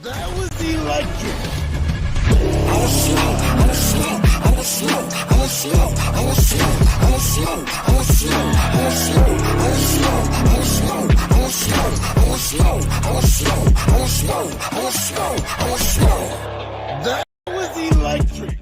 That was electric. That was electric.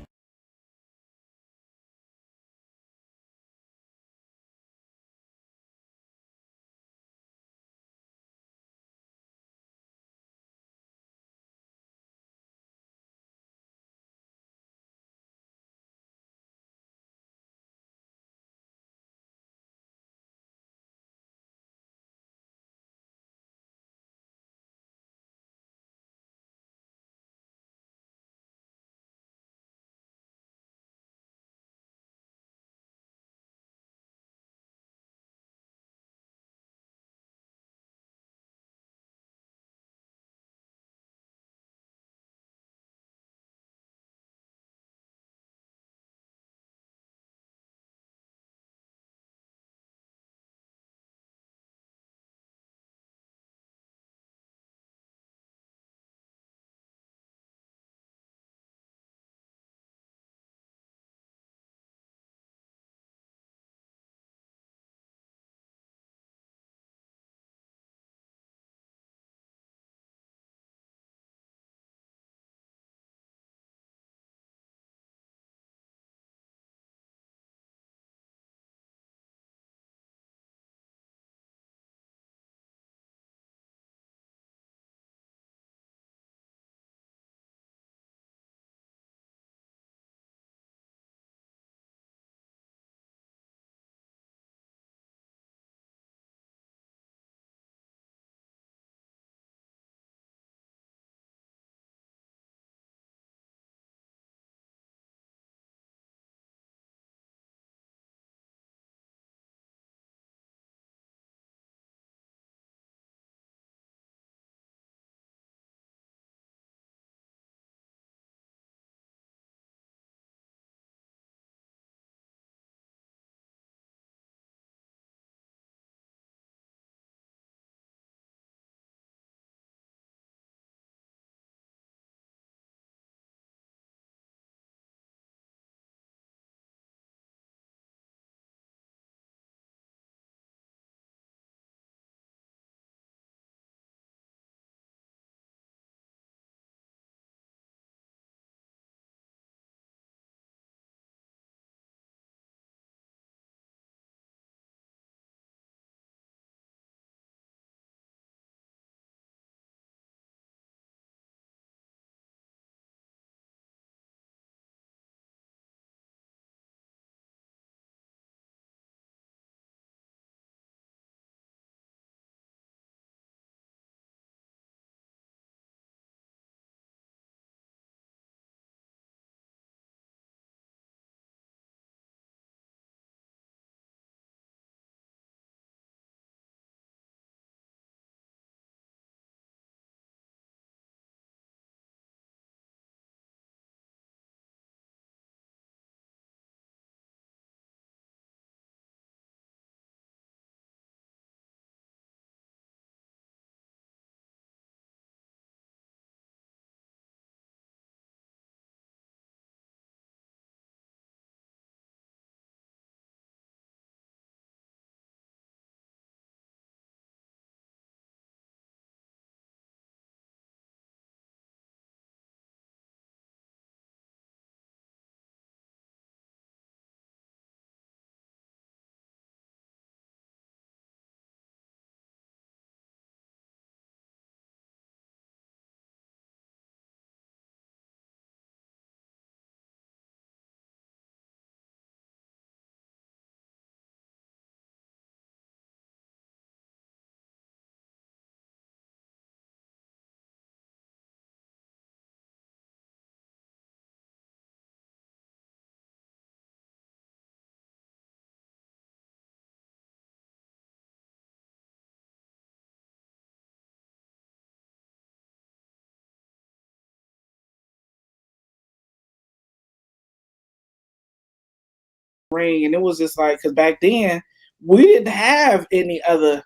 Ring, and it was just like, because back then we didn't have any other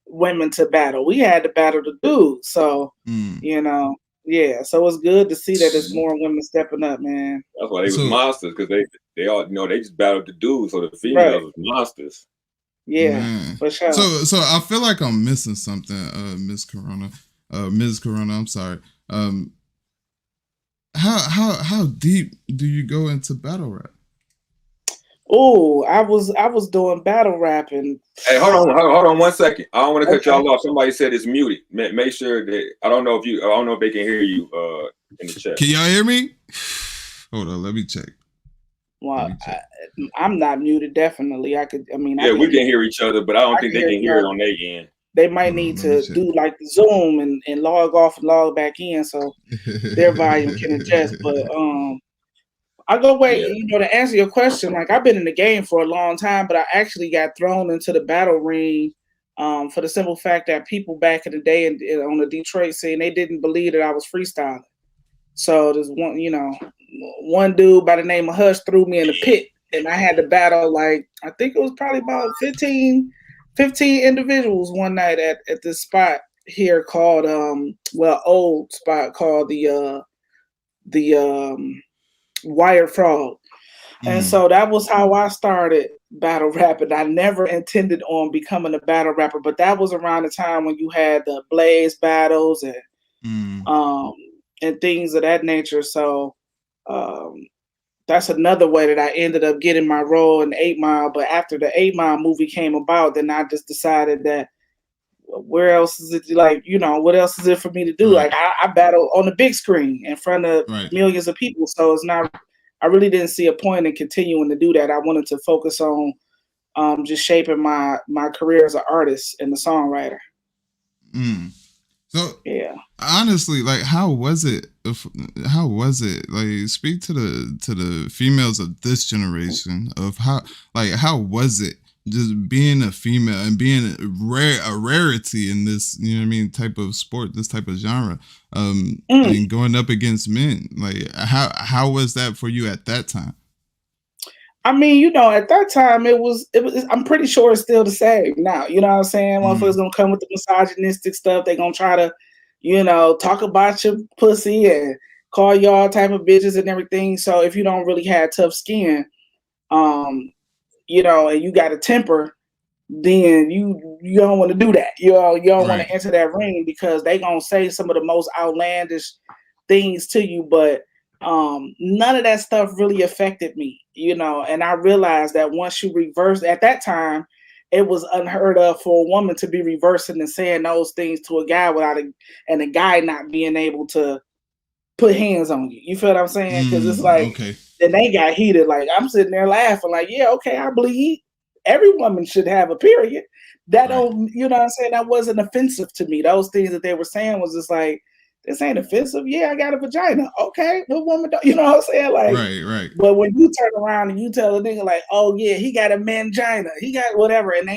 women to battle. We had to battle the dudes. So, you know, Yeah, so it's good to see that there's more women stepping up, man. That's why they was monsters, because they all, you know, they just battled the dudes, so the females was monsters. Yeah, man. for sure. So I feel like I'm missing something, Miz Karona. Miz Karona, I'm sorry. How deep do you go into battle rap? Oh, I was doing battle rapping. Hey, hold on 1 second. I don't want to cut y'all off. Somebody said it's muted. Make sure that I don't know if they can hear you in the chat. Can y'all hear me? Hold on, let me check. Well, I'm not muted. Definitely, I could. I mean, yeah, we can hear each other, but I don't think they can hear it on their end. They might need to do like the Zoom and log off and log back in so their volume can adjust. But I go wait, you know, to answer your question, like I've been in the game for a long time, but I actually got thrown into the battle ring for the simple fact that people back in the day on the Detroit scene, they didn't believe that I was freestyling. So there's one dude by the name of Hush threw me in the pit, and I had to battle like I think it was probably about 15 individuals one night at this spot here called old spot called the Wired Frog. And so that was how I started battle rapping. I never intended on becoming a battle rapper, but that was around the time when you had the Blaze battles and things of that nature. So that's another way that I ended up getting my role in 8 Mile. But after the 8 Mile movie came about, then I just decided that where else is it, like, you know, what else is it for me to do? Like I battle on the big screen in front of millions of people. So it's not, I really didn't see a point in continuing to do that. I wanted to focus on just shaping my career as an artist and a songwriter. So yeah, honestly, like, how was it? Like, speak to the females of this generation of how was it just being a female and being a rarity in this, you know what I mean, type of sport, this type of genre, and going up against men. Like, how was that for you at that time? I mean, you know, at that time it was I'm pretty sure it's still the same now. You know what I'm saying? Motherfuckers gonna come with the misogynistic stuff. They're gonna try to, you know, talk about your pussy and call y'all type of bitches and everything. So if you don't really have tough skin, you know, and you got a temper, then you don't want to do that. You don't want to enter that ring because they gonna say some of the most outlandish things to you, but none of that stuff really affected me, you know. And I realized that once you reverse, at that time, it was unheard of for a woman to be reversing and saying those things to a guy without and a guy not being able to put hands on you. You feel what I'm saying? Because it's like, then they got heated. Like, I'm sitting there laughing, like, yeah, okay, I bleed. Every woman should have a period. That don't, you know what I'm saying? That wasn't offensive to me. Those things that they were saying was just like, this ain't offensive. Yeah, I got a vagina. Okay, what woman don't, you know what I'm saying? Like, right. But when you turn around and you tell a nigga like, oh yeah, he got a mangina, he got whatever, and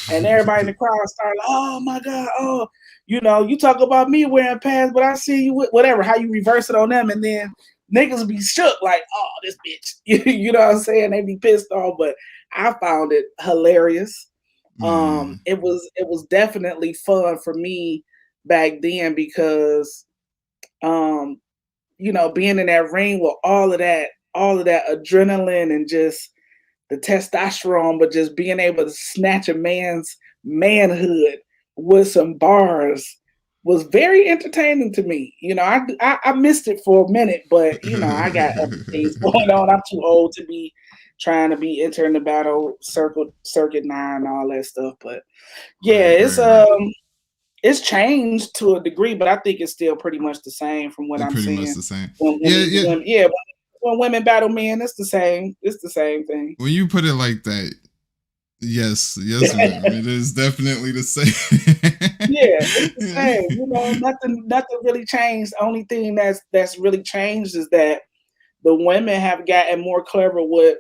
everybody in the crowd start like, oh my God, oh, you know, you talk about me wearing pants, but I see you with whatever, how you reverse it on them, and then niggas be shook like, oh, this bitch. You know what I'm saying? They be pissed off, but I found it hilarious. It was definitely fun for me back then because you know, being in that ring with all of that adrenaline and just the testosterone, but just being able to snatch a man's manhood with some bars was very entertaining to me. You know, I missed it for a minute, but you know, I got other things going on. I'm too old to be trying to be entering the battle circuit 9 and all that stuff. But yeah, it's changed to a degree, but I think it's still pretty much the same from what I'm seeing. Pretty much the same. When women battle men, it's the same. It's the same thing. When you put it like that, yes, it is definitely the same. Yeah, it's the same. You know, nothing really changed. The only thing that's really changed is that the women have gotten more clever with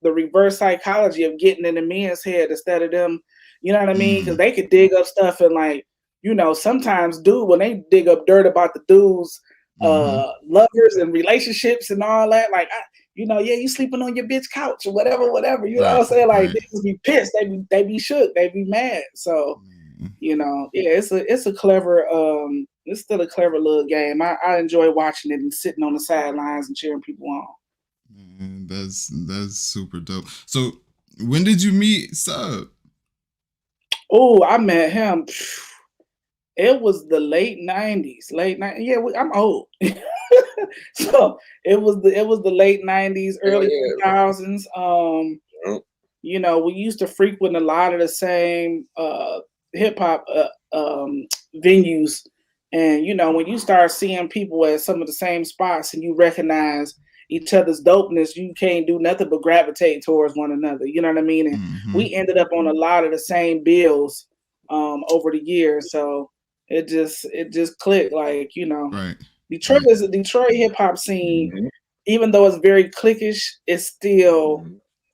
the reverse psychology of getting in the men's head instead of them. You know what I mean? Because they could dig up stuff and like, you know, sometimes when they dig up dirt about the dudes, lovers and relationships and all that, like, you know, yeah, you sleeping on your bitch couch or whatever, you know what I'm saying? Like, they just be pissed, they be shook, they be mad. So you know, yeah, it's a clever it's still a clever little game. I enjoy watching it and sitting on the sidelines and cheering people on. Man, that's super dope. So when did you meet Sub? Oh, I met him. It was the late 90s. Yeah, I'm old. So it was the late 90s, early 2000s. You know, we used to frequent a lot of the same hip hop venues. And, you know, when you start seeing people at some of the same spots and you recognize each other's dopeness, you can't do nothing but gravitate towards one another. You know what I mean? And we ended up on a lot of the same bills over the years. So it just clicked, like, you know. Right. Detroit hip hop scene, even though it's very cliquish, it's still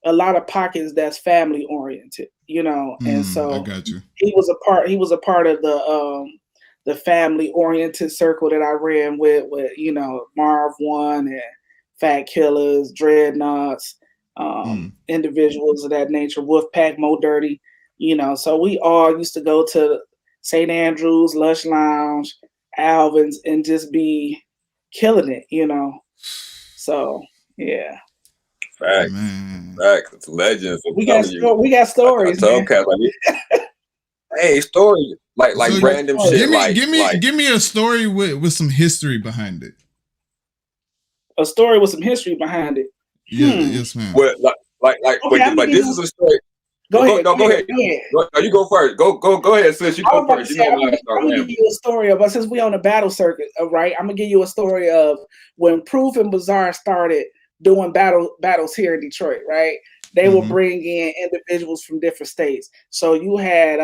a lot of pockets that's family oriented, you know. And so I got you. He was a part of the family oriented circle that I ran with, you know, Marv One and Fat Killers, Dreadnoughts, individuals of that nature, Wolfpack, Mo Dirty, you know. So we all used to go to St. Andrews, Lush Lounge, Alvin's, and just be killing it, you know. So yeah. Facts. It's legends. We got stories. Hey, story like so random shit. Give me a story with some history behind it. A story with some history behind it. Yeah, yes, ma'am. Well, but this is a story. Go ahead. No, you go first. Go ahead, sis. You go first. I'm gonna give you a story of, since we on the battle circuit, right? I'm gonna give you a story of when Proof and Bazaar started doing battles here in Detroit, right? They will bring in individuals from different states. So you had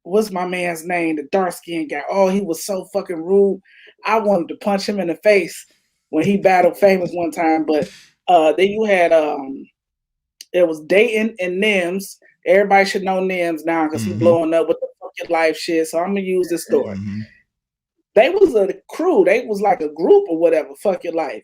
what's my man's name? The dark skinned guy. Oh, he was so fucking rude. I wanted to punch him in the face when he battled Famous one time. But then you had it was Dayton and Nims. Everybody should know Nims now because he's blowing up with the fucking life shit. So I'm gonna use this story. They was a crew. They was like a group or whatever. Fuck Your Life.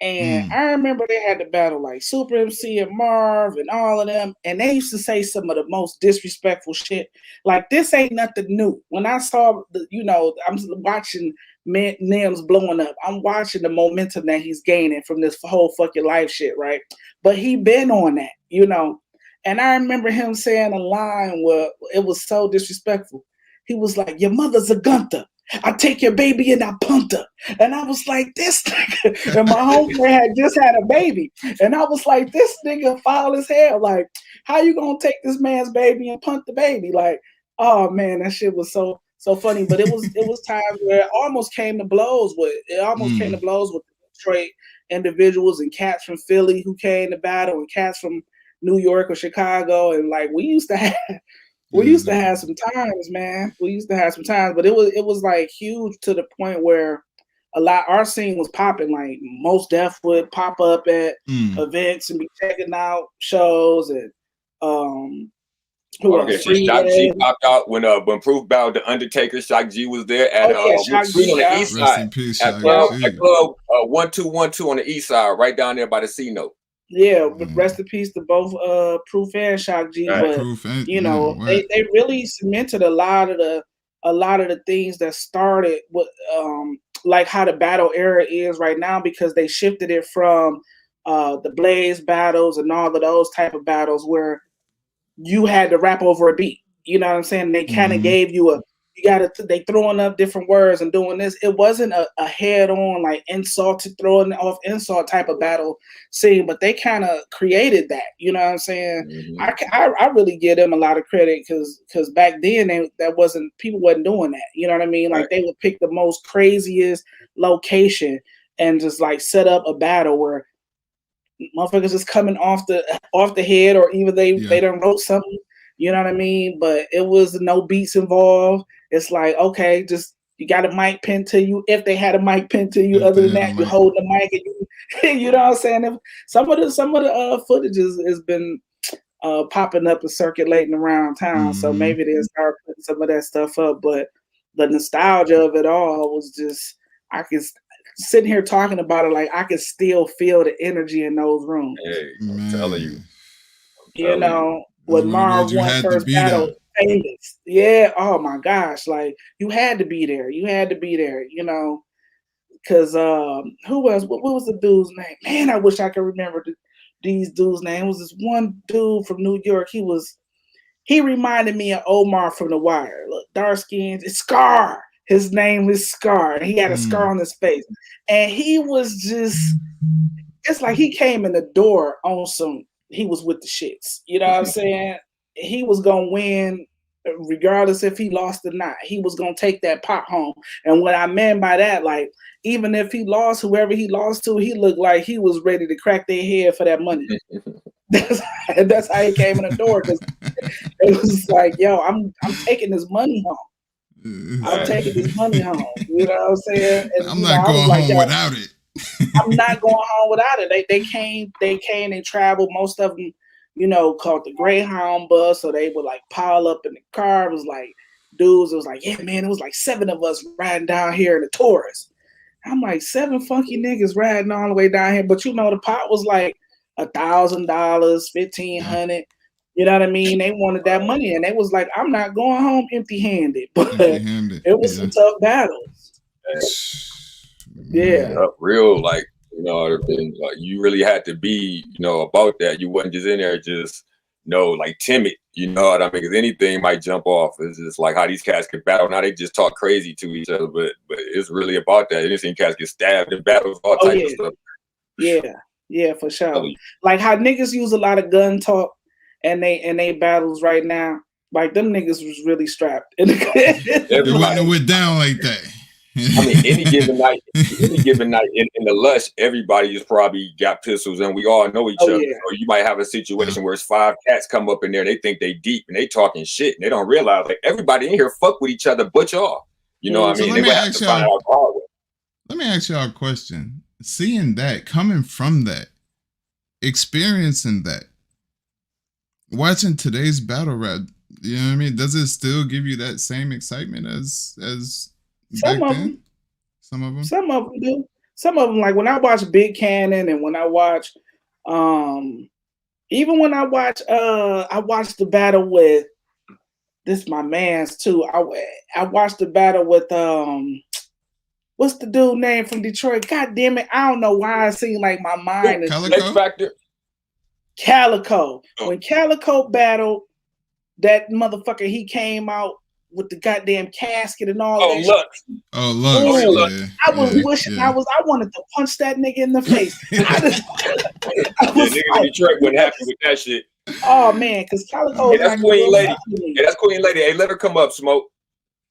And I remember they had to battle like Super MC and Marv and all of them. And they used to say some of the most disrespectful shit. Like, this ain't nothing new. When I saw, I'm watching Nims blowing up. I'm watching the momentum that he's gaining from this whole Fuck Your Life shit, right? But he been on that, you know. And I remember him saying a line where it was so disrespectful. He was like, "Your mother's a gunter. I take your baby and I punt her." And I was like, this nigga. And my homeboy had just had a baby. And I was like, this nigga foul as hell. Like, how you gonna take this man's baby and punt the baby? Like, oh man, that shit was so funny. But it was times where it almost came to blows with the Detroit individuals and cats from Philly who came to battle and cats from New York or Chicago. And like we used to have some times, man. We used to have some times, but it was like huge to the point where our scene was popping. Like Most Def would pop up at events and be checking out shows, and Shock G popped out when Proof battled the Undertaker. Shock G was there at on the east side. Rest in peace, at Club 1212 on the east side, right down there by the C note. Yeah, rest in peace to both Proof and Shock G. Right. But they really cemented a lot of the things that started with like how the battle era is right now, because they shifted it from the Blaze battles and all of those type of battles where you had to rap over a beat. You know what I'm saying? They kind of gave you they throwing up different words and doing this. It wasn't a head-on, like throwing off insult type of battle scene, but they kind of created that. You know what I'm saying? I really give them a lot of credit because back then people wasn't doing that. You know what I mean? Like they would pick the most craziest location and just like set up a battle where motherfuckers just coming off the head, or even they done wrote something. You know what I mean? But it was no beats involved. It's like, okay, just you got a mic pinned to you. If they had a mic pinned to you, other than that, you hold the mic and you know what I'm saying? Some of the footage has been popping up and circulating around town. So maybe they'll start putting some of that stuff up. But the nostalgia of it all was just, I could sitting here talking about it, like I could still feel the energy in those rooms. Hey, I'm telling you. You know, when Marv won first battle. Famous. Yeah. Oh my gosh. Like you had to be there. You had to be there, you know. Cause who else? What was the dude's name? Man, I wish I could remember these dudes' name. It was this one dude from New York. He reminded me of Omar from The Wire. Look, dark skinned. It's Scar. His name is Scar. And he had a scar on his face. And he was just, it's like he came in the door on some, he was with the shits. You know what I'm saying? He was going to win regardless if he lost or not. He was going to take that pot home. And what I meant by that, like, even if he lost, whoever he lost to, he looked like he was ready to crack their head for that money. That's how he came in the door, because it was like, yo, I'm taking this money home. I'm taking this money home. You know what I'm saying? And, I'm not going home without it. I'm not going home without it. They came, they traveled. Most of them, you know, called the Greyhound bus, so they would like pile up in the car. It was like dudes. It was like, yeah, man, it was like 7 of us riding down here in the Taurus. I'm like, 7 funky niggas riding all the way down here, but you know, the pot was like $1,000, $1,500. You know what I mean? They wanted that money, and they was like, I'm not going home empty-handed. But it was some tough battles. Yeah, real, like, you know, like you really had to be, you know, about that. You wasn't just in there just, you know, like timid. You know what I mean? Because anything might jump off. It's just like how these cats can battle. Now they just talk crazy to each other, but it's really about that. You seen cats get stabbed in battles, all types of stuff. Yeah, for sure. Like how niggas use a lot of gun talk and they battles right now. Like them niggas was really strapped. They wouldn't have went down like that. I mean, any given night in the lush, everybody just probably got pistols, and we all know each other. Yeah. Or you might have a situation where it's 5 cats come up in there, and they think they deep, and they talking shit, and they don't realize like everybody in here fuck with each other, but y'all. You know what I mean? They would have to find out hard way. Let me ask y'all a question. Seeing that, coming from that, experiencing that, watching today's battle rap, you know what I mean? Does it still give you that same excitement as some of them? Some of them? Some of them do. Some of them, like when I watch Big Cannon and when I watch, even when I watched the battle with, this my man's too. I watched the battle with, what's the dude name from Detroit? God damn it. I don't know why I seem like my mind is. Calicoe. When Calicoe battled that motherfucker, he came out with the goddamn casket and all that. Lux. Yeah. I was wishing I wanted to punch that nigga in the face. Nigga in Detroit wasn't happy with that shit. Oh man, because Calicoe. Hey, that's Queen Lady. Hey, that's Queen Lady. Hey, let her come up, Smoke.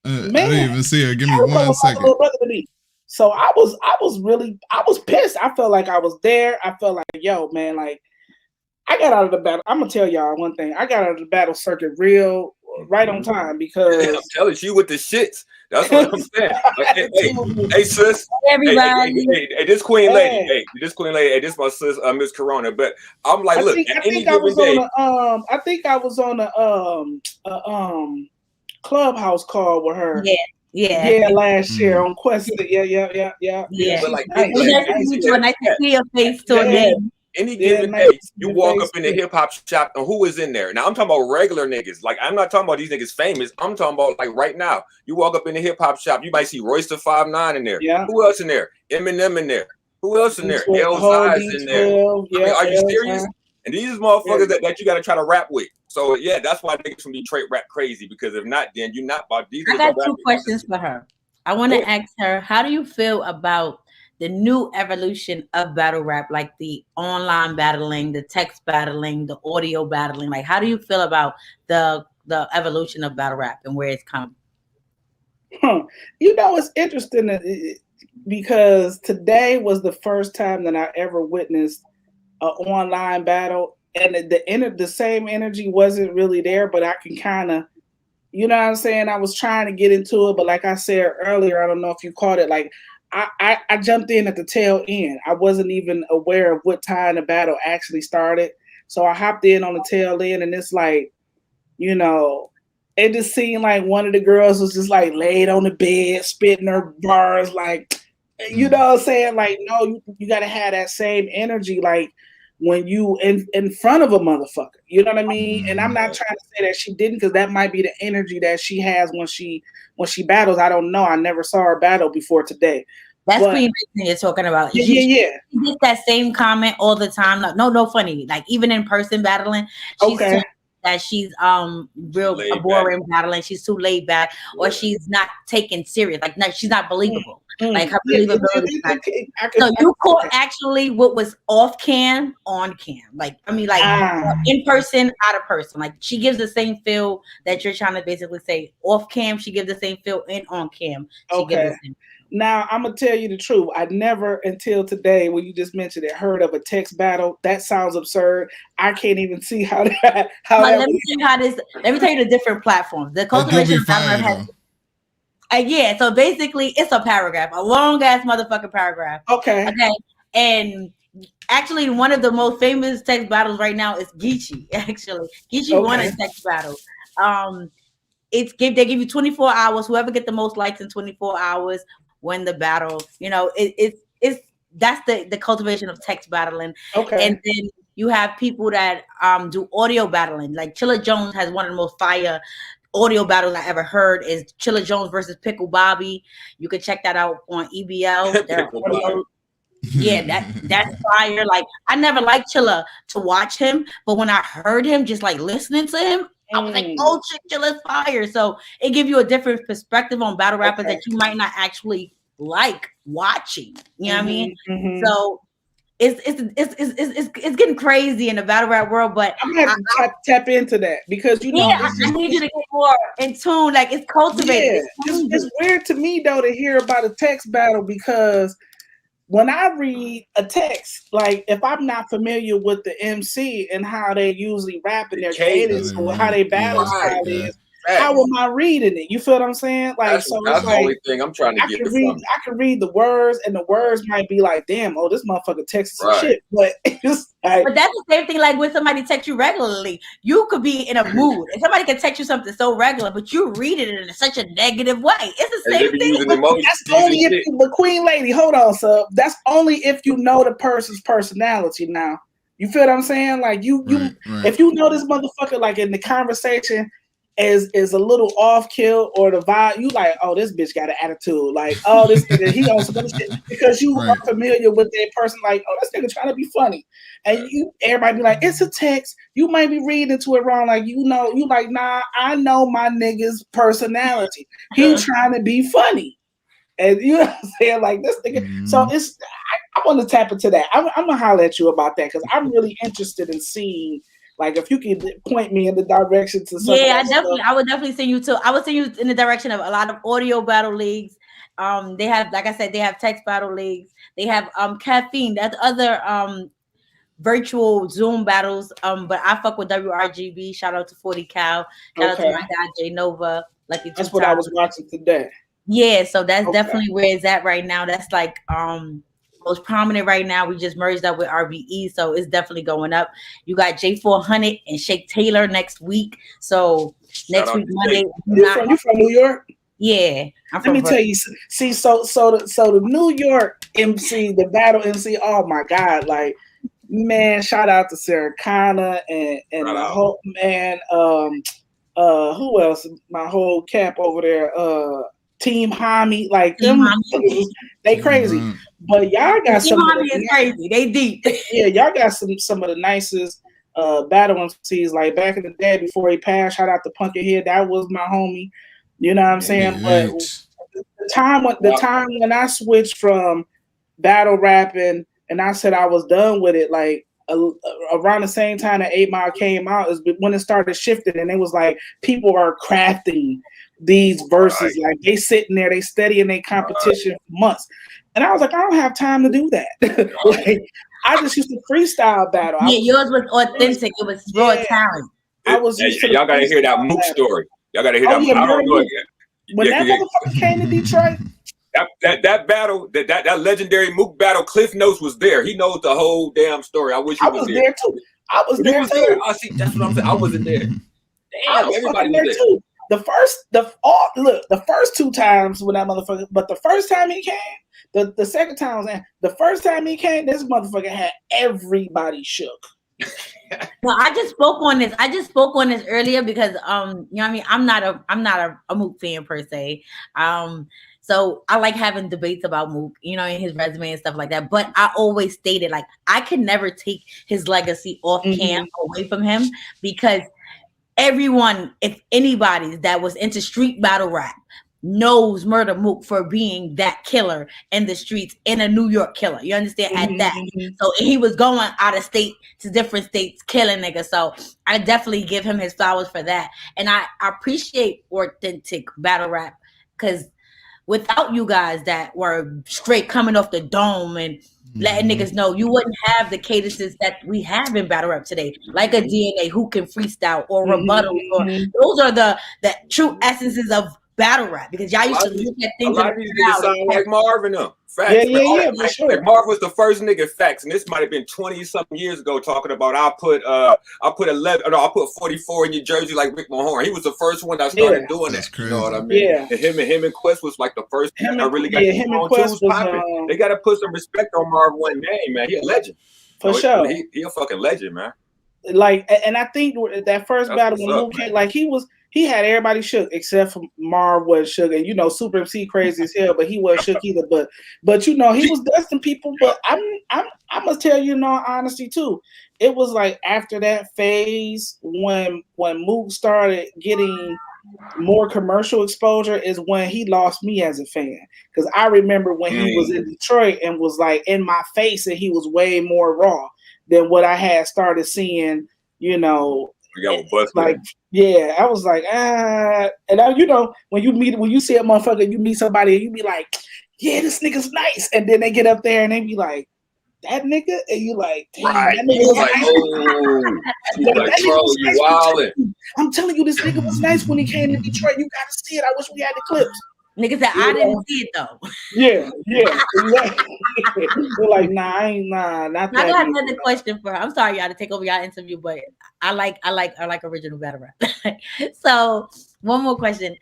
Man, I didn't even see her. Give me 1 second. So I was pissed. I felt like I was there. I felt like, yo, man, like I got out of the battle. I'm gonna tell y'all one thing. I got out of the battle circuit right on time because I'm telling you with the shits. That's what I'm saying. Like, hey, sis. Everybody. Hey, this Queen Lady. Hey, this Queen Lady. Hey, this my sis, Miz Karona. But I'm like, look, I think I was on a Clubhouse call with her. Yeah. Last year on Quest. Yeah. But like, nice to see your face to a name. Any given day, you walk up in the hip hop shop, and who is in there? Now I'm talking about regular niggas. Like I'm not talking about these niggas famous. I'm talking about like right now. You walk up in the hip hop shop, you might see Royce the 5'9" in there. Yeah. Who else in there? Eminem in there. Who else in there? L.Zi's in there. Are you serious? And these motherfuckers that you got to try to rap with. So yeah, that's why niggas from Detroit rap crazy, because if not, then you're not about these. I got 2 questions for her. I want to ask her, how do you feel about the new evolution of battle rap, like the online battling, the text battling, the audio battling? Like, how do you feel about the evolution of battle rap and where it's come? You know, it's interesting because today was the first time that I ever witnessed an online battle, and the same energy wasn't really there, but I can kind of, you know what I'm saying? I was trying to get into it, but like I said earlier, I don't know if you caught it, like I jumped in at the tail end. I wasn't even aware of what time the battle actually started. So I hopped in on the tail end, and it's like, you know, it just seemed like one of the girls was just like laid on the bed, spitting her bars, like, you know what I'm saying? Like, no, you got to have that same energy. Like when you in front of a motherfucker. You know what I mean? And I'm not trying to say that she didn't, because that might be the energy that she has when she battles. I don't know. I never saw her battle before today. That's Queen you're talking about. Yeah. She gets that same comment all the time. Like, no funny. Like even in person battling, she's that she's real boring battling. She's too laid back, or she's not taken serious. Like she's not believable. Like her believability. So you caught actually what was off cam, on cam. Like I mean, like in person, out of person. Like she gives the same feel that you're trying to basically say off cam. She gives the same feel and on cam. She gives the same. Now, I'm going to tell you the truth. I never, until today, when you just mentioned it, heard of a text battle. That sounds absurd. I can't even see how that... Let me tell you the different platforms. The cultivation battle has... yeah, so basically, it's a paragraph. A long-ass motherfucking paragraph. Okay. And actually, one of the most famous text battles right now is Geechi, actually. Geechi won a text battle. They give you 24 hours. Whoever get the most likes in 24 hours win the battle. You know, that's the cultivation of text battling. And then you have people that do audio battling. Like Chilla Jones has one of the most fire audio battles I ever heard. Is Chilla Jones versus Pickle Bobby. You can check that out on EBL. Yeah, that's fire. Like I never liked Chilla to watch him, but when I heard him, just like listening to him, I was like, oh shit, Chilla's fire. So it gives you a different perspective on battle rappers that you might not actually like watching. You know what I mean? So it's getting crazy in the battle rap world, but I'm gonna have to tap into that, because I need you to get more in tune. Like it's cultivated. It's weird to me though to hear about a text battle, because when I read a text, like if I'm not familiar with the MC and how they usually rap in their cadence or how they battle style is, how am I reading it? You feel what I'm saying? Like that's the only thing I'm trying to get from. I can read the words, and the words might be like, "Damn, this motherfucker texts some shit." But it's like, but that's the same thing. Like when somebody texts you regularly, you could be in a mood, and somebody can text you something so regular, but you read it in such a negative way. It's the same thing. That's only if you, but Queen Lady, hold on, sub. That's only if you know the person's personality. Now, you feel what I'm saying? Like if you know this motherfucker, like in the conversation, is a little off kill, or the vibe, you like, oh, this bitch got an attitude, like, oh, this nigga, he on some other shit, because you are familiar with that person, like, oh, this nigga trying to be funny, and everybody be like, it's a text, you might be reading into it wrong, like, you like, nah, I know my nigga's personality, he's trying to be funny, and you know what I'm saying, like this nigga. So I want to tap into that. I'm gonna holler at you about that, because I'm really interested in seeing. Like if you can point me in the direction to something. Yeah, I would definitely send you to. I would send you in the direction of a lot of audio battle leagues. They have, like I said, they have text battle leagues. They have caffeine. That's other virtual Zoom battles. But I fuck with WRGB. Shout out to 40 Cal. Shout out to my guy J Nova. Like that's what I was watching today. Yeah, so that's definitely where it's at right now. That's like most prominent right now. We just merged up with RBE, so it's definitely going up. You got J400 and Shake Taylor next week. So next week Monday. You from New York? Yeah. Let me tell you. See, so the New York MC, the battle MC. Oh my God! Like, man, shout out to Sarah Connor and the whole man. Who else? My whole camp over there. Team Homie, like them, they crazy. But y'all got Team Homie is crazy. They deep. Yeah, y'all got some of the nicest battle MCs. Like back in the day before he passed, shout out to Pumpkinhead. That was my homie. You know what I'm saying? But the time when I switched from battle rapping and I said I was done with it, like around the same time that 8 Mile came out, is when it started shifting, and it was like people are crafting these verses, like they sitting there, they studying their competition for months, and I was like, I don't have time to do that. Like, I just used to freestyle battle. Yours was authentic. It was raw talent. I was. Y'all gotta hear that Mook story. Y'all gotta hear that. Yeah, I don't know when that motherfucker came to Detroit. That battle, that legendary Mook battle, Cliff Notes was there. He knows the whole damn story. I wish he was there too. I was there too. I see. That's what I'm saying. I wasn't there. Damn, everybody was there. Too. the first 2 times when that motherfucker, but the first time he came, the second time the first time he came, this motherfucker had everybody shook. Well, I just spoke on this. Earlier because you know what I mean, I'm not a Mook fan per se. So I like having debates about Mook, you know, and his resume and stuff like that. But I always stated, like, I can never take his legacy off cam away from him, because everyone, if anybody that was into street battle rap, knows Murda Mook for being that killer in the streets, in a New York killer. You understand? At that. So he was going out of state to different states killing niggas. So I definitely give him his flowers for that. And I appreciate authentic battle rap, because without you guys that were straight coming off the dome and letting niggas know, you wouldn't have the cadences that we have in battle rap today, like a DNA who can freestyle or rebuttal. Or those are the true essences of battle rap, because y'all used to look at things. A lot of these niggas sound like Marvin them. Facts. Yeah, for sure. Like Marv was the first nigga, facts, and this might have been 20-something years ago, talking about I'll put 44 in your jersey like Rick Mahorn. He was the first one that started doing that. You know what I mean? Yeah. And him and Quest was like the first that really got him and Quest was, they gotta put some respect on Marv one name, man. He a legend. For sure. He a fucking legend, man. Like, and I think that first battle when Mook came, like, he had everybody shook except for Marv was shook, and you know, Super MC crazy as hell, but he wasn't shook either. But you know, he was dusting people. But I must tell you in all honesty too, it was like after that phase when Mook started getting more commercial exposure is when he lost me as a fan. Because I remember when he was in Detroit and was like in my face, and he was way more raw than what I had started seeing, you know. Like, yeah, I was like, and I, you know, when you see a motherfucker, you meet somebody and you be like, yeah, this nigga's nice, and then they get up there and they be like, that nigga, and you like, damn, right. That nigga was like, nice. Bro, you wildin'. I'm telling you, this nigga was nice when he came to Detroit. You gotta see it. I wish we had the clips. Niggas said, I didn't see it though. Yeah, exactly. We're like, not that. I got another question for her. I'm sorry, y'all, to take over y'all interview, but I like original battle rap. So one more question.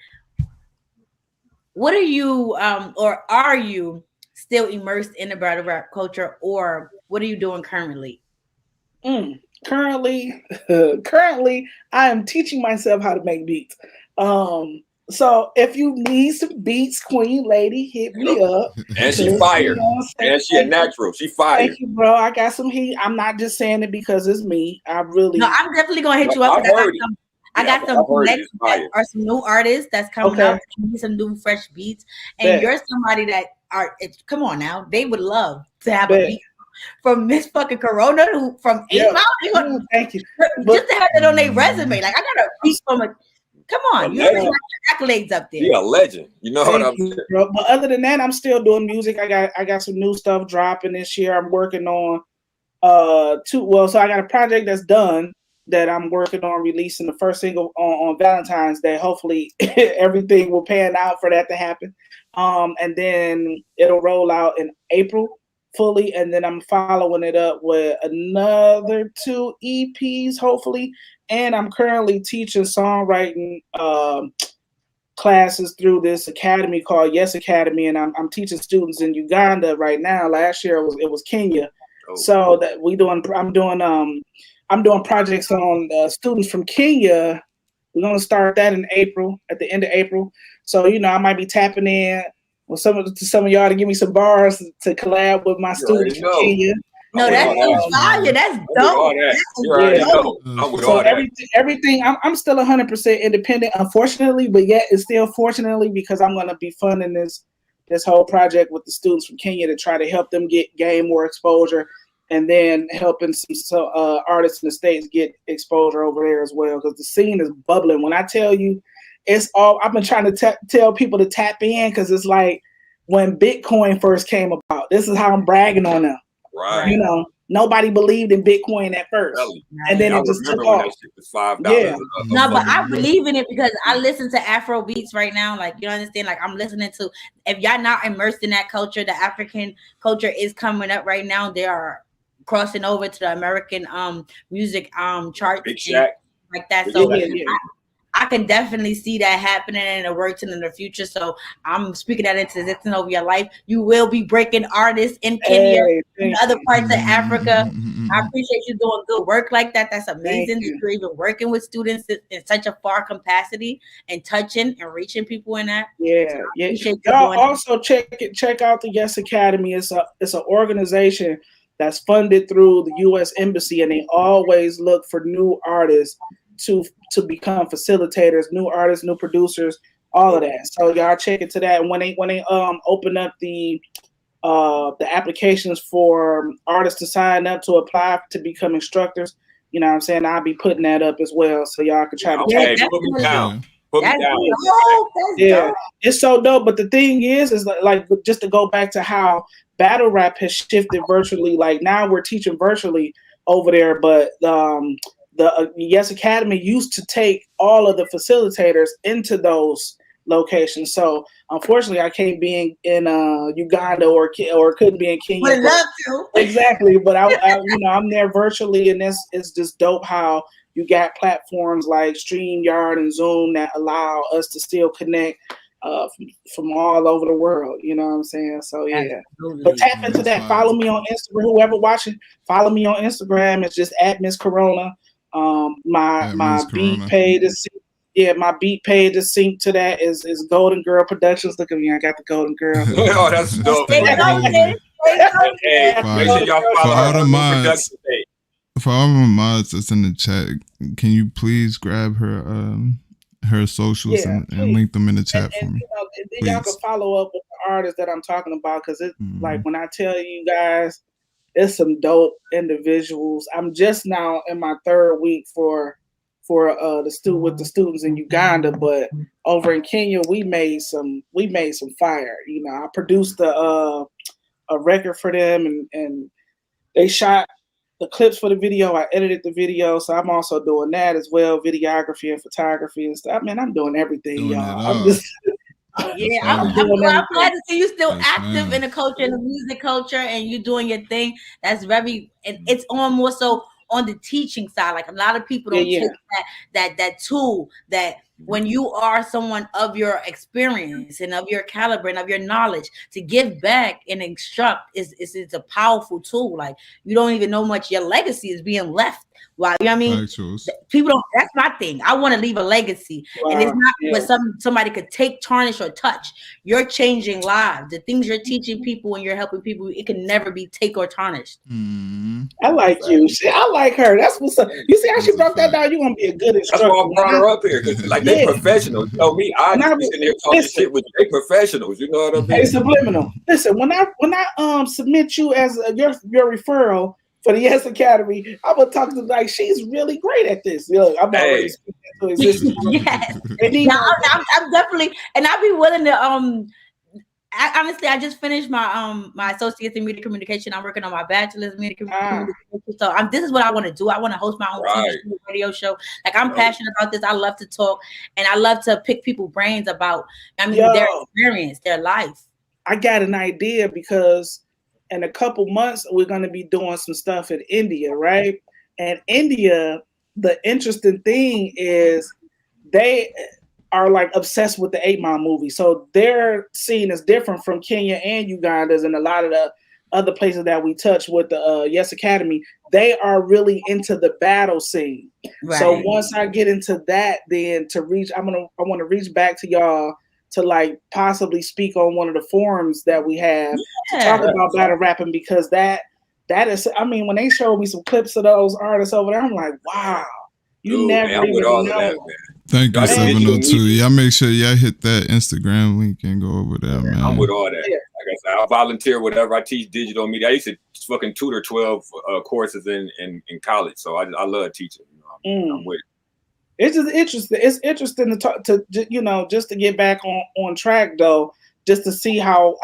What are you or are you still immersed in the battle rap culture, or what are you doing currently? Currently, I am teaching myself how to make beats. So if you need some beats, Queen Lady, hit me up. And she fired. You know, and she a natural. She fired. Thank you, bro. I got some heat. I'm not just saying it because it's me. I really. No, I'm definitely gonna hit you up. I got some next or some new artists that's coming up. Some new fresh beats, and you're somebody that come on now. They would love to have a beat from Miz fucking Karona from 8 Mile. Thank you. Just to have it on their resume, like I got a beat from a. Come on, you already got your accolades up there. You're a legend. You know what I'm saying? But other than that, I'm still doing music. I got some new stuff dropping this year. I'm working on so I got a project that's done that I'm working on releasing the first single on Valentine's Day. Hopefully everything will pan out for that to happen. And then it'll roll out in April fully, and then I'm following it up with another 2 EPs, hopefully. And I'm currently teaching songwriting classes through this academy called Yes Academy, and I'm teaching students in Uganda right now. Last year it was Kenya. So that I'm doing projects on students from Kenya. We're gonna start that in April, at the end of April. So you know, I might be tapping in with some of y'all to give me some bars to collab with my students from Kenya. No, that's fire. That's dope. So everything. I'm still 100% independent, unfortunately, but yet it's still fortunately, because I'm gonna be funding this whole project with the students from Kenya to try to help them gain more exposure, and then helping some artists in the States get exposure over there as well, because the scene is bubbling. When I tell you, it's all, I've been trying to tell people to tap in, because it's like when Bitcoin first came about. This is how I'm bragging on them. Right. You know, nobody believed in Bitcoin at first. Really? And then it just took off. That shit was $5. Yeah. No, but I believe in it because I listen to Afro beats right now. Like, you understand? Like, I'm listening to, if y'all not immersed in that culture, the African culture is coming up right now. They are crossing over to the American music chart. Big Shaq. Like that. So I can definitely see that happening and it works in the future. So I'm speaking that into existence over your life. You will be breaking artists in Kenya and other parts of Africa. I appreciate you doing good work like that. That's amazing that you're even working with students in such a far capacity and touching and reaching people in that. Yeah, so y'all also check out the Yes Academy. It's an organization that's funded through the U.S. Embassy, and they always look for new artists to become facilitators, new artists, new producers, all of that. So y'all check into that. And when they open up the applications for artists to sign up to apply to become instructors, you know what I'm saying, I'll be putting that up as well, so y'all can try to put me down. Put me down. Yeah, it's so dope. But the thing is like just to go back to how battle rap has shifted virtually. Like now we're teaching virtually over there, but the Yes Academy used to take all of the facilitators into those locations. So unfortunately, I can't be in Uganda or couldn't be in Kenya. Would love to. Exactly, but I I'm there virtually, and it's just dope how you got platforms like StreamYard and Zoom that allow us to still connect from all over the world. You know what I'm saying? So yeah, but tap into that. Follow me on Instagram. Whoever watching, follow me on Instagram. It's just at Miz Karona. My beat page is my beat page is synced to that is Golden Girl Productions. Look at me, I got the Golden Girl. Oh, that's dope. Make sure y'all follow all the mods. For all my mods that's in the chat, can you please grab her socials and link them in the chat for me? And then y'all can follow up with the artists that I'm talking about, because it's like when I tell you guys, it's some dope individuals. I'm just now in my third week with the students in Uganda, but over in Kenya we made some fire. You know, I produced a record for them, and they shot the clips for the video. I edited the video, so I'm also doing that as well, videography and photography and stuff. Man, I'm doing everything, y'all. I'm just I'm glad to see you still active in the culture, in the music culture, and you doing your thing. That's very, and it's on more so on the teaching side. Like a lot of people don't take that tool that when you are someone of your experience and of your caliber and of your knowledge, to give back and instruct is a powerful tool. Like you don't even know much your legacy is being left. Well, you know what I mean? People don't, that's my thing. I want to leave a legacy. And it's not what somebody could take, tarnish, or touch. You're changing lives. The things you're teaching people and you're helping people, it can never be take or tarnished. I like you. I like her. That's what's up. You see how she broke that down? You're going to be a good instructor. That's why I brought her up here. Because like they professionals. You know me, I just sitting there talking shit with they professionals. You know what I mean? Hey, Subliminal. Listen, when I submit you as your referral for the Yes Academy, I'm gonna talk to like she's really great at this. Look, I'm already speaking to existence. Yes, I'm definitely, and I'd be willing to. Honestly, I just finished my my associates in media communication. I'm working on my bachelor's in media communication. So this is what I want to do. I want to host my own TV radio show. Like I'm passionate about this. I love to talk, and I love to pick people's brains about their experience, their life. I got an idea because in a couple months, we're going to be doing some stuff in India, right? And India, the interesting thing is they are like obsessed with the 8 Mile movie. So their scene is different from Kenya and Uganda's and a lot of the other places that we touch with the Yes Academy. They are really into the battle scene. Right. So once I get into that, then I want to reach back to y'all to like possibly speak on one of the forums that we have to talk about battle rapping, because that is, I mean, when they showed me some clips of those artists over there, I'm like, wow, never even know. That, Thank you, 702. Y'all make sure y'all hit that Instagram link and go over there, man. I'm with all that. Yeah. Like I said, I volunteer whatever. I teach digital media. I used to fucking tutor 12 courses in college, so I love teaching. You know, I'm with it. It's just interesting. It's interesting to talk to, just to get back on track though, just to see how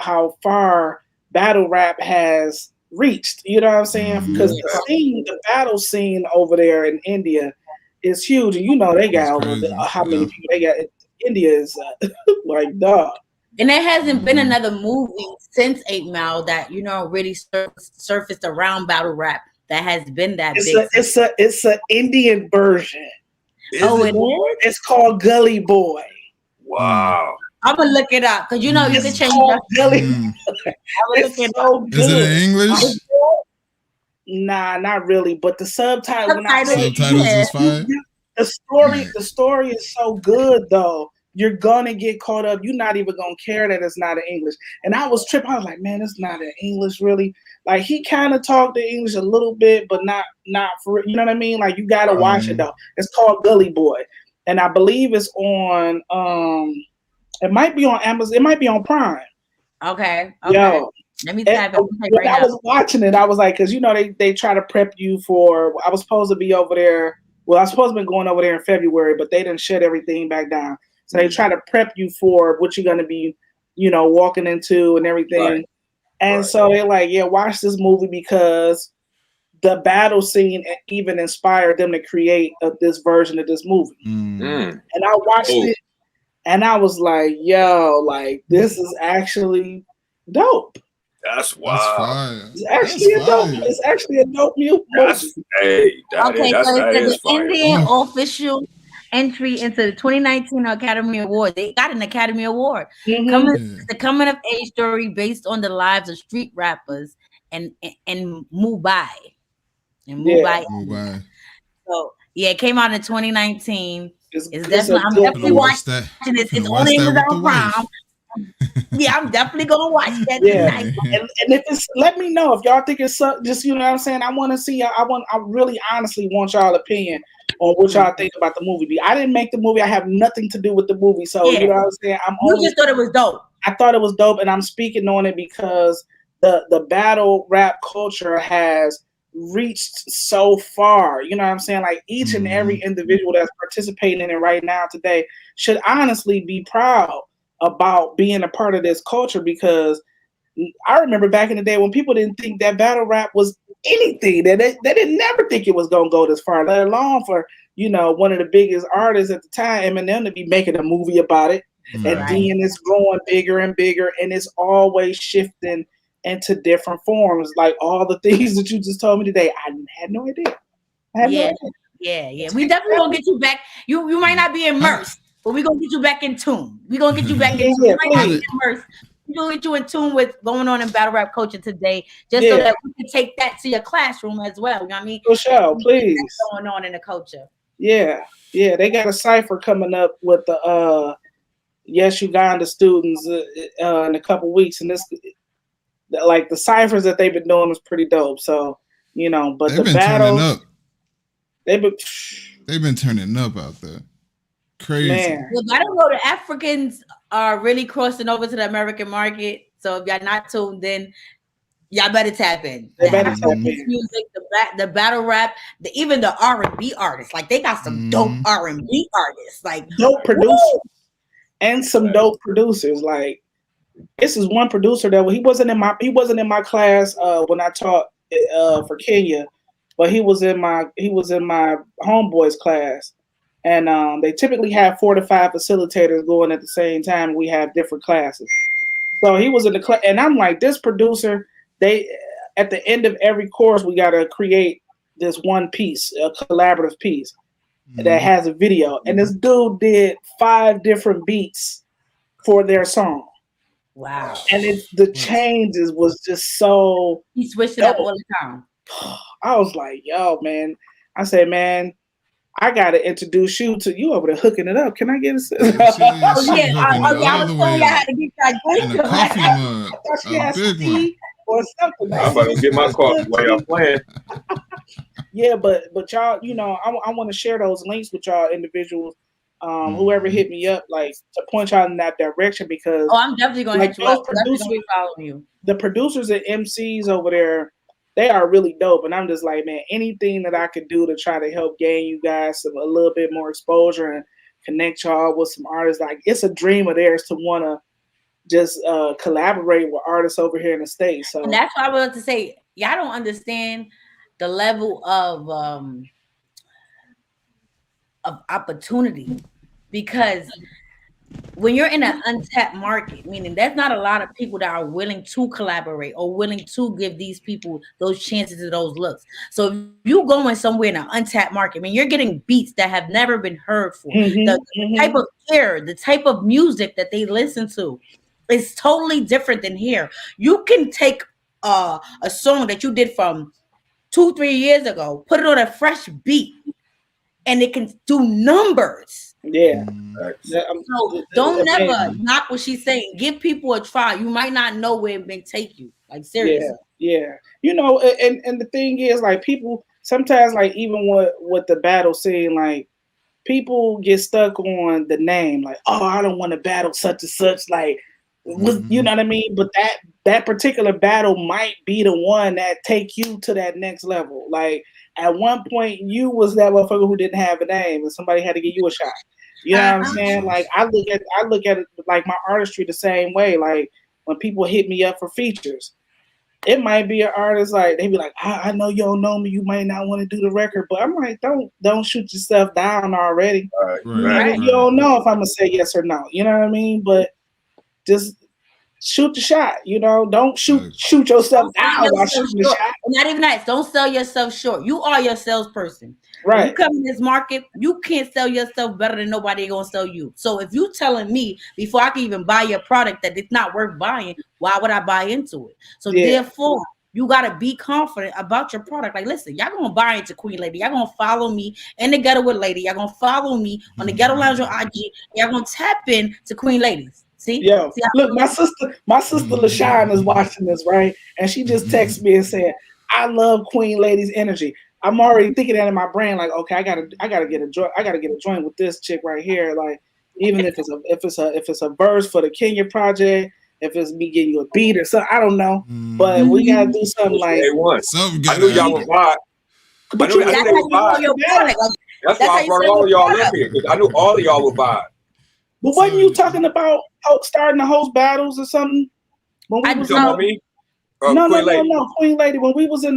far battle rap has reached. You know what I'm saying? Because the battle scene over there in India is huge, and they got how many people they got. India is like dog. And there hasn't been another movie since 8 Mile that really surfaced around battle rap that has been that big. It's an Indian version. It's called Gully Boy. Wow. I'm gonna look it up because you know you can change Gully. It's so good. Is it in English? Nah, not really. But the subtitles is fine. The story is so good though. You're gonna get caught up. You're not even gonna care that it's not in English. And I was tripping. I was like, man, it's not in English, really. Like he kind of talked in English a little bit, but not for, you know what I mean? Like you gotta watch it though. It's called Gully Boy, and I believe it's on. It might be on Amazon. It might be on Prime. Okay. Yo, let me type it. When I was watching it, I was like, because you know they try to prep you for. I was supposed to be over there. Well, I was supposed to be going over there in February, but they didn't shut everything back down. So they try to prep you for what you're going to be, you know, walking into and everything. Right. And so they're like, yeah, watch this movie because the battle scene even inspired them to create this version of this movie. And I watched it and I was like, yo, like this is actually dope. That's wild. It's actually a dope movie. So it's an Indian official entry into the 2019 Academy Award. They got an Academy Award. The coming of age story based on the lives of street rappers and Mumbai. So yeah, it came out in 2019. I'm definitely watching it. It's on Amazon Prime. Yeah, I'm definitely gonna watch that tonight. And if it's, let me know if y'all think it's just, you know what I'm saying. I want to see. I really honestly want y'all opinion on what y'all think about the movie. I didn't make the movie. I have nothing to do with the movie. So you know what I'm saying. You just thought it was dope. I thought it was dope, and I'm speaking on it because the battle rap culture has reached so far. You know what I'm saying? Like each and every individual that's participating in it right now today should honestly be proud about being a part of this culture, because I remember back in the day when people didn't think that battle rap was anything, that they didn't never think it was gonna go this far, let alone for, you know, one of the biggest artists at the time, Eminem, to be making a movie about it. And then it's growing bigger and bigger, and it's always shifting into different forms. Like all the things that you just told me today, I had no idea. Yeah. We definitely gonna get you back. You might not be immersed, but we're gonna get you back in tune. We're gonna get you back in tune. You might not be immersed. We're gonna get you in tune with going on in battle rap culture today, just so that we can take that to your classroom as well. You know what I mean? For sure, please. What's going on in the culture? Yeah. They got a cipher coming up with the Yes Uganda students in a couple weeks, and this, like the ciphers that they've been doing is pretty dope. So, you know, but they've the battle, they've been turning up out there. Crazy. Man. Well, I don't know. The Africans are really crossing over to the American market. So if y'all not tuned in, y'all better tap in. They better tap in. Music, the battle rap, even the R&B artists. Like they got some dope R&B artists, like dope producers, and some dope producers. Like this is one producer that he wasn't in my class when I taught for Kenya, but he was in my homeboys class. And they typically have 4 to 5 facilitators going at the same time. We have different classes. So he was in the class, and I'm like, this producer, at the end of every course, we got to create this one piece, a collaborative piece that has a video. And this dude did 5 different beats for their song. Wow. And the changes was just so. He switched it up all the time. I was like, yo, man. I said, man, I gotta introduce you to you over there hooking it up. Can I get a I was telling you how to get that in a coffee mug. I thought she had some tea or something. I'm about to get my coffee while y'all playing. Yeah, but y'all, you know, I want to share those links with y'all individuals. Whoever hit me up, like to point y'all in that direction, because I'm definitely gonna hit you up. Definitely following you. The producers and MCs over there, they are really dope, and I'm just like, man, anything that I could do to try to help gain you guys a little bit more exposure and connect y'all with some artists. Like, it's a dream of theirs to want to just collaborate with artists over here in the States. So, and that's why I wanted to say, y'all don't understand the level of opportunity, because when you're in an untapped market, meaning there's not a lot of people that are willing to collaborate or willing to give these people those chances and those looks. So if you going somewhere in an untapped market, I mean, you're getting beats that have never been heard for. The type of air, the type of music that they listen to is totally different than here. You can take a song that you did from 2-3 years ago, put it on a fresh beat, and it can do numbers. Yeah. So don't never knock what she's saying. Give people a try. You might not know where it may take you. Like seriously. Yeah. You know, and the thing is, like, people sometimes, like, even with the battle scene, like, people get stuck on the name, like, oh, I don't want to battle such and such, like, you know what I mean? But that particular battle might be the one that take you to that next level. Like, at one point, you was that motherfucker who didn't have a name, and somebody had to give you a shot. You know what I'm saying? Like, I look at it like my artistry the same way. Like, when people hit me up for features, it might be an artist, like, they be like, I know you don't know me, you might not want to do the record, but I'm like, don't shoot yourself down already. Right. You don't know if I'm gonna say yes or no. You know what I mean? But just shoot the shot, you know. Don't shoot yourself down while shooting the shot. Not even that. Don't sell yourself short. You are your salesperson. Right. When you come in this market, you can't sell yourself better than nobody gonna sell you. So if you telling me before I can even buy your product that it's not worth buying, why would I buy into it? So therefore, you gotta be confident about your product. Like, listen, y'all gonna buy into Queen Lady. Y'all gonna follow me in the Ghetto with Lady. Y'all gonna follow me on the Ghetto Lounge on IG. Y'all gonna tap in to Queen Ladies. See? Yeah. Look, my sister LaShawn is watching this, right? And she just texted me and said, I love Queen Lady's energy. I'm already thinking that in my brain, like, okay, I gotta get a joint with this chick right here. Like, even if it's a verse for the Kenya project, if it's me getting you a beat or something, I don't know. But we gotta do something like I knew y'all would buy. But I knew they would buy. That's why I brought all of y'all up here, because I knew all of y'all would buy. But wasn't you talking about starting to host battles or something? When we was about me? No, Queen Lady. When we was in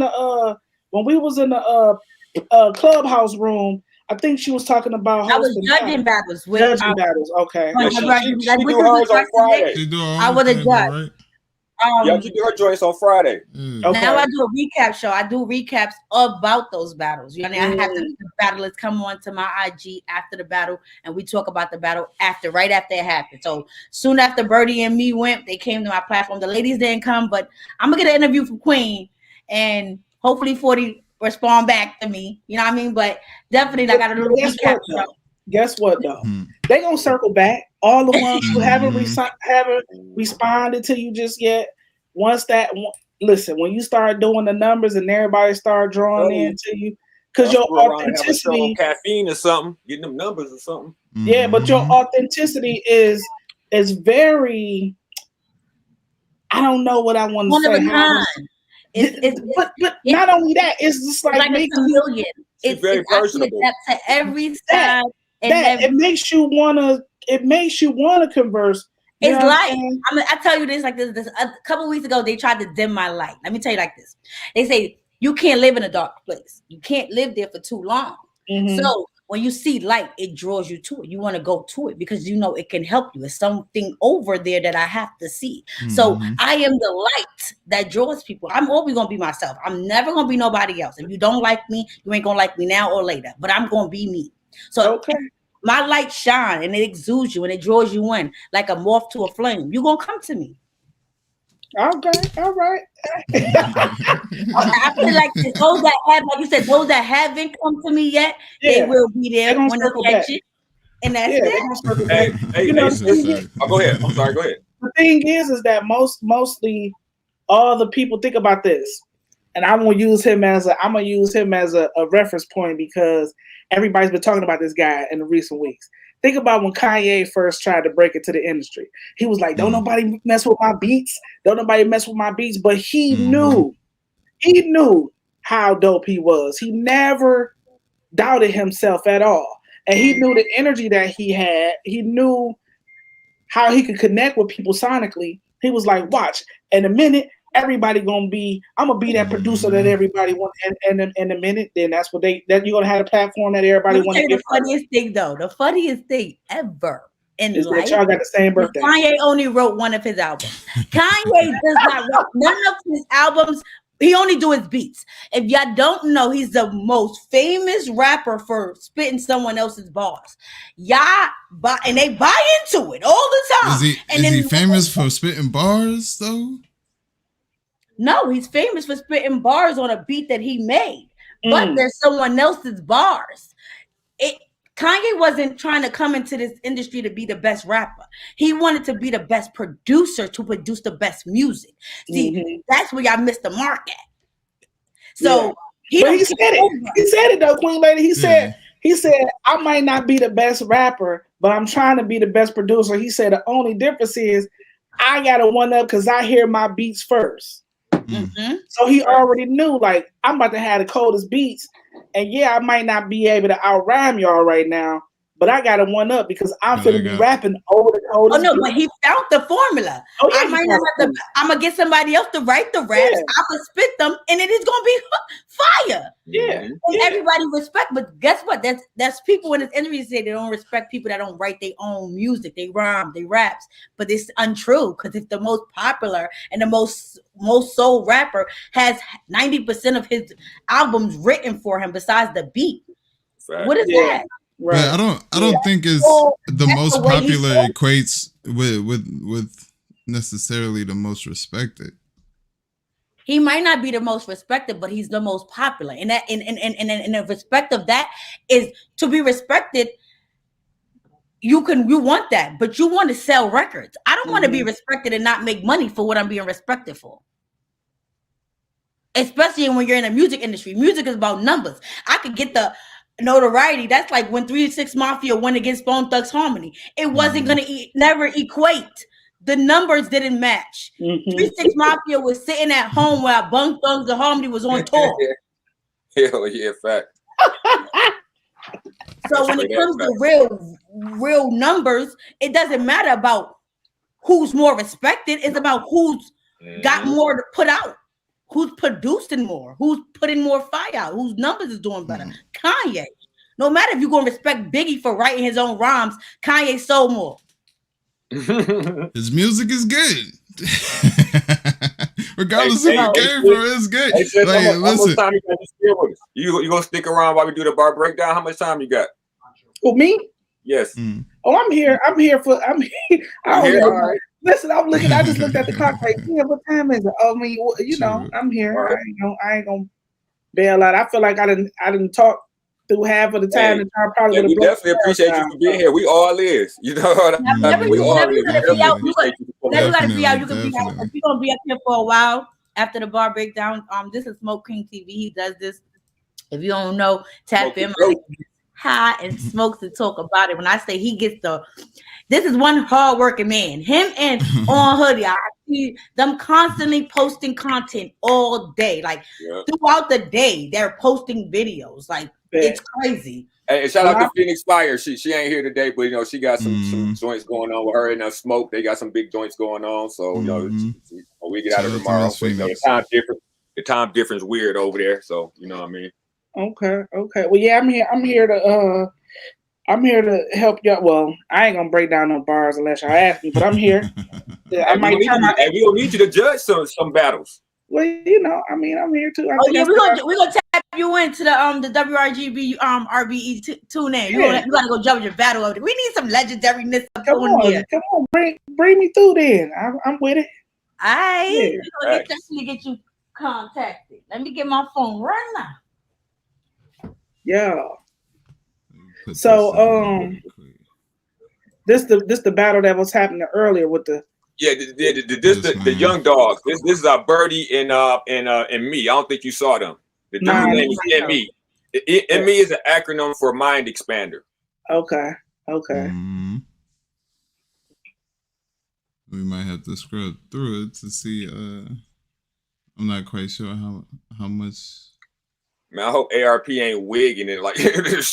the clubhouse room, I think she was talking about hosting judging battles. Judging battles, okay. She do hers on Friday. I would have judged. Right? Yeah, she do her joints on Friday. Okay. Now I do a recap show. I do recaps about those battles. You know, I have the battlers come on to my IG after the battle, and we talk about the battle right after it happened. So soon after Berty and me went, they came to my platform. The ladies didn't come, but I'm gonna get an interview from Queen, and hopefully 40 respond back to me. You know what I mean? But definitely, I got a little recap show. Guess what though? They gonna circle back. All the ones who haven't responded to you just yet. Listen, when you start doing the numbers and everybody start drawing into you, because your authenticity, caffeine or something, getting them numbers or something. Yeah, but your authenticity is very. I don't know what I want to say. One of a kind. But not only that, it's just like a chameleon. It's very personable to every side. It makes you wanna converse. It's like I tell you this like this. A couple of weeks ago, they tried to dim my light. Let me tell you like this. They say you can't live in a dark place. You can't live there for too long. So when you see light, it draws you to it. You want to go to it because you know it can help you. It's something over there that I have to see. So I am the light that draws people. I'm always gonna be myself. I'm never gonna be nobody else. If you don't like me, you ain't gonna like me now or later. But I'm gonna be me. So my light shine and it exudes you and it draws you in like a moth to a flame. You're gonna come to me. Okay, all right. I feel like those that have, like you said, those that haven't come to me yet, they will be there when they catch it. And that's it. Go ahead. I'm sorry, go ahead. The thing is that mostly all the people think about this. And I'm gonna use him as a reference point because everybody's been talking about this guy in the recent weeks. Think about when Kanye first tried to break into the industry. He was like, don't nobody mess with my beats. Don't nobody mess with my beats. But he knew how dope he was. He never doubted himself at all. And he knew the energy that he had. He knew how he could connect with people sonically. He was like, watch, in a minute, I'm gonna be that producer that everybody wants. And in a minute, then that's what you're gonna have a platform that everybody wants to get. The funniest thing ever in is life. that y'all got the same birthday. Kanye only wrote one of his albums. Kanye does not write none of his albums. He only do his beats. If y'all don't know, he's the most famous rapper for spitting someone else's bars. And they buy into it all the time. Is he famous for spitting bars though? No, he's famous for spitting bars on a beat that he made. But there's someone else's bars. Kanye wasn't trying to come into this industry to be the best rapper. He wanted to be the best producer to produce the best music. See, that's where y'all missed the mark at. So he said it. He said it though, Queen Lady. He said, I might not be the best rapper, but I'm trying to be the best producer. He said the only difference is I got a one up because I hear my beats first. So he already knew, like, I'm about to have the coldest beats. And yeah, I might not be able to out rhyme y'all right now, but I got a one up because I'm finna be rapping over the coldest. Oh no, but he found the formula. Oh, yeah, I might not have to. I'm gonna get somebody else to write the raps. I'm gonna spit them, and it is gonna be fire. Yeah, and everybody respect. But guess what? That's people in this industry say they don't respect people that don't write their own music. They rhyme, they raps, but it's untrue because if the most popular and the most sold rapper has 90% of his albums written for him besides the beat. Right. What is that? Right. Yeah, I don't think it's the most popular equates with necessarily the most respected. He might not be the most respected, but he's the most popular. And that in the respect of that is to be respected. You want that, but you want to sell records. I don't want to be respected and not make money for what I'm being respected for. Especially when you're in the music industry. Music is about numbers. I could get the notoriety. That's like when 3 6 Mafia went against Bone Thugs Harmony. It wasn't going to never equate. The numbers didn't match. 3 6 Mafia was sitting at home while Bone Thugs Harmony was on tour. Hell yeah, fact. So when it comes to real numbers, it doesn't matter about who's more respected. It's about who's got more to put out. Who's producing more? Who's putting more fire out? Whose numbers is doing better? Kanye. No matter if you're going to respect Biggie for writing his own rhymes, Kanye sold more. His music is good. Regardless of who came from, it's good. How much time you got to stay with us? You gonna stick around while we do the bar breakdown? How much time you got? For me? Yes. Oh, I'm here. I'm here. Listen, I just looked at the clock like, yeah, what time is it? Oh, I mean, I'm here. I ain't gonna bail out. I feel like I didn't talk through half of the time. Hey, we definitely appreciate you for being here. We all is. You know what I mean? We all is. Never gotta be out. You can be out. If you're gonna be up here for a while after the bar breakdown. This is Smoke King TV. He does this. If you don't know, tap in. High and smokes to talk about it. When I say he gets this is one hardworking man. Him and On Hoodie, I see them constantly posting content all day. Like throughout the day, they're posting videos. Like it's crazy. Hey, shout out to Phoenix Fire. She ain't here today, but she got some joints going on with her and Smoke. They got some big joints going on. So we get out of tomorrow. But, the time difference. The time difference weird over there. So you know what I mean. Okay. Well, yeah, I'm here to help y'all. Well, I ain't gonna break down no bars unless y'all ask me, but I'm here. We don't need you to judge some battles. Well, I'm here too. We're gonna tap you into the WRGB RBE tune in. You gotta go judge your battle over there. We need some legendariness up here. Come on, bring me through then. I'm with it. We're gonna definitely get you contacted. Let me get my phone right now. Yeah. So this the battle that was happening earlier with the the young dogs. This is Berty and me. I don't think you saw them. The dude's name is ME. ME is an acronym for Mind Expander. Okay. We might have to scroll through it to see. I'm not quite sure how much. Man, I hope ARP ain't wigging it like it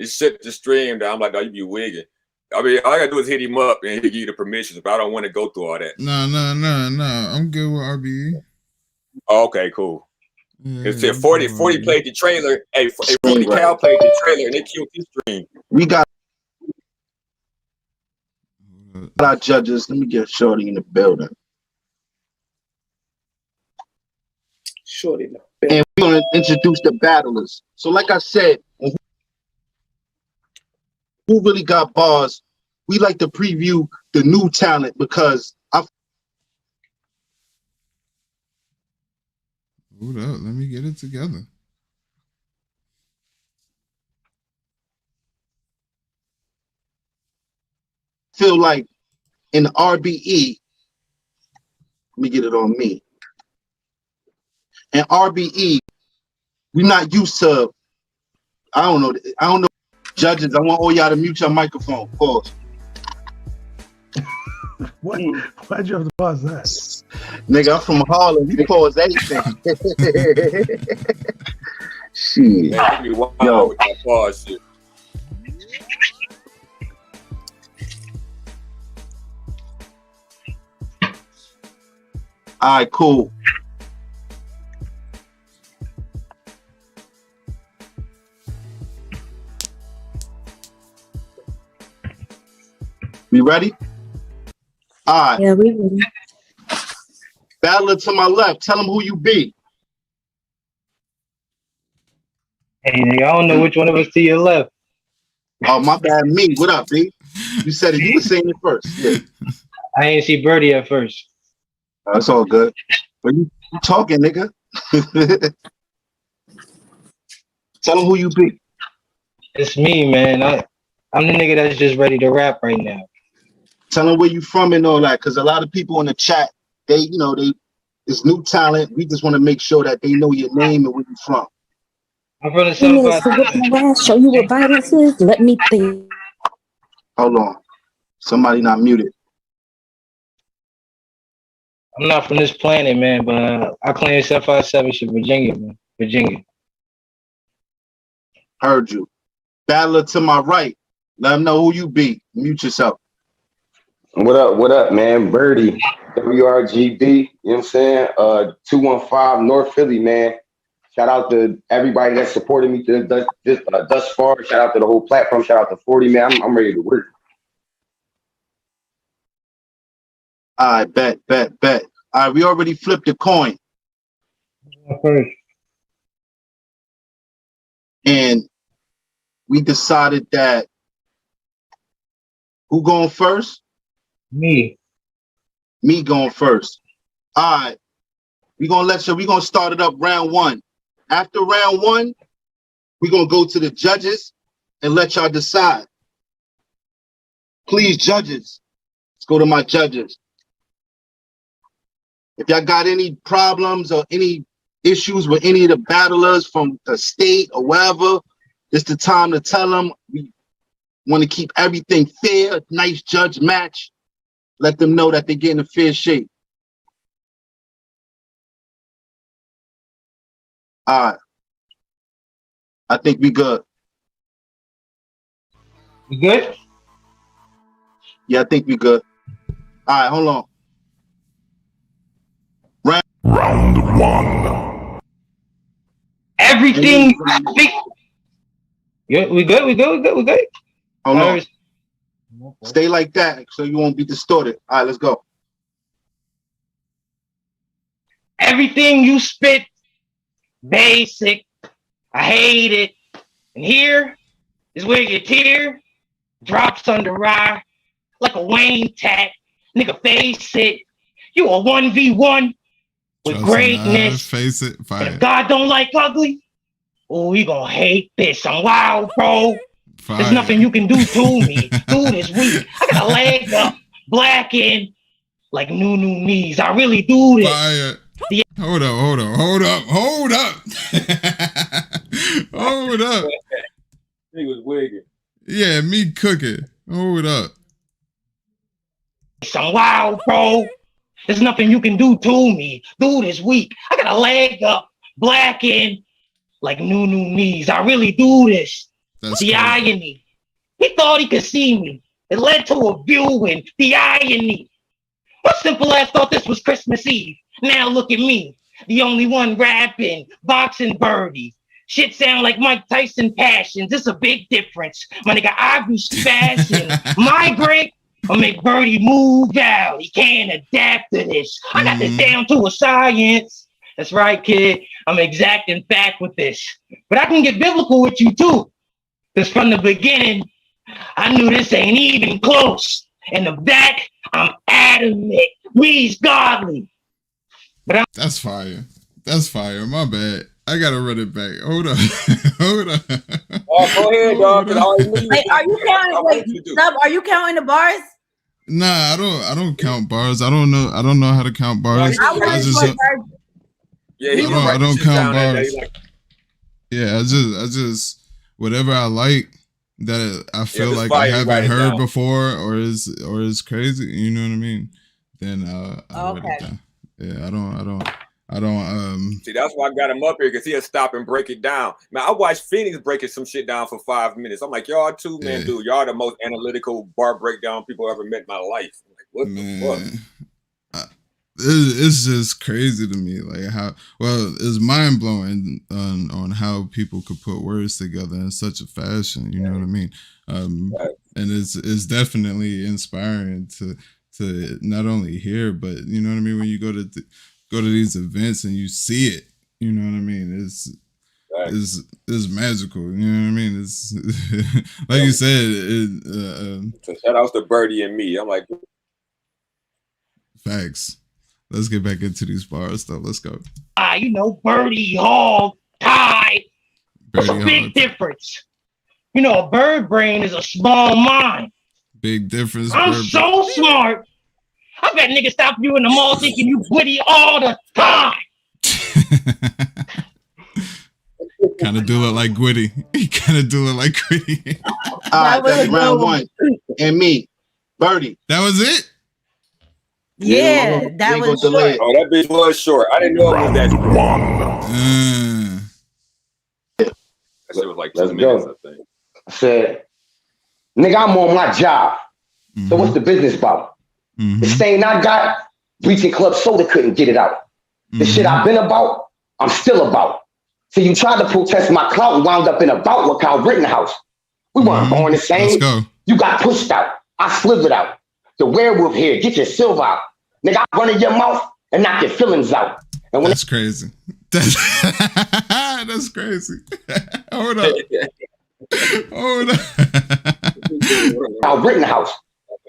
shut the stream down. I'm like, no, you be wigging. I mean, all I gotta do is hit him up and he'll give you the permissions, but I don't want to go through all that. No. I'm good with RBE. Oh, okay, cool. It said 40 played the trailer. Hey, 40 Cal played the trailer and it killed his stream. We got Our judges, let me get Shorty in the building. Shorty. And we're going to introduce the battlers. So like I said, who really got bars, we like to preview the new talent because I Hold up, let me get it together. feel like in the RBE, let me get it on me. In RBE, we're not used to, I don't know, judges. I want all y'all to mute your microphone. Pause. What? Why'd you have to pause that? Nigga, I'm from Harlem. You pause anything. Shit. Man, yo, with that pause shit. All right, cool. We ready? All right. Yeah, we ready. Battler to my left, tell him who you be. Hey, nigga, I don't know which one of us to your left. Oh, my bad, me. What up, B? You said it. You were saying it first. Yeah. I ain't see Berty at first. That's all good. But you talking, nigga. Tell him who you be. It's me, man. I'm the nigga that's just ready to rap right now. Tell them where you from and all that, because a lot of people in the chat, it's new talent. We just want to make sure that they know your name and where you from. I'm from the 2 minutes to whip my ass, show you what violence is. Let me think. Hold on. Somebody not muted. I'm not from this planet, man, but I claim 757 shit, Virginia, man. Virginia. Heard you. Battler to my right. Let them know who you be. Mute yourself. What up, man? Berty, WRGB, you know what I'm saying? 215 North Philly, man. Shout out to everybody that supported me thus far. Shout out to the whole platform. Shout out to 40, man. I'm ready to work. All right, bet. All right, we already flipped the coin. First. And we decided that who going first? Me going first. All right. We're gonna start it up round one. After round one, we're gonna go to the judges and let y'all decide. Please, judges. Let's go to my judges. If y'all got any problems or any issues with any of the battlers from the state or wherever, it's the time to tell them. We want to keep everything fair, nice judge match. Let them know that they're getting a fair shake. All right. I think we good. You good? Yeah, I think we good. All right, hold on. Round one. Everything. Yeah, we good. Hold on. Stay like that so you won't be distorted. All right, let's go. Everything you spit, basic. I hate it. And here is where your tear drops under eye like a Wayne tat. Nigga, face it. You a 1v1 with greatness. Face it. But if God don't like ugly, oh, he gonna hate this. I'm wild, bro. Fire. There's nothing you can do to me. Dude is weak. I got a leg up, blackened, like new knees. I really do this. Fire. Hold up. Hold up. He was wigging. Yeah, me cooking. Hold up. I'm wild, bro. There's nothing you can do to me. Dude is weak. I got a leg up, blackened, like new knees. I really do this. That's the cool. irony. He thought he could see me. It led to a viewing. The irony. My simple ass thought this was Christmas Eve. Now look at me. The only one rapping, boxing Berty. Shit sound like Mike Tyson passions. It's a big difference. My nigga, I be spazzing. Migrate. I'll make Berty move out. He can't adapt to this. I got this down to a science. That's right, kid. I'm exact in fact with this. But I can get biblical with you too. Because from the beginning, I knew this ain't even close. In the back, I'm adamant. We's godly. But That's fire. That's fire. My bad. I gotta run it back. Hold on. Hold on. Oh, go ahead, dog. Wait, are you counting? Wait, Sub, are you counting the bars? Nah, I don't count bars. I don't know how to count bars. Yeah, I don't count bars. Yeah, I just whatever I like that I feel like I haven't heard before or is crazy. You know what I mean? Then I'll write it down. Yeah, I don't. See, that's why I got him up here, because he'll stop and break it down. Man, I watched Phoenix breaking some shit down for 5 minutes. I'm like, y'all too, man, dude. Y'all the most analytical bar breakdown people I ever met in my life. I'm like, what the fuck? It's just crazy to me, like it's mind blowing on how people could put words together in such a fashion. You know what I mean? And it's definitely inspiring to not only hear, but you know what I mean, when you go to these events and you see it, you know what I mean? It's magical. You know what I mean? It's like you said. So shout outs to Berty and me. I'm like, facts. Let's get back into these bars though. Let's go. You know, Berty hog tied. There's a big difference. You know, a bird brain is a small mind. Big difference. I'm so smart. I bet niggas stop you in the mall thinking you witty all the time. Kind of do it like Gwitty. He kind of do it like Gwitty. All right, that's round one. And me, Berty. That was it? Yeah, that was short. Oh, that bitch was short. I didn't know it was that short. That shit was like 2 minutes, I think. I said, nigga, I'm on my job. So what's the business about? The stain I got, Breaching Club Soda couldn't get it out. The shit I've been about, I'm still about. So you tried to protest my clout and wound up in a bout with Kyle Rittenhouse. We weren't born the same. Let's go. You got pushed out. I slithered out. The werewolf here, get your silver out. Nigga, I run in your mouth and knock your feelings out. And when that's crazy. That's crazy. Hold up. Hold up. Kyle Rittenhouse.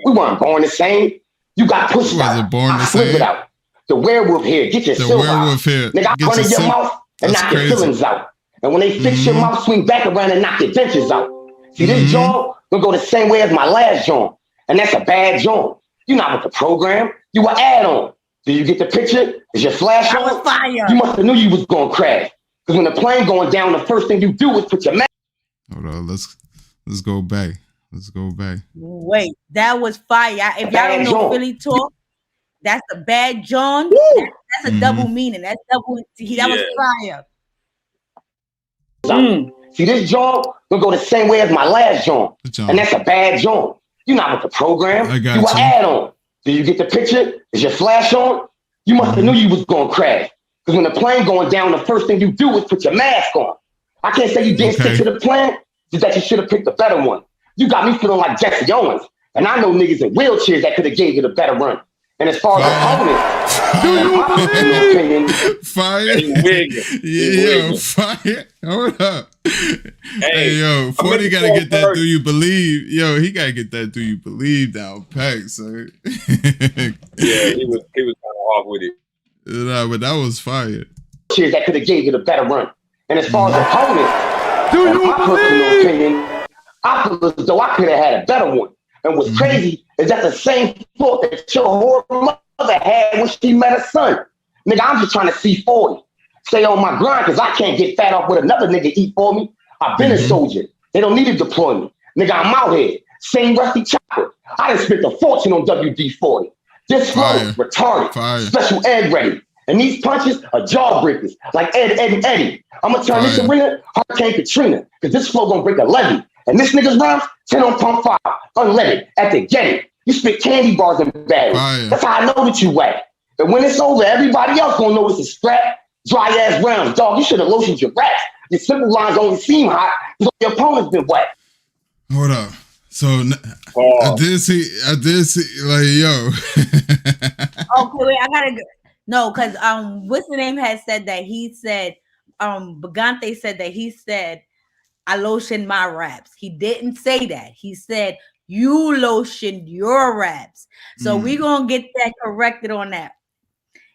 We weren't born the same. You got pushed out. I slithered out. The werewolf here, get your silver out. Nigga, I run in your mouth and knock your feelings out. And when they fix your mouth, swing back around and knock your dentures out. See, this jaw gonna go the same way as my last jaw. And that's a bad jaw. You're not with the program. You were add-on. Do you get the picture? Is your flash on? Fire. You must have knew you was gonna crash. Because when the plane going down, the first thing you do is put your mask. Hold on, let's go back. Let's go back. Wait, that was fire. If y'all don't know Philly talk, that's a bad John. That's a double meaning. That's double. That was fire. See, this jaw gonna go the same way as my last jaw. And that's a bad jaw. You're not with the program. You were add-on. Do you get the picture? Is your flash on? You must have knew you was gonna crash. Because when the plane going down, the first thing you do is put your mask on. I can't say you didn't stick to the plan, just that you should have picked a better one. You got me feeling like Jesse Owens. And I know niggas in wheelchairs that could have gave you the better run. And as far as opponents, fire. Yo, fire. Hold up. Hey, yo, 40 gotta get that do you believe. Yo, he gotta get that do you believe down packed, sir. Yeah, he was kind of off with it. Nah, but that was fire. Cheers that could have gave you the better run. And as far as opponents, my personal opinion, I feel as though I could have had a better one. And what's crazy is that the same thought that your horrible mother had when she met her son. Nigga, I'm just trying to see 40. Stay on my grind because I can't get fat off with another nigga eat for me. I've been a soldier. They don't need to deploy me. Nigga, I'm out here. Same rusty chopper. I done spent a fortune on WD-40. This flow is retarded. Special ed ready. And these punches are jawbreakers like Ed, Eddie. I'm going to turn this arena Hurricane Katrina because this flow going to break a levee. And this nigga's rhymes, 10 on pump 5, unleaded, at the getting. You spit candy bars and batteries. That's how I know that you whack. And when it's over, everybody else gonna know it's a strap. Dry ass rounds, dog. You should have lotioned your rats. Your simple lines only seem hot because your opponent's been whack. Hold up. So I did see, like, yo. Okay, wait, I gotta go. No, because what's the name had said that he said Bagante said that he said I lotion my raps. He didn't say that. He said you lotioned your raps. So we gonna get that corrected on that.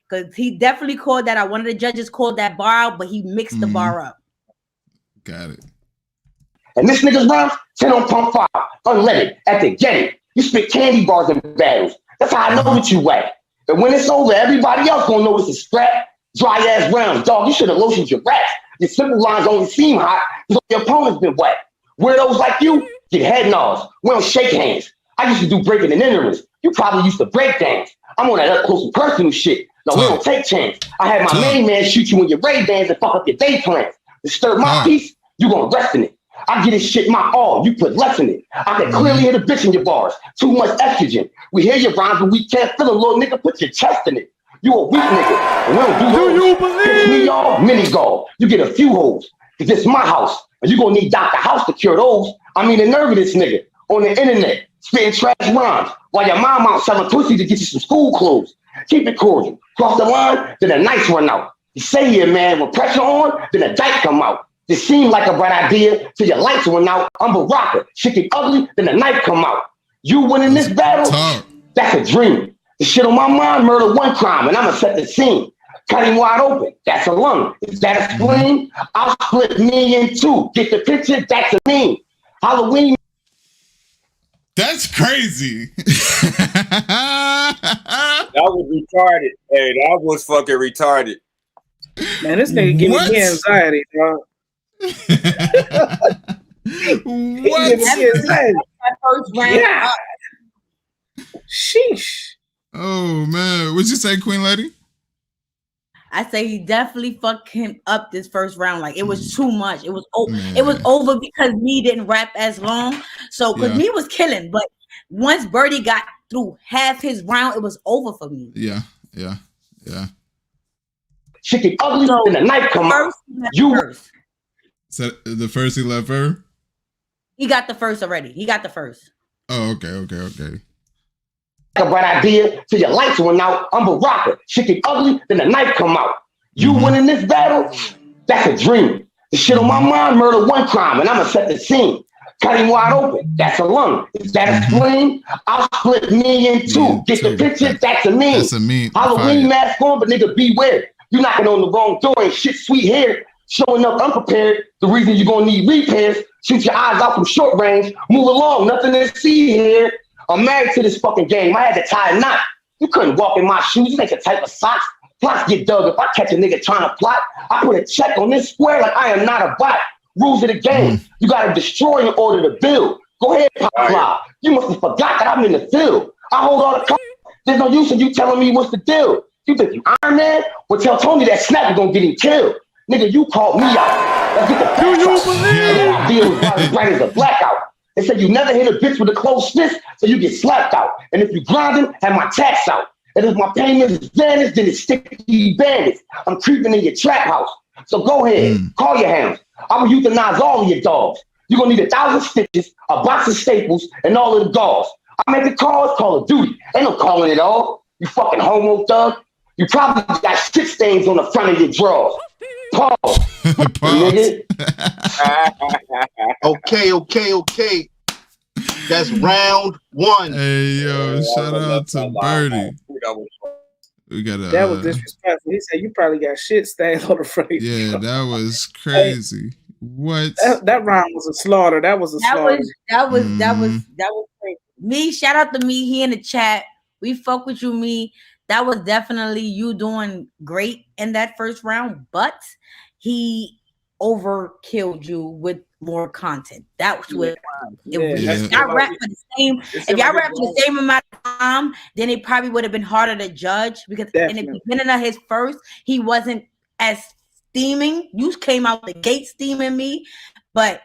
Because he definitely called that out. One of the judges called that bar out, but he mixed the bar up. Got it. And this nigga's rhymes, 10 on pump 5, unleaded, at the get it. You spit candy bars in battles. That's how I know that you whack. And when it's over, everybody else gonna know it's a scrap. Dry ass rounds, dog. You should have lotioned your raps. Your simple lines only seem hot because your opponent's been whacked. Weirdos like you get head nods. We don't shake hands. I used to do breaking and enters. You probably used to break dance. I'm on that up close and personal shit. No, we don't take chance. I had my main man shoot you in your Ray Bans and fuck up your day plans. Disturb my peace, you gonna rest in it. I get this shit my all, you put less in it. I can clearly hear the bitch in your bars. Too much estrogen. We hear your rhymes, but we can't feel it, little nigga. Put your chest in it. You a weak nigga. And we don't do you believe? Me, y'all, mini golf. You get a few holes. Cause it's my house. And you gonna need Dr. House to cure those. I mean, the nerve of this nigga on the internet, spitting trash rhymes while your mom out selling pussy to get you some school clothes. Keep it cordial. Cross the line, then the nights run out. You say here, man, with pressure on, then the dike come out. It seemed like a bright idea till your lights went out. I'm a rocker. Shit get ugly, then the knife come out. You winning this battle? That's a dream. The shit on my mind, murder one crime, and I'ma set the scene. Cut him wide open. That's a lung. Is that a spleen? I'll split me in two. Get the picture? That's a meme. Halloween. That's crazy. That was retarded. Hey, that was fucking retarded. Man, this nigga give me anxiety, dog. What? Yeah. Sheesh. Oh man, what'd you say, Queen Lady? I say he definitely fucked him up this first round. Like it was too much. It was it was over because me didn't rap as long. So because me was killing, but once Berty got through half his round, it was over for me. Yeah. Shit get ugly, then the knife come out. You first. So the first he left her? He got the first already. He got the first. Oh, okay. A bright idea till your lights went out. I'm a rocker. Shit get ugly, then the knife come out. You winning this battle? That's a dream. The shit on my mind, murder one crime, and I'ma set the scene. Cut him wide open. That's a lung. Is that a spleen? I'll split me in two. Get the picture? That's a meme. That's a meme. Halloween mask on, but nigga beware. You knocking on the wrong door and shit sweet hair. Showing up unprepared. The reason you gonna need repairs. Shoot your eyes out from short range. Move along. Nothing to see here. I'm married to this fucking game. I had to tie a knot. You couldn't walk in my shoes. You ain't the type of socks. Plots get dug. If I catch a nigga trying to plot, I put a check on this square like I am not a bot. Rules of the game. You gotta destroy in order to build. Go ahead, Pop Fly. You must have forgot that I'm in the field. I hold all the cards. There's no use in you telling me what's the deal. You think you Iron Man? Well, tell Tony that snap is gonna get him killed. Nigga, you called me out. Let's get the facts out. And I deal with as bright as a blackout. They said you never hit a bitch with a closed fist, so you get slapped out. And if you grinding, have my tax out. And if my payments vanish, then it's sticky bandits. I'm creeping in your trap house. So go ahead, call your hounds. I will euthanize all of your dogs. You're gonna need 1,000 stitches, a box of staples, and all of the gauze. I make the calls, Call of Duty. Ain't no calling it all. You fucking homo thug. You probably got shit stains on the front of your drawers. Pause. Nigga. Okay. That's round one. Hey, yo, shout out to Berty. We got that was disrespectful. He said you probably got shit stains on the front. Yeah, that was crazy. What? That round was a slaughter. That was a slaughter. That was crazy. Me, shout out to me. He in the chat. We fuck with you, me. That was definitely you doing great in that first round, but he overkilled you with more content. That was what it was. If y'all rap for the same, if y'all rap for the same amount of time, then it probably would have been harder to judge because in the beginning of his first, he wasn't as steaming. You came out the gate steaming me, but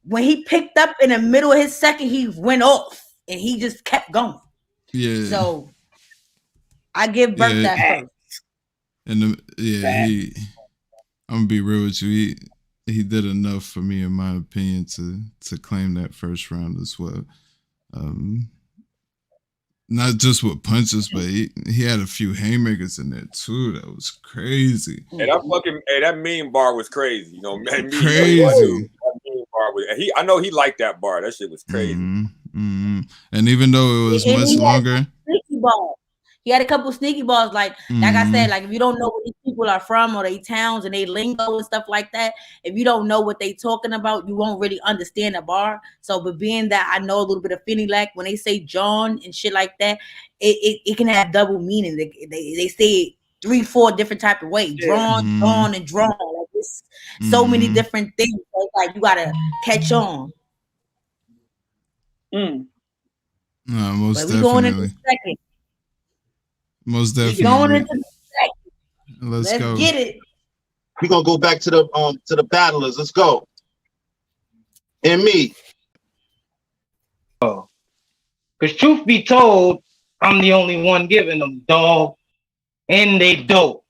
when he picked up in the middle of his second, he went off and he just kept going. Yeah. So I give Bert that first. And I'm gonna be real with you. he did enough for me, in my opinion, to claim that first round as well. Not just with punches, but he had a few haymakers in there too. That was crazy. And that meme bar was crazy. You know, man, crazy. That meme bar was, I know he liked that bar. That shit was crazy. And even though it was much longer, he had a couple sneaky balls. Like I said, like if you don't know where these people are from or they towns and they lingo and stuff like that, if you don't know what they talking about, you won't really understand a bar. So, but being that I know a little bit of Finny-lac, when they say John and shit like that, it can have double meaning. They say it 3-4 different type of ways. Drawn, drawn, and drawn. Like this, so many different things. So it's like you gotta catch on. Most but we going into the second. Most definitely. Going into the second. Let's go. Get it. We're gonna go back to the battlers. Let's go. And me. Oh. Because truth be told, I'm the only one giving them, dog. And they dope.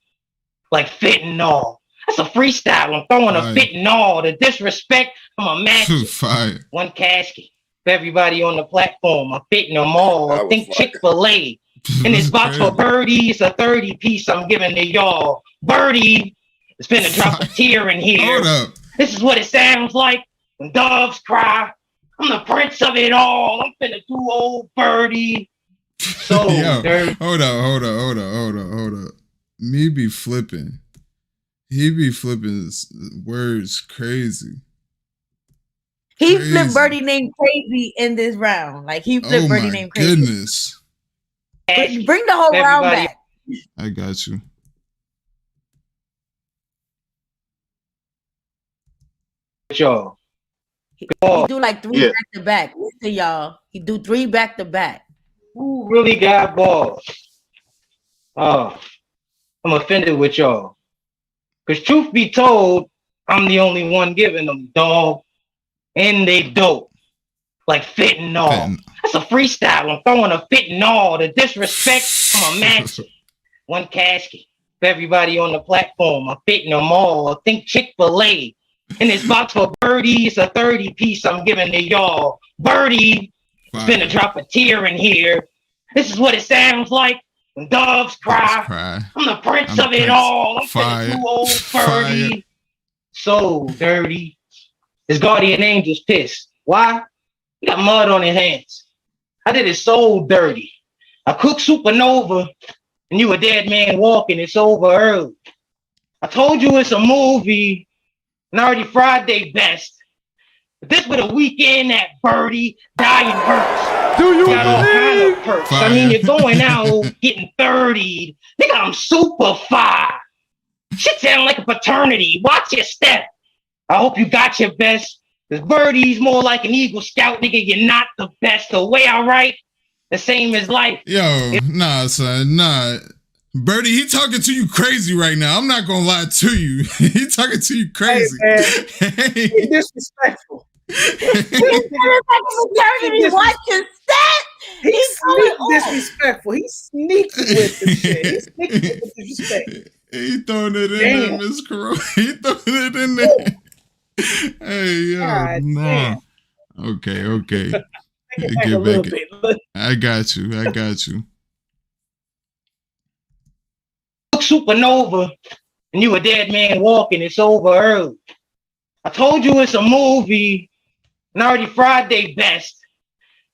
Like fentanyl. That's a freestyle. I'm throwing a fentanyl. The disrespect, I'm a match. Fire. One casket. For everybody on the platform, I'm fitting them all. I think Chick-fil-A. In this box for Berty, it's a 30 piece I'm giving to y'all. Berty is finna drop a tear in here. Hold up. This is what it sounds like when doves cry. I'm the prince of it all. I'm finna do old Berty. So dirty. Hold up. Me be flipping. He be flipping words crazy. He flipped Berty name crazy in this round. Like he flipped Berty name crazy. Goodness. Bring the whole round back. I got you. Y'all. He do like 3 back to back. Listen, y'all. He do 3 back to back. Who really got balls? Oh, I'm offended with y'all. Because truth be told, I'm the only one giving them, dog. And they dope. Like fentanyl. That's a freestyle. I'm throwing a fentanyl. The disrespect, I'm a match. One casket. For everybody on the platform, I'm fitting them all. I think Chick-fil-A. In this box for Berty, it's a 30 piece I'm giving to y'all. Berty is finna drop a tear in here. This is what it sounds like when doves cry. I'm the prince of it all. I'm finna do old Berty. So dirty. His guardian angel's pissed. Why? He got mud on his hands. I did it so dirty. I cooked supernova and you a dead man walking. It's over early. I told you it's a movie and I already Friday best. But this with a weekend at Berty dying hurts. Do you got all kind of perks. I mean, you're going out getting 30'd. Nigga, I'm super fire. Shit sound like a paternity. Watch your step. I hope you got your best. Cause Berty's more like an Eagle Scout, nigga. You're not the best. The way I write, the same as life. Yo, nah, son, nah. Berty, he talking to you crazy right now. I'm not gonna lie to you. He talking to you crazy. Hey, man. He's disrespectful. Watch your step. He's disrespectful. He's sneaky with the shit. He's sneaky with the disrespect. He throwing it in there, Miz Karona. He throwing it in there. Hey, yo, nah. Okay. Get back. I got you. Supernova and you a dead man walking. It's over early. I told you it's a movie and already Friday best.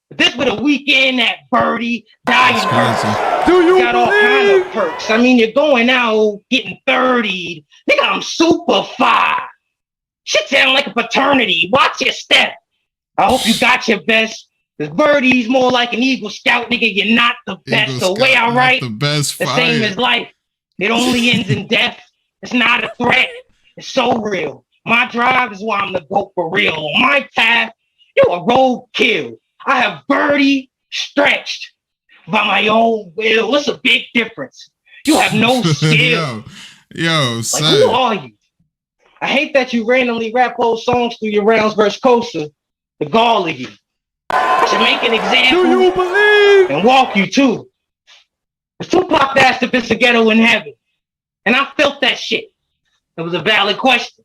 But this with a weekend at Berty dying hurts. Do you got all kind of perks. I mean, you're going out getting 30'd. Nigga, I'm super fire. Shit sound like a paternity. Watch your step. I hope you got your best. Cause Berty's more like an Eagle Scout, nigga. You're not the best. The way I write, the same as life. It only ends in death. It's not a threat. It's so real. My drive is why I'm the GOAT for real. On my path, you're a roadkill. I have Berty stretched by my own will. It's a big difference. You have no skill. Yo, like, who are you? I hate that you randomly rap old songs through your rounds versus Kosa. The gall of you. I should make an example. Do you believe? And walk you too. Tupac asked if it's a ghetto in heaven. And I felt that shit. It was a valid question.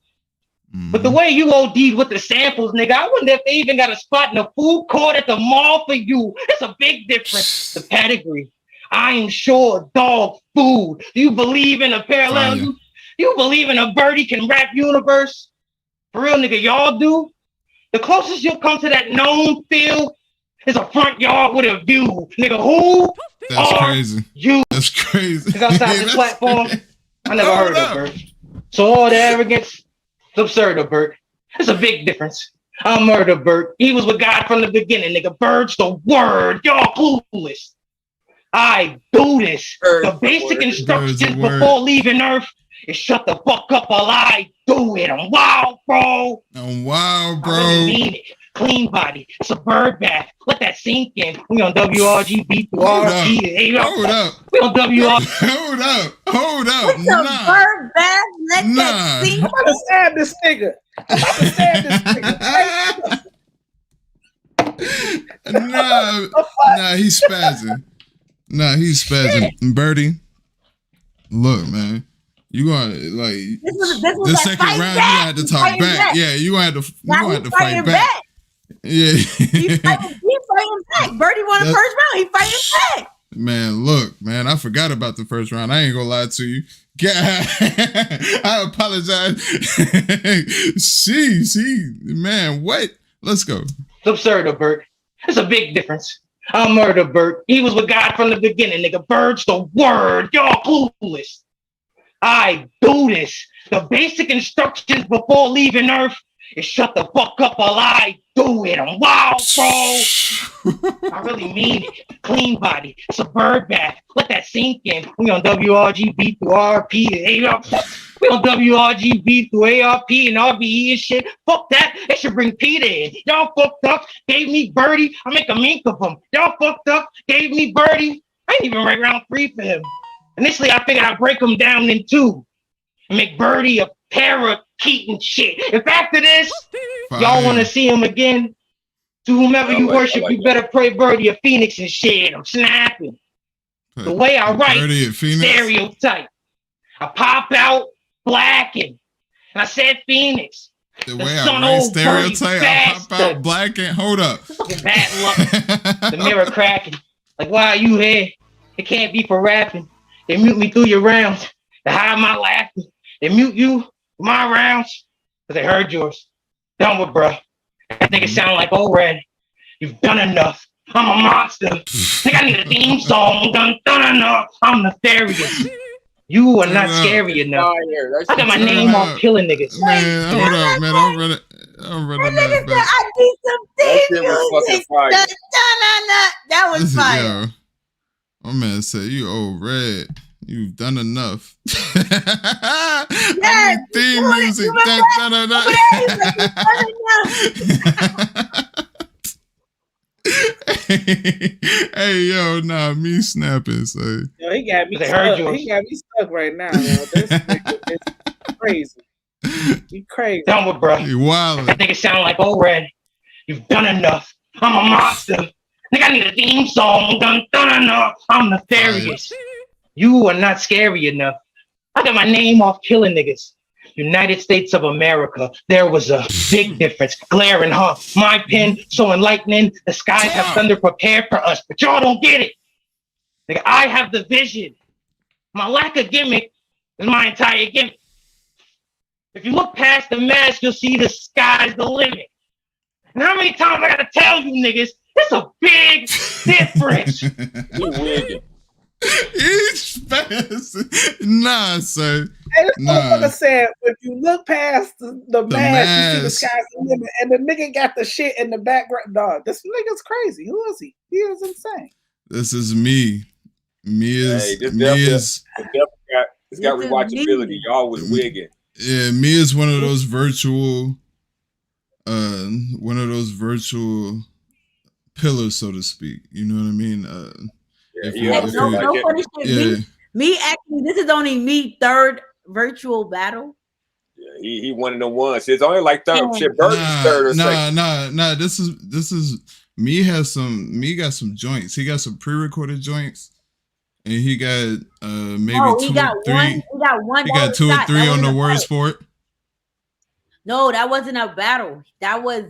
But the way you OD'd with the samples, nigga, I wonder if they even got a spot in the food court at the mall for you. It's a big difference. The pedigree. I am sure dog food. Do you believe in a parallel? You believe in a Berty can rap universe? For real, nigga, y'all do? The closest you'll come to that known field is a front yard with a view. Nigga, who That's crazy. You? That's crazy. Because outside this platform, I never heard of Bert. So all the arrogance, it's absurd, Bert. It's a big difference. I murder Bert. He was with God from the beginning, nigga. Bird's the word. Y'all clueless. I do this. The basic instructions before leaving Earth is shut the fuck up while I do it. I'm wild, bro. I'm wild, bro. I really mean it. Clean body. It's a bird bath. Let that sink in. We on WRGB through RG. Hold up. We on WR. Hold up. It's a bird bath. Let that sink in. I'm about to stab this nigga. Nah, he's spazzing. Berty, look, man. You gonna like this second round? You gonna have to talk back. Yeah, you gonna have to fight back. Yeah, he fighting back. Berty won the first round. He fighting back. Man, look, man, I forgot about the first round. I ain't gonna lie to you. I apologize. Man, what? Let's go. It's absurd, Bert. It's a big difference. I murder Bert. He was with God from the beginning, nigga. Bird's the word. Y'all clueless. I do this. The basic instructions before leaving Earth is shut the fuck up while I do it. I'm wild, bro. I really mean it. Clean body. It's a bird bath. Let that sink in. We on WRGB through RP. We on WRGB through ARP and RBE and shit. Fuck that. They should bring Peter in. Y'all fucked up. Gave me Berty. I make a mink of him. Y'all fucked up. Gave me Berty. I ain't even right round 3 for him. Initially, I figured I'd break him down in 2 and make Berty a parakeet and shit. If after this, y'all want to see him again, to whomever you worship, you better pray Berty a phoenix and shit. I'm snapping. The way I write, stereotype. I pop out blacking. And I said phoenix. The way I write stereotype, I pop out blacking. Hold up. Fucking bad luck. The mirror cracking. Like, why are you here? It can't be for rapping. They mute me through your rounds to hide my laughter. They mute you for my rounds because they heard yours. Done with, bro. That nigga sound like old red. You've done enough. I'm a monster. Think I need a theme song. Done enough. I'm nefarious. You are not scary enough. I got my name off killing niggas. Man, hold up, man. I'm running that back. I need some theme music. That was fire. Yo, my man said, you old red. You've done enough. I need theme music. Hey, yo, nah, me snapping, so. Yo, he got me stuck. He got me stuck right now, yo. This nigga is crazy. You crazy. Done with, bro. You wild. That nigga sound like old red. You've done enough. I'm a monster. Nigga, I need a theme song. Done enough. I'm nefarious. You are not scary enough. I got my name off killing niggas. United States of America. There was a big difference. Glaring, huh? My pen so enlightening. The skies have thunder prepared for us, but y'all don't get it. Nigga, I have the vision. My lack of gimmick is my entire gimmick. If you look past the mask, you'll see the sky's the limit. And how many times I gotta tell you niggas, it's a big difference. You wigging. He's fast. Nah, sir. Hey, this motherfucker said, if you look past the mask, you see the sky's the limit, and the nigga got the shit in the background. Dog, this nigga's crazy. Who is he? He is insane. This is me. It's got rewatchability. Y'all was wigging. Yeah, me is one of those virtual pillars, so to speak. You know what I mean? No funny shit. Me actually, this is only me third virtual battle. Yeah, he one of the ones. It's only like third. Shit, Berty's third or second. Nah. This is me. Me got some joints. He got some pre-recorded joints, and he got maybe 2 or 3. He got 1. He got 2 or 3 on the words for it. No, that wasn't a battle. That was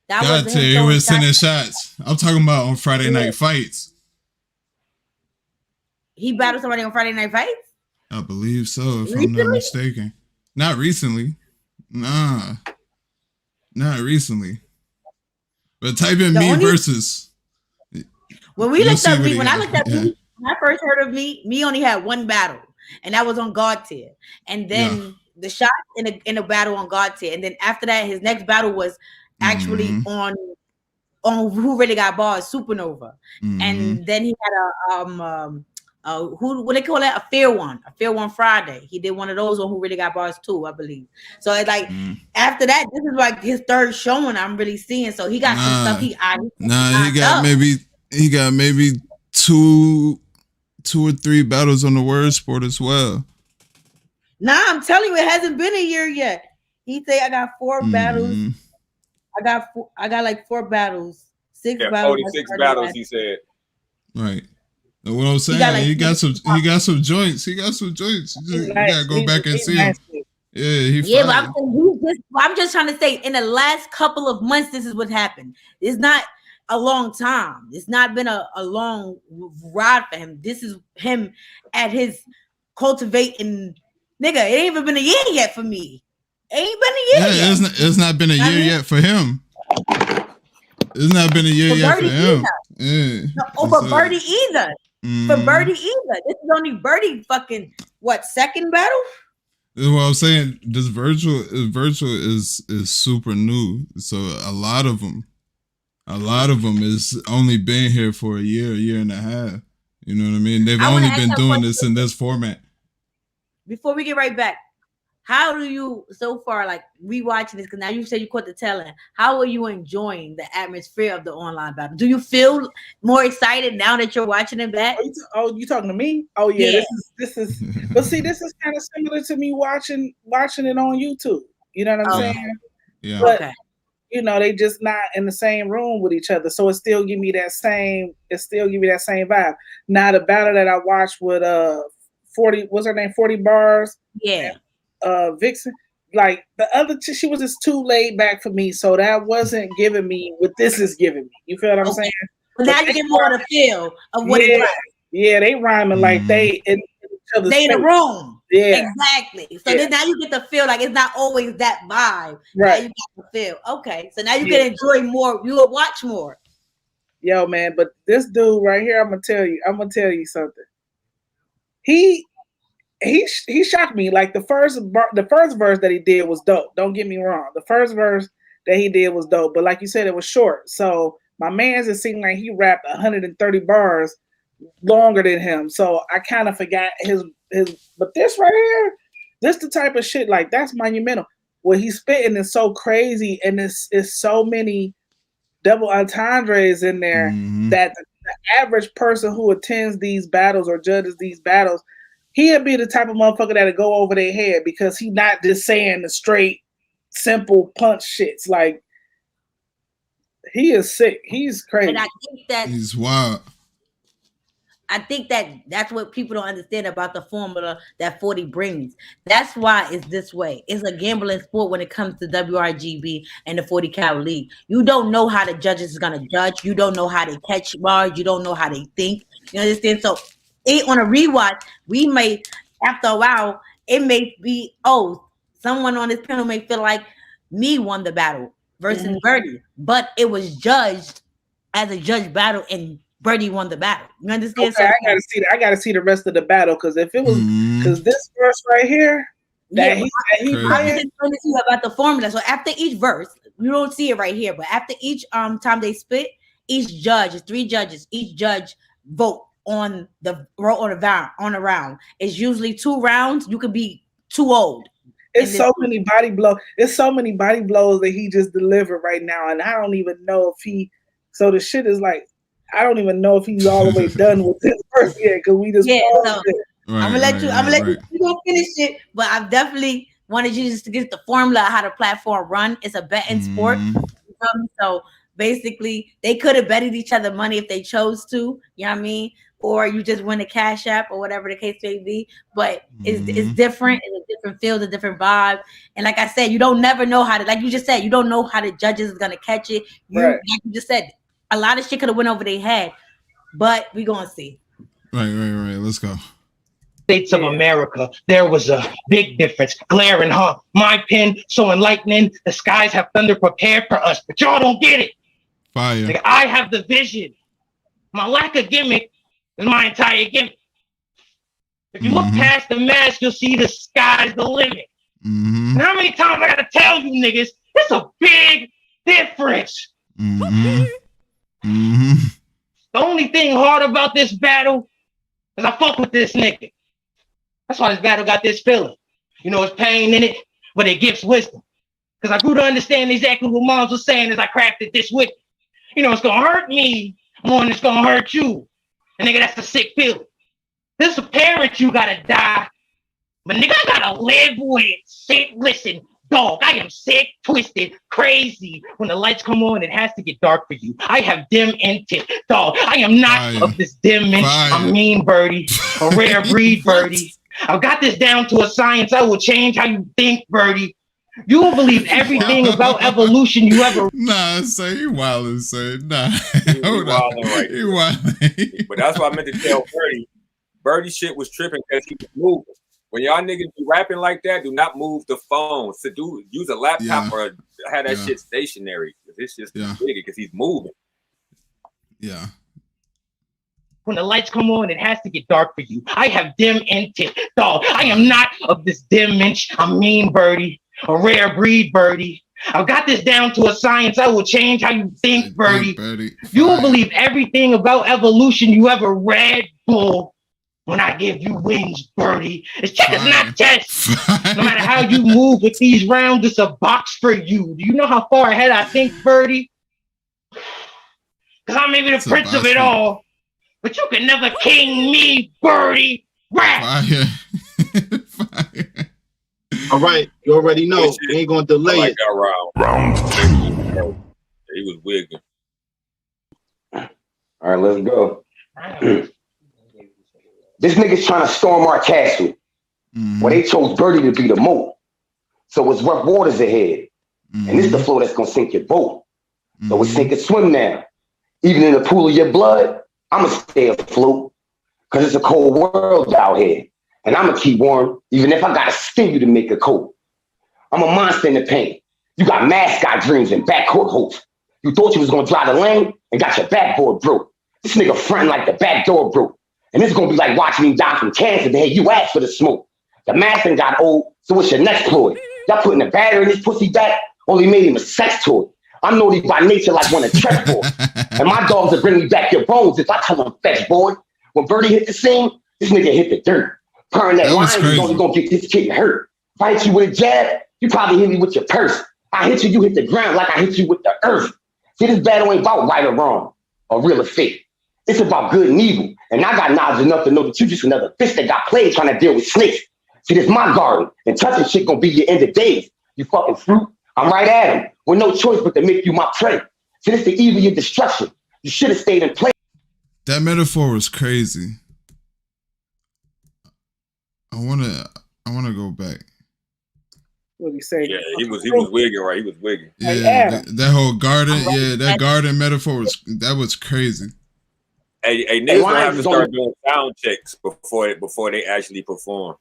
God, he was sending shots. I'm talking about on Friday Night Fights. He battled somebody on Friday Night Fights? I believe so, if I'm not mistaken. Not recently. Nah. Not recently. But type in me versus. When we looked up me, when I looked up me, when I first heard of me only had one battle, and that was on God tier. And then the shot in a battle on God tier. And then after that, his next battle was actually on Who Really Got Bars, Supernova. And then he had what they call that? A fair one Friday. He did one of those on Who Really Got Bars too, I believe. So it's like after that, this is like his third showing I'm really seeing. So he got some stuff he got maybe two or three battles on the word sport as well. Nah, I'm telling you, it hasn't been a year yet. He say I got 4 battles. I got like 4 battles. 6 battles. 46 battles, he said. Right. What I'm saying, he got some joints. He got some joints. You gotta go back and see him. Yeah, but I'm just trying to say, in the last couple of months, this is what happened. It's not a long time. It's not been a long ride for him. This is him at his cultivating. Nigga, it ain't even been a year yet for me. It ain't been a year yet. It's not been a year yet for him. It's not been a year yet for him. For Berty either. For Berty either. This is only Berty fucking second battle? This is what I'm saying. This virtual is super new. So a lot of them is only been here for a year and a half. You know what I mean? They've only been doing this in this format. Before we get right back, how do you so far like rewatching this? Because now you said you caught the tail end. How are you enjoying the atmosphere of the online battle? Do you feel more excited now that you're watching it back? You talking to me? Oh yeah. This is. But see, this is kind of similar to me watching it on YouTube. You know what I'm saying? Yeah. But you know, they just not in the same room with each other, so it still give me that same. It still give me that same vibe. Now the battle that I watched with 40, what's her name? 40 bars. Yeah. Vixen, like the other, she was just too laid back for me, so that wasn't giving me what this is giving me. You feel what I'm saying? But now you get more of the feel of what it's like. Yeah, they rhyming like they in each other's they in the room. Yeah, exactly. So then now you get the feel like it's not always that vibe. Right. Now you get the feel. Okay, so now you can enjoy more. You will watch more. Yo, man, but this dude right here, I'm gonna tell you something. He shocked me. Like the first verse that he did was dope. Don't get me wrong. The first verse that he did was dope, but like you said, it was short. So my man's, it seemed like he rapped 130 bars longer than him. So I kind of forgot his. But this right here, this the type of shit like that's monumental. What he's spitting is so crazy, and it's so many double entendres in there that the average person who attends these battles or judges these battles, he'd be the type of motherfucker that'll go over their head because he's not just saying the straight, simple punch shits. Like, he is sick. He's crazy. And I think that he's wild. I think that's what people don't understand about the formula that 40 brings. That's why it's this way. It's a gambling sport when it comes to WRGB and the 40 cal league. You don't know how the judges is gonna judge. You don't know how they catch bars. You don't know how they think. You understand? So on a rewatch, we may, after a while, it may be, someone on this panel may feel like me won the battle versus Berty, but it was judged as a judge battle and Berty won the battle. You understand? Okay, I gotta see the rest of the battle because if it was because this verse right here, I'm just explaining to you about the formula. So after each verse, you don't see it right here, but after each time they spit, each judge is 3 judges. Each judge vote on a round. It's usually 2 rounds. You could be too old. It's so many body blows. It's so many body blows that he just delivered right now, and I don't even know if he. So the shit is like, I don't even know if he's all the way done with this verse yet because we just. So I'm gonna let you. You don't finish it, but I definitely wanted you just to get the formula of how the platform run. It's a betting sport, so basically they could have betted each other money if they chose to. You know what I mean? or you just win a CashApp or whatever the case may be. But it's different. It's a different feel, a different vibe. And like I said, you don't never know how to, like you just said, you don't know how the judges is gonna catch it. Like you just said, a lot of shit could have went over their head, but we gonna see. Right. Let's go. States of America, there was a big difference. Glaring, huh? My pen so enlightening. The skies have thunder prepared for us, but y'all don't get it. Fire. Like, I have the vision. My lack of gimmick is my entire gimmick. If you look past the mask, you'll see the sky's the limit. And how many times I gotta tell you niggas, it's a big difference. The only thing hard about this battle is I fuck with this nigga. That's why this battle got this feeling. You know, it's pain in it, but it gives wisdom. Because I grew to understand exactly what moms was saying as I crafted this with. You know, it's gonna hurt me more than it's gonna hurt you. And nigga, that's a sick feeling. This is a parent you gotta die. But nigga, I gotta live with it. Sit, listen, dog, I am sick, twisted, crazy. When the lights come on, it has to get dark for you. I have dim intent. Dog, I am not of this dim inch. I mean, Berty, a rare breed, Berty. I've got this down to a science. I will change how you think, Berty. You will believe everything about evolution you ever. Nah, say he wildin', say nah. He wildin'. But that's what I meant to tell Berty. Berty shit was tripping because he was moving. When y'all niggas be rapping like that, do not move the phone. So use a laptop or have that shit stationary. It's just bigger because he's moving. Yeah. When the lights come on, it has to get dark for you. I have dim intent. Dog, I am not of this dim inch. I mean, Berty, a rare breed, Berty. I've got this down to a science. I will change how you think, Berty. You will believe everything about evolution you ever read, bull. When I give you wings, Berty, it's checkers, not chess. No matter how you move with these rounds, it's a box for you. Do you know how far ahead I think, Berty? Because I'm maybe the prince of it all. But you can never king me, Berty. Rap. All right, you already know. We ain't gonna delay it. Round 2. He was wigging. All right, let's go. This nigga's trying to storm our castle. Well, they chose Berty to be the mook. So it's rough waters ahead. And this is the flow that's gonna sink your boat. So it's sink or swim now. Even in the pool of your blood, I'ma stay afloat. Cause it's a cold world out here. And I'ma keep warm, even if I gotta sting you to make a coat. I'm a monster in the paint. You got mascot dreams and backcourt hopes. You thought you was gonna drive the lane and got your backboard broke. This nigga frontin' like the back door broke. And it's gonna be like watching me die from cancer. Hey, you asked for the smoke. The mask got old, so what's your next ploy? Y'all putting a battery in this pussy back only made him a sex toy. I'm naughty by nature like one of Trevor. And my dogs will bring me back your bones if I tell them fetch, boy. When Berty hit the scene, this nigga hit the dirt. Purring that line is only gonna get this kid hurt. If I hit you with a jab, you probably hit me with your purse. I hit you, you hit the ground like I hit you with the earth. See, this battle ain't about right or wrong, or real or fake. It's about good and evil. And I got knowledge enough to know that you just another fish that got played trying to deal with snakes. See, this my garden, and touching shit gonna be your end of days. You fucking fruit, I'm right at him, with no choice but to make you my prey. See, this the evil of your destruction. You should have stayed in place. That metaphor was crazy. I wanna go back. What he say? Yeah, he was wigging, right? He was wigging. Yeah, that whole garden, that garden metaphor was crazy. Hey, niggas gonna have to start doing sound checks before they actually perform.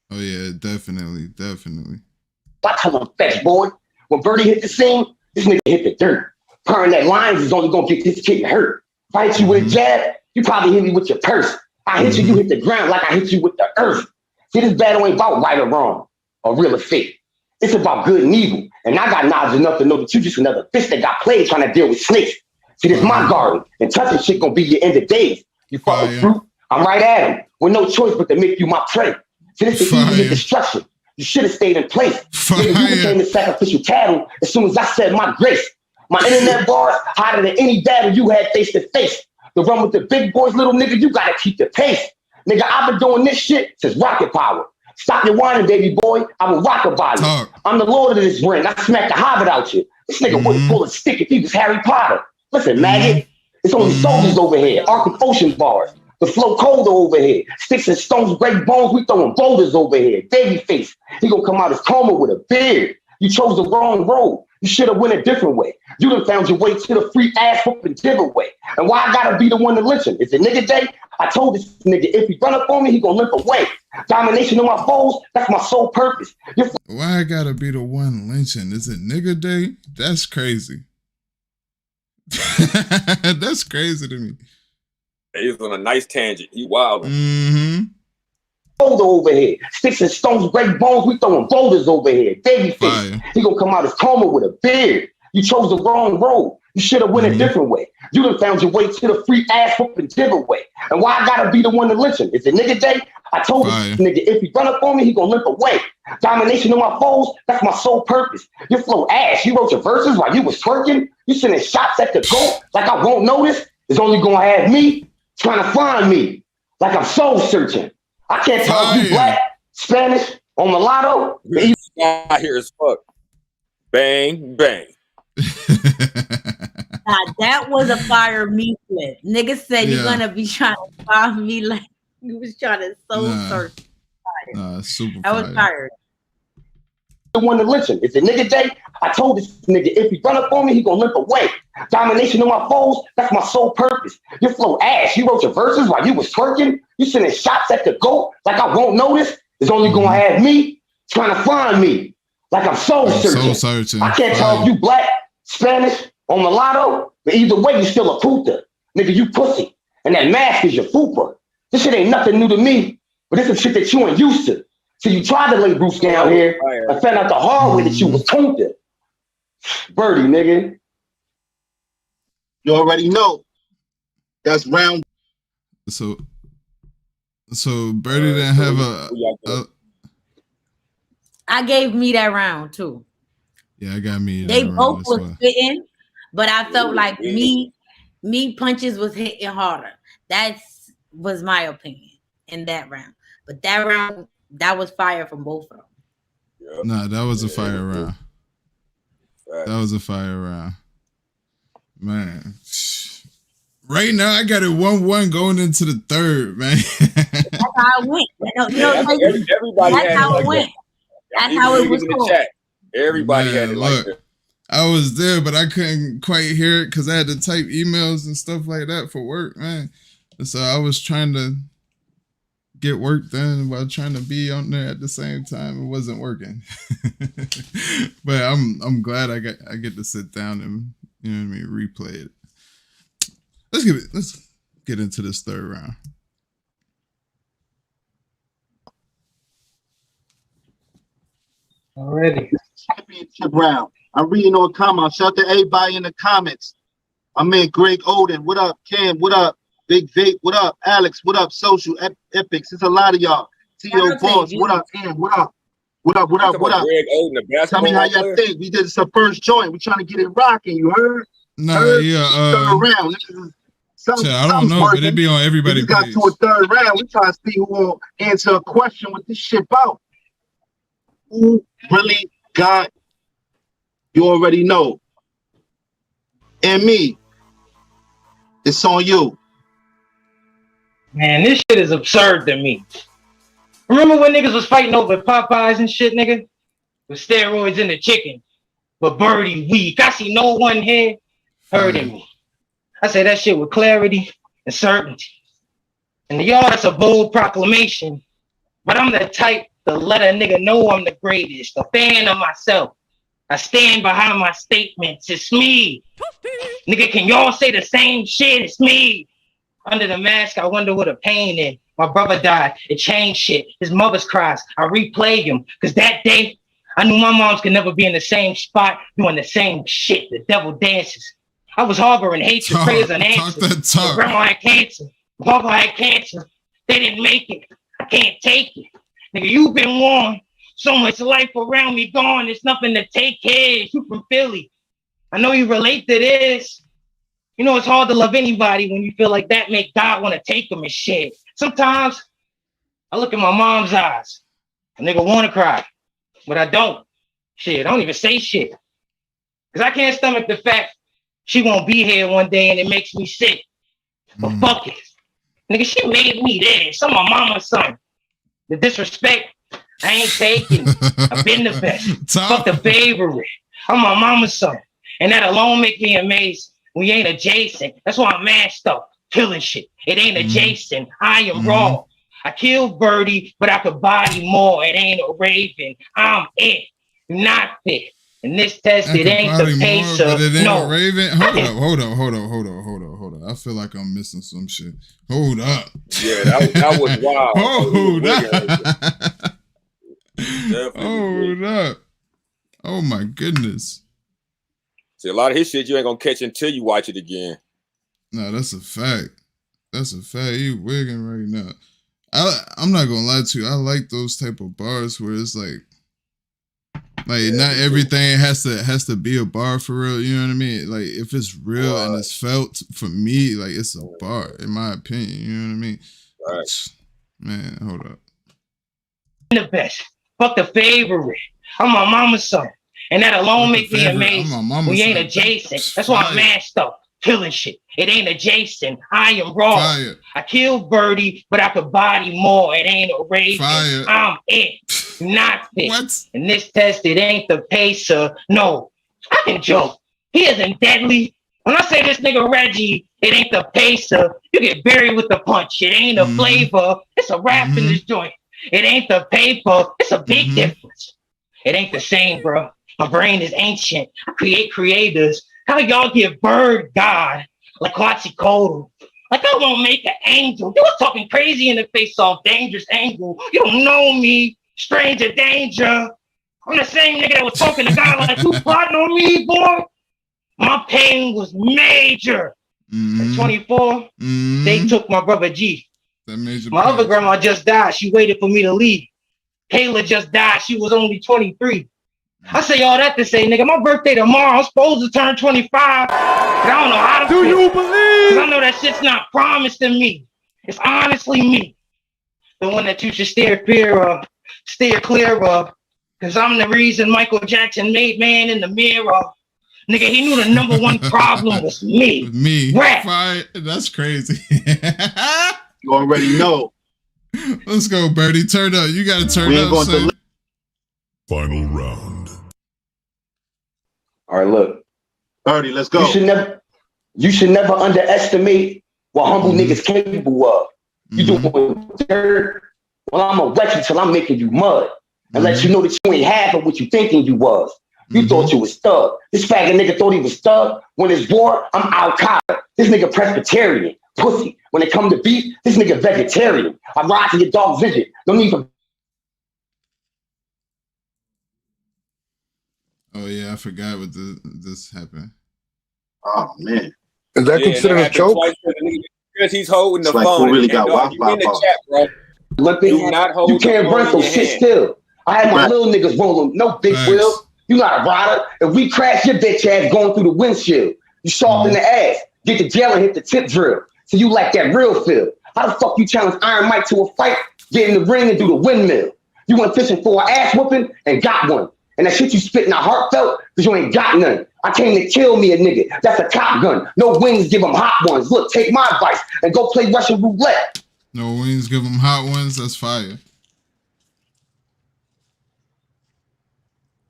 Oh yeah, definitely. I tell him fetch, boy. When Berty hit the scene, this nigga hit the dirt. Purring that lines is only gonna get this kid hurt. If I hit you with a jab, you probably hit me with your purse. I hit you, you hit the ground like I hit you with the earth. See, this battle ain't about right or wrong, or real or fake. It's about good and evil. And I got knowledge enough to know that you just another fish that got played trying to deal with snakes. See, this my garden, and touching shit gonna be your end of days. You fucking fruit, I'm right at him, with no choice but to make you my prey. See, this is the evil of your destruction. You should have stayed in place. You became the sacrificial cattle as soon as I said my grace. My internet bars hotter than any battle you had face to face. The run with the big boys, little nigga, you gotta keep the pace. Nigga, I've been doing this shit since rocket power. Stop your whining, baby boy. I will rock about it. I'm the lord of this ring. I smacked the hobbit out you. This nigga wouldn't pull a stick if he was Harry Potter. Listen, maggot, It's only soldiers over here, Arctic Ocean bars. The flow colder over here. Sticks and stones break bones, we throwing boulders over here. Baby face, he gonna come out as coma with a beard. You chose the wrong road. You should have went a different way. You done found your way to the free ass whooping giveaway. And why I gotta be the one to lynch him? It's a nigga day. I told this nigga if he run up on me, he gonna limp away. Domination of my foes, that's my sole purpose. Why I gotta be the one lynching? Is it nigga day? That's crazy. That's crazy to me. He's on a nice tangent. He wild. Boulder over here. Sticks and stones break bones, we throwing boulders over here. Baby face, he gonna come out as coma with a beard. You chose the wrong road. You should have went a different way. You done found your way to the free ass whooping giveaway. And why I gotta be the one to lynch him? It's a nigga day. I told this nigga if he run up on me, he gonna limp away. Domination of my foes, that's my sole purpose. Your flow ass. You wrote your verses while you was twerking. You sending shots at the goat like I won't notice. It's only gonna have me trying to find me like I'm soul searching. I can't tell if you black, Spanish, or mulatto. I hear as fuck. Bang, bang. That was a fire me flip. Niggas said you're gonna be trying to find me like you was trying to soul search. Super that was fired. The one to lynch. It's a nigga day. I told this nigga if he run up on me, he gonna limp away. Domination of my foes, that's my sole purpose. Your flow ass. You wrote your verses while you was twerking. You sending shots at the goat like I won't notice. It's only gonna have me trying to find me like I'm soul searching. I can't tell if you black, Spanish, or mulatto, but either way, you still a puta. Nigga, you pussy. And that mask is your fupa. This shit ain't nothing new to me, but it's some shit that you ain't used to. So you tried to lay Bruce down here and found out the hard way that you was taunted. Berty, nigga. You already know. That's round. So Berty didn't have a I gave me that round too. Yeah, I got me. They both was fitting, but I felt like me punches was hitting harder. That was my opinion in that round. But that round, that was fire from both of them. Yep. Nah, that was a fire round. That was a fire round. Man. Right now, I got it 1-1 going into the third, man. That's how it went. Everybody that's how it went. That's how it was called. Everybody had it like that. I was there, but I couldn't quite hear it because I had to type emails and stuff like that for work, man. And so I was trying to get work done while trying to be on there at the same time. It wasn't working. But I'm glad I get to sit down and, you know what I mean, replay it. Let's get into this third round. Already. Championship round. I'm reading all comments. Shout out to everybody in the comments. My man Greg Oden. What up? Cam, what up? Big Vape, what up? Alex, what up? Social Epics. It's a lot of y'all. T.O. Boss, what up? Cam, what up? What up? What up? What up? Greg Oden, tell me how y'all think. We did this first joint. We trying to get it rocking. You heard? No, yeah. Third round. I don't know, but it be on everybody's page. We got to a third round. We trying to see who will answer a question with this shit out. Who really got? You already know. And me. It's on you. Man, this shit is absurd to me. Remember when niggas was fighting over Popeyes and shit, nigga? With steroids in the chicken. But Berty weak. I see no one here hurting me. I say that shit with clarity and certainty. And to y'all, that's a bold proclamation. But I'm the type to let a nigga know I'm the greatest. A fan of myself. I stand behind my statements. It's me. Nigga, can y'all say the same shit? It's me. Under the mask, I wonder what a pain is. My brother died. It changed shit. His mother's cries. I replay him. Because that day, I knew my moms could never be in the same spot doing the same shit. The devil dances. I was harboring hatred, prayers, and answers. My grandma had cancer. Papa had cancer. They didn't make it. I can't take it. Nigga, you've been warned. So much life around me gone. There's nothing to take care of. You from Philly. I know you relate to this. You know, it's hard to love anybody when you feel like that make God want to take them and shit. Sometimes I look in my mom's eyes. A nigga want to cry, but I don't. Shit, I don't even say shit. Because I can't stomach the fact she won't be here one day and it makes me sick. But fuck it. Nigga, she made me this. I'm my mama's son. The disrespect, I ain't taking. I've been the best. Fuck the favorite. I'm my mama's son. And that alone make me amazing. We ain't adjacent. That's why I'm mashed up, killing shit. It ain't adjacent. I am wrong. I killed Berty, but I could body more. It ain't a raven. I'm it. Not fit. In this test, it ain't the pacer. But it ain't no. a raven. Hold up. I feel like I'm missing some shit. Hold up. Yeah, that was wild. Hold up. Oh my goodness. See, a lot of his shit you ain't gonna catch until you watch it again. No, that's a fact. That's a fact. You wigging right now. I'm not gonna lie to you. I like those type of bars where it's like not everything has to be a bar for real. You know what I mean? Like if it's real and it's felt, for me, like it's a bar in my opinion. You know what I mean? Right. Man, hold up. The best. Fuck the favorite. I'm my mama's son. And that alone make me amazing. We ain't adjacent. That's why I'm mashed up, killing shit. It ain't adjacent. I am wrong. Fire. I killed Berty, but I could body more. It ain't a raven. Fire. I'm it. Not it. What? In this test, it ain't the pacer. No. I can joke. He isn't deadly. When I say this nigga Reggie, it ain't the pacer. You get buried with the punch. It ain't a flavor. It's a rap in this joint. It ain't the paper. It's a big difference. It ain't the same, bro. My brain is ancient. I create creators. How y'all give bird God like calicoe? Like I won't make an angel. You was talking crazy in the face off dangerous angle. You don't know me, stranger danger. I'm the same nigga that was talking to God like you plotting on me, boy. My pain was major. At 24, they took my brother G. My other grandma just died. She waited for me to leave. Kayla just died. She was only 23. I say all that to say, nigga, my birthday tomorrow. I'm supposed to turn 25, but I don't know how to. Do you believe? Because I know that shit's not promised to me. It's honestly me, the one that you should steer clear of. Because I'm the reason Michael Jackson made Man in the Mirror. Nigga, he knew the number one problem was me. Me. Rap. That's crazy. You already know. Let's go, Berty. Turn up. You got to turn up. Final round. All right, look. Berty, let's go. You should never underestimate what humble niggas capable of. You doing dirt, well, I'm gonna wet you till I'm making you mud. And let you know that you ain't half of what you thinking you was. You thought you was thug. This faggot nigga thought he was thug. When it's war, I'm Al-Qaeda. This nigga Presbyterian. Pussy. When it come to beef, this nigga vegetarian. I ride to your dog visit. Don't even. Oh yeah, I forgot what this happened. Oh man, is that considered a choke? Because he's holding the phone. Like really got Wi-Fi. You can't run so shit still. I had my little niggas rolling, no big wheels. You not a rider. If we crash your bitch ass going through the windshield, you soft in the ass, get to jail and hit the tip drill. So you like that real feel. How the fuck you challenge Iron Mike to a fight, get in the ring and do the windmill? You went fishing for an ass whooping and got one. And that shit you spitting out heartfelt because you ain't got none. I came to kill me a nigga. That's a cop gun. No wings, give them hot ones. Look, take my advice and go play Russian roulette. No wings, give them hot ones. That's fire.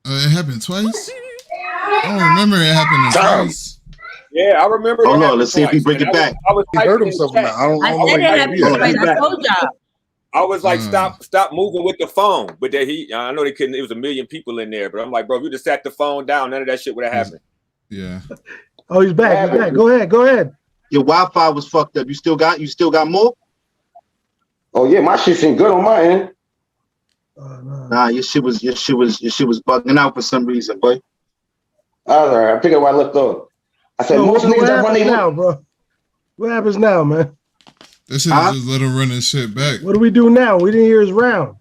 It happened twice? I don't remember it happening twice. Yeah, I remember. Hold on, let's see if he bring it back. He hurt himself now. I said it happened twice. I told y'all. I was like, stop moving with the phone. But that I know they couldn't. It was a million people in there. But I'm like, bro, if you just sat the phone down, none of that shit would have happened. Yeah. Oh, he's back. He's back. Go ahead. Your Wi-Fi was fucked up. You still got more? Oh yeah, my shit's ain't good on my end. Nah, your shit was bugging out for some reason, boy. All right, I figured where I left off. I said most niggas that run now, bro. What happens now, man? This shit just let him run his shit back. What do we do now? We didn't hear his round.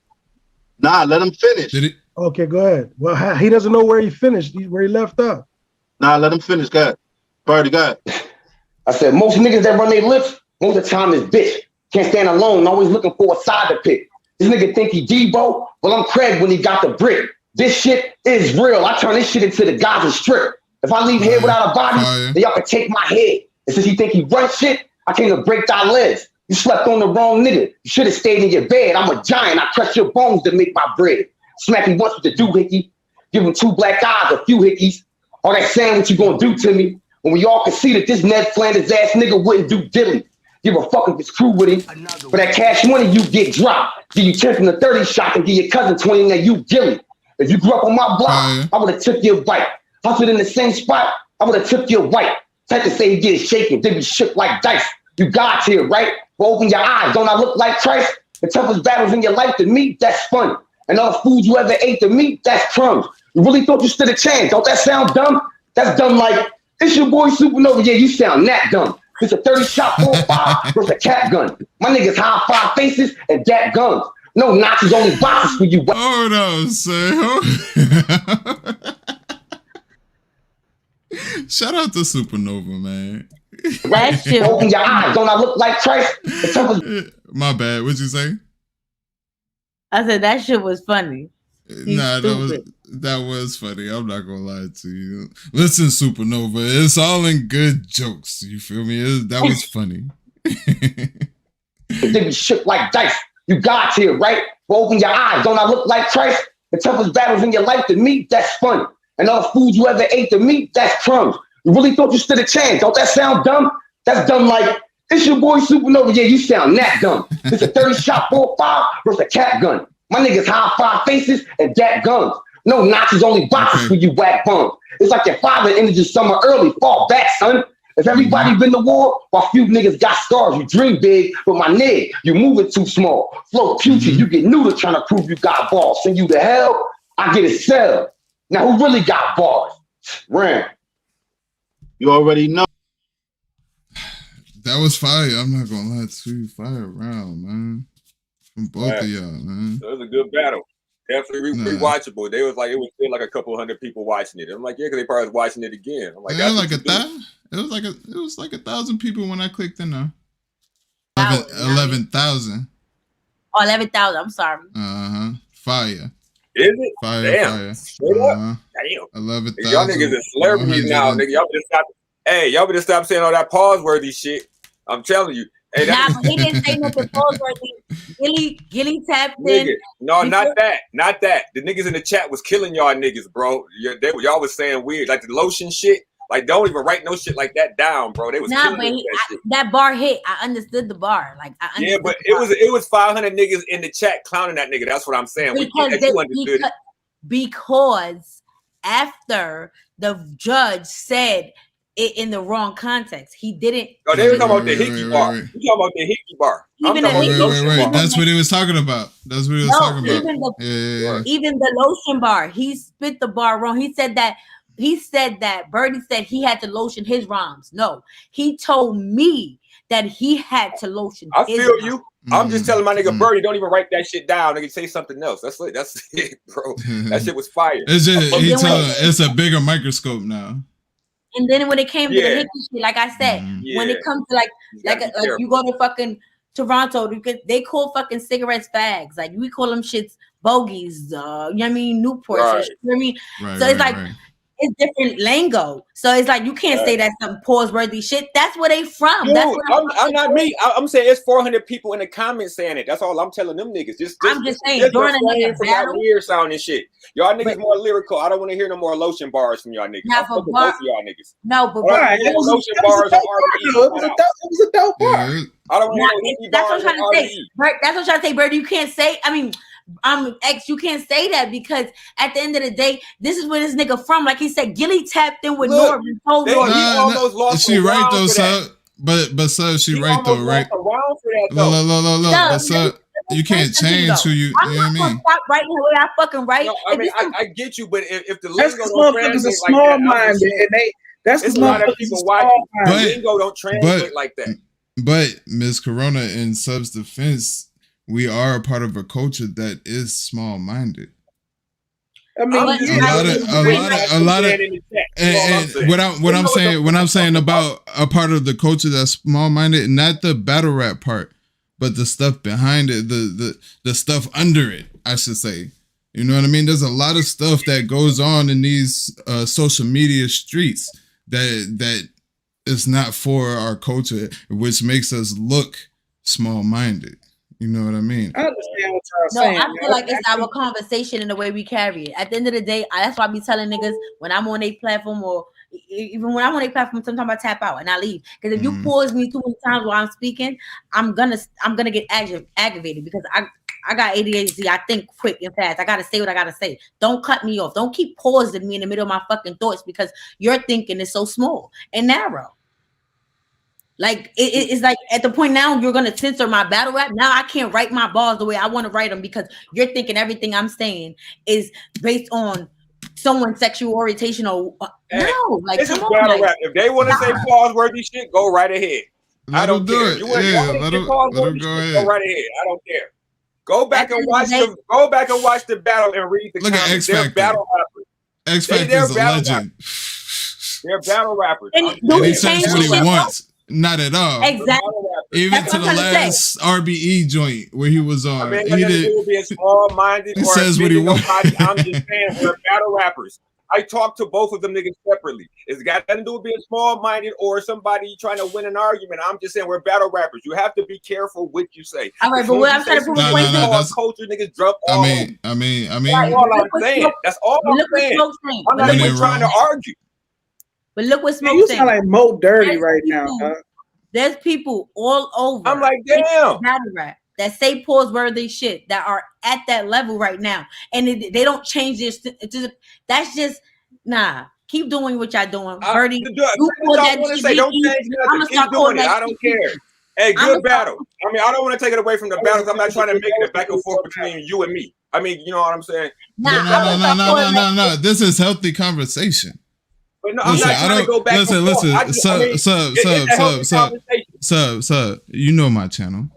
Nah, let him finish. Did he? Okay, go ahead. Well, he doesn't know where he finished, where he left off. Nah, let him finish. Go ahead. Berty, go ahead. I said most niggas that run their lips, most of the time is bitch. Can't stand alone, always looking for a side to pick. This nigga think he Debo, well I'm Craig when he got the brick. This shit is real. I turn this shit into the Gaza Strip. If I leave here without a body, then y'all can take my head. And since you think you run shit, I came to break thy legs. You slept on the wrong nigga. You should have stayed in your bed. I'm a giant. I crush your bones to make my bread. Smack me once with the doohickey. Give him 2 black eyes, a few hickeys. All that saying what you gonna do to me. When we all can see that this Ned Flanders ass nigga wouldn't do diddly. Give a fuck if it's crew with him. For that cash money, you get dropped. Give you 10 from the 30 shot and give your cousin 20 and then you gilly. If you grew up on my block, I would have took your bite. Hustled in the same spot, I would have took your white. Type to say you get shaken, then be shook like dice. You God's here, right? Well, open your eyes, don't I look like Christ? The toughest battles in your life to me, that's fun. And all the food you ever ate to me, that's crumbs. You really thought you stood a chance? Don't that sound dumb? That's dumb like, it's your boy Supernova. Yeah, you sound that dumb. It's a 30 shot 4-5 versus a cap gun. My niggas high 5 faces and dat guns. No Nazis, only boxes for you. Hold on, son. Shout out to Supernova, man. Right? Open your eyes. Don't I look like Christ? My bad. What'd you say? I said that shit was funny. Nah, that was funny. I'm not gonna lie to you. Listen, Supernova, it's all in good jokes. You feel me? That was funny. They be shook like dice. You God's here, right? Well, open your eyes. Don't I look like Christ? The toughest battles in your life to me, that's fun. And all the food you ever ate to me, that's crumbs. You really thought you stood a chance? Don't that sound dumb? That's dumb like, it's your boy Supernova. Yeah, you sound that dumb. It's a 30 shot 4-5 versus a cap gun. My niggas high 5 faces and dat guns. No Nazis, only boxes for you whack bums. It's like your father ended your summer early. Fall back, son. If everybody been to war, while few niggas got scars, you dream big, but my nigga, you moving too small. Flow putrid, you get neutered trying to prove you got balls. Send you to hell, I get a cell. Now who really got bars? Ram. You already know. That was fire. I'm not gonna lie to you. Fire round, man. From both of y'all, man. So it was a good battle. Definitely rewatchable. They was like, it was still like a couple hundred people watching it. I'm like, yeah, because they probably was watching it again. I'm like, yeah, like 1,000. It was like 1,000 people when I clicked in there. 11,000. Oh, 11,000. I'm sorry. Fire. Is it? Fire. Damn. Damn. 11,000. Y'all niggas are celebrities now, nigga. Y'all better stop. Hey, y'all better stop saying all that pause-worthy shit. I'm telling you. Hey, nah, but he didn't say nothing pause-worthy. Gilly tapped in. No, not that. Not that. The niggas in the chat was killing y'all niggas, bro. Y'all was saying weird. Like the lotion shit. Like, don't even write no shit like that down, bro. They was killing that bar hit. I understood the bar. Like, I understood. Yeah, but it was 500 niggas in the chat clowning that nigga. That's what I'm saying. Because after the judge said it in the wrong context, he didn't. Oh, they were talking about the hickey bar. You talking about the hickey bar? Wait. That's what he was talking about. That's what he was talking about. Even the lotion bar, he spit the bar wrong. He said that Berty said he had to lotion his rhymes. No, he told me that he had to lotion his feel you. I'm just telling my nigga Berty, don't even write that shit down. Nigga, say something else. That's it, bro. That shit was fire. It's just it's a bigger microscope now. And then when it came to the hickey shit, like I said, when it comes to like you go to fucking Toronto, they call fucking cigarettes fags. Like we call them shits bogeys. You know what I mean? Newports. Right. You know what I mean? So it's like. It's different lingo, so it's like you can't say that's some pause-worthy shit. That's where they from. Dude, that's what I'm not me. I'm saying it's 400 people in the comments saying it. That's all I'm telling them niggas. I'm just saying during a nigga battle, weird sounding shit. Y'all niggas more lyrical. I don't want to hear no more lotion bars from y'all niggas. Not for both of y'all niggas. No, but lotion bars. It was a dope bar. I don't want to. That's what I'm trying to say. That's what I'm trying to say, Berty. You can't say. I mean. You can't say that because at the end of the day, this is where this nigga from. Like he said, Gilly tapped in with Norm. She right though, sir. But sir, she right though, right? No. But sir, you can't change who you. You know what I mean? Stop writing the way I fucking write. No, I mean, I get you, but if the lingo don't translate like that, and that's a lot of people watching. Lingo don't translate like that. But Miz Karona, in Sub's defense, we are a part of a culture that is small-minded. I mean, a lot of, and what I'm saying about a part of the culture that's small-minded, not the battle rap part, but the stuff behind it, the stuff under it, I should say. You know what I mean? There's a lot of stuff that goes on in these social media streets that is not for our culture, which makes us look small-minded. You know what I mean? I understand what y'all saying. I feel like it's our conversation and the way we carry it. At the end of the day, that's why I be telling niggas when I'm on a platform or even when I'm on a platform, sometimes I tap out and I leave. Because if you pause me too many times while I'm speaking, I'm gonna get aggravated because I got ADHD. I think quick and fast. I gotta say what I gotta say. Don't cut me off. Don't keep pausing me in the middle of my fucking thoughts because your thinking is so small and narrow. Like it's like at the point now you're gonna censor my battle rap. Now I can't write my bars the way I want to write them because you're thinking everything I'm saying is based on someone's sexual orientation or no. Like this is battle rap. If they want to say pause-worthy shit, go right ahead. I don't care. Let them go ahead. Go right ahead. I don't care. Go back and watch the battle and read the comments. Look at X Factor. Battle rappers. X Factor is a legend. They're battle rappers. And he says what he wants. Not at all. Exactly. Even to the last RBE joint where he was on. I mean, he will be a small-minded. He says what he wants. I'm just saying, we're battle rappers. I talked to both of them niggas separately. It's got nothing to do with being small-minded or somebody trying to win an argument. I'm just saying we're battle rappers. You have to be careful what you say. All right, but what I'm trying to prove is culture niggas drop all. I mean. That's all I'm saying. That's all I'm saying. I'm not even trying to argue. But look what Smoke you sound like Mo Dirty right now. There's people all over. I'm like, damn. That say pause-worthy shit that are at that level right now, and they don't change this. That's just Keep doing what y'all doing, Berty. Don't change nothing. Keep doing it. I don't care. Hey, good battle. I mean, I don't want to take it away from the battles. I'm not trying to make it a back and forth between you and me. I mean, you know what I'm saying? No. This is healthy conversation. But no, I'm not trying to go back and forth. Sub. You know my channel.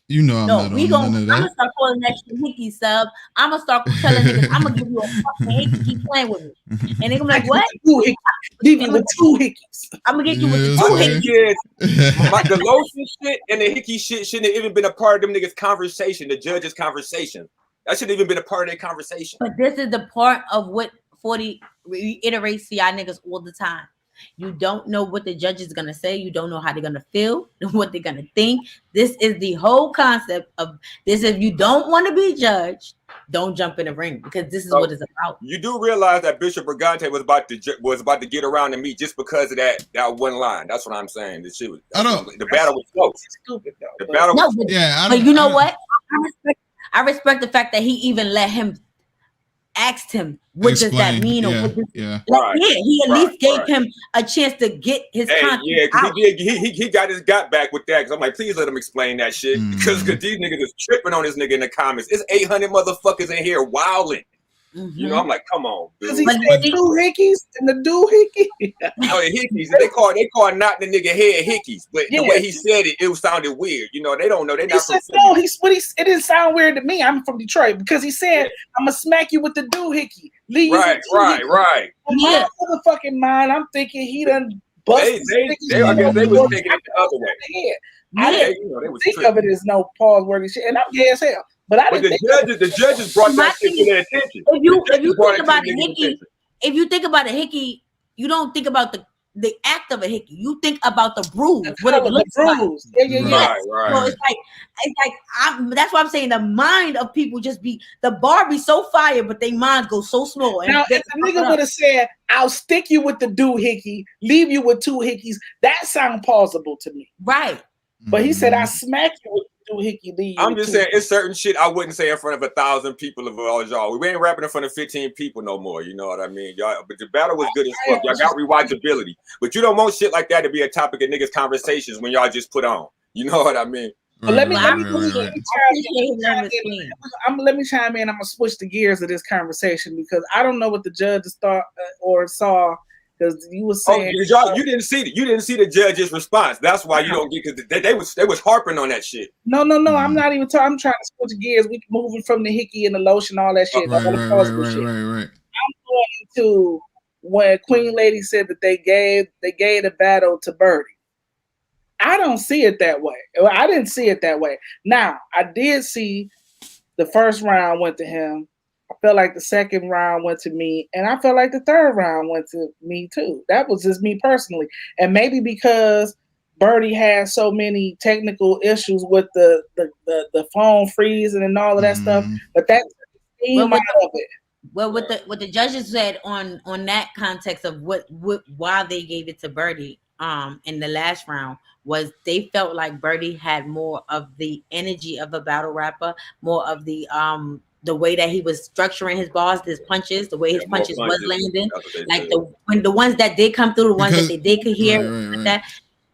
You know I'm not on none of that. I'm gonna start calling that shit hickey, sub. I'm gonna start telling niggas I'm gonna give you a fucking hickey. Keep playing with me, and they're gonna be like, "What? Leave you with 2 hickeys." I'm gonna get you with 2 hickeys. The lotion shit and the hickey shit shouldn't have even been a part of them niggas' conversation. The judge's conversation. That shouldn't even been a part of their conversation. But this is the part of what 40 reiterates to y'all niggas all the time. You don't know what the judge is gonna say. You don't know how they're gonna feel, what they're gonna think. This is the whole concept of this. If you don't want to be judged, don't jump in the ring because this is what it's about. You do realize that Bishop Brigante was about to get around to me just because of that one line. That's what I'm saying. The shit was. The battle was close. The battle. No, but you know what? I respect the fact that he even let him. Asked him, what does that mean? He at least gave him a chance to get his content. Yeah, because he got his back with that. Because I'm like, please let him explain that shit. Because these niggas is tripping on this nigga in the comments. It's 800 motherfuckers in here wilding. You know, I'm like, come on, dude. Because he said 2 hickeys and the dude hickey. Oh, the hickeys. They call knocking the nigga head hickeys. But the way he said it, it sounded weird. You know, they don't know. They not said, no, it didn't sound weird to me. I'm from Detroit because he said, I'm going to smack you with the dude hickey. Right. In my motherfucking mind, I'm thinking he done busted. I guess they was taking it the other way. I didn't think of it as no pause-worthy shit. And I'm gay as hell. But the judges brought that shit to their attention. If you think about a hickey, if you think about a hickey, you don't think about the act of a hickey. You think about the bruise, what it looks like. Right. So it's like that's why I'm saying the mind of people the bar be so fire, but their minds go so small. And now, if the nigga would have said, "I'll stick you with the dude hickey, leave you with 2 hickeys," that sound plausible to me. Right. But he said, "I smack you with." I'm just saying it's certain shit I wouldn't say in front of 1,000 people of all y'all. We ain't rapping in front of 15 people no more. You know what I mean? Y'all, but the battle was good as fuck. Y'all got rewatchability. But you don't want shit like that to be a topic of niggas' conversations when y'all just put on. You know what I mean? Let me chime in. I'm gonna switch the gears of this conversation because I don't know what the judges thought or saw. Because you were saying, you didn't see the judge's response. That's why you don't get because they was harping on that shit. No. I'm not even talking. I'm trying to switch gears. We moving from the hickey and the lotion, all that shit. Right. I'm going into when Queen Lady said that they gave the battle to Berty. I don't see it that way. I didn't see it that way. Now I did see the first round went to him. felt like the second round went to me, and I felt like the third round went to me too. That was just me personally, and maybe because Berty had so many technical issues with the phone freezing and all of that stuff, but that came out of it. Well, what the judges said on that context of why they gave it to Berty in the last round was they felt like Berty had more of the energy of a battle rapper, more of the way that he was structuring his bars, his punches, the way his punches was landing, like the ones that did come through, the ones that they could hear, that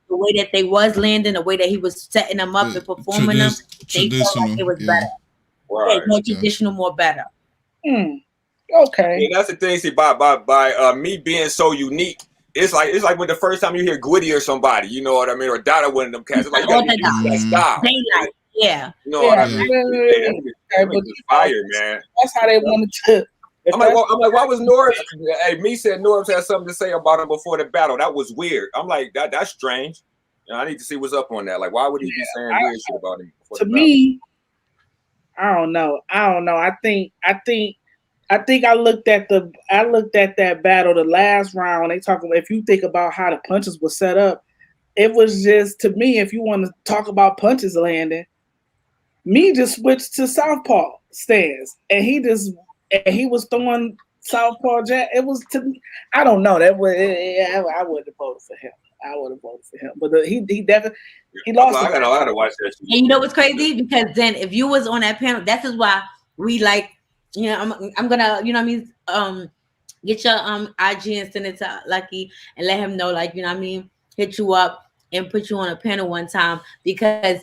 the way that they was landing, the way that he was setting them up and performing them, they felt like it was better. Right. More traditional, more better. Okay. Yeah, that's the thing. See, by me being so unique, it's like when the first time you hear Gotti or somebody, you know what I mean, or Dada, one of them cats. It's like you gotta get that style. Daylyt, yeah. You know what I mean? Fire, man. That's how they wanted to. I'm like, why was Norbs? Hey, me said Norbs had something to say about him before the battle. That was weird. I'm like, that's strange. You know, I need to see what's up on that. Like, why would he be saying weird shit about him? To me, I don't know. I think I looked at that battle, the last round. They talking. If you think about how the punches were set up, it was just, to me, if you want to talk about punches landing, me just switched to southpaw stance, and he was throwing southpaw jab. It was, to me, I don't know. I wouldn't have voted for him. But he definitely lost. I gotta watch that shit. And you know what's crazy? Because then if you was on that panel, that's why we like. You know, I'm gonna, you know what I mean, get your IG and send it to Lucky and let him know, like, you know what I mean, hit you up and put you on a panel one time, because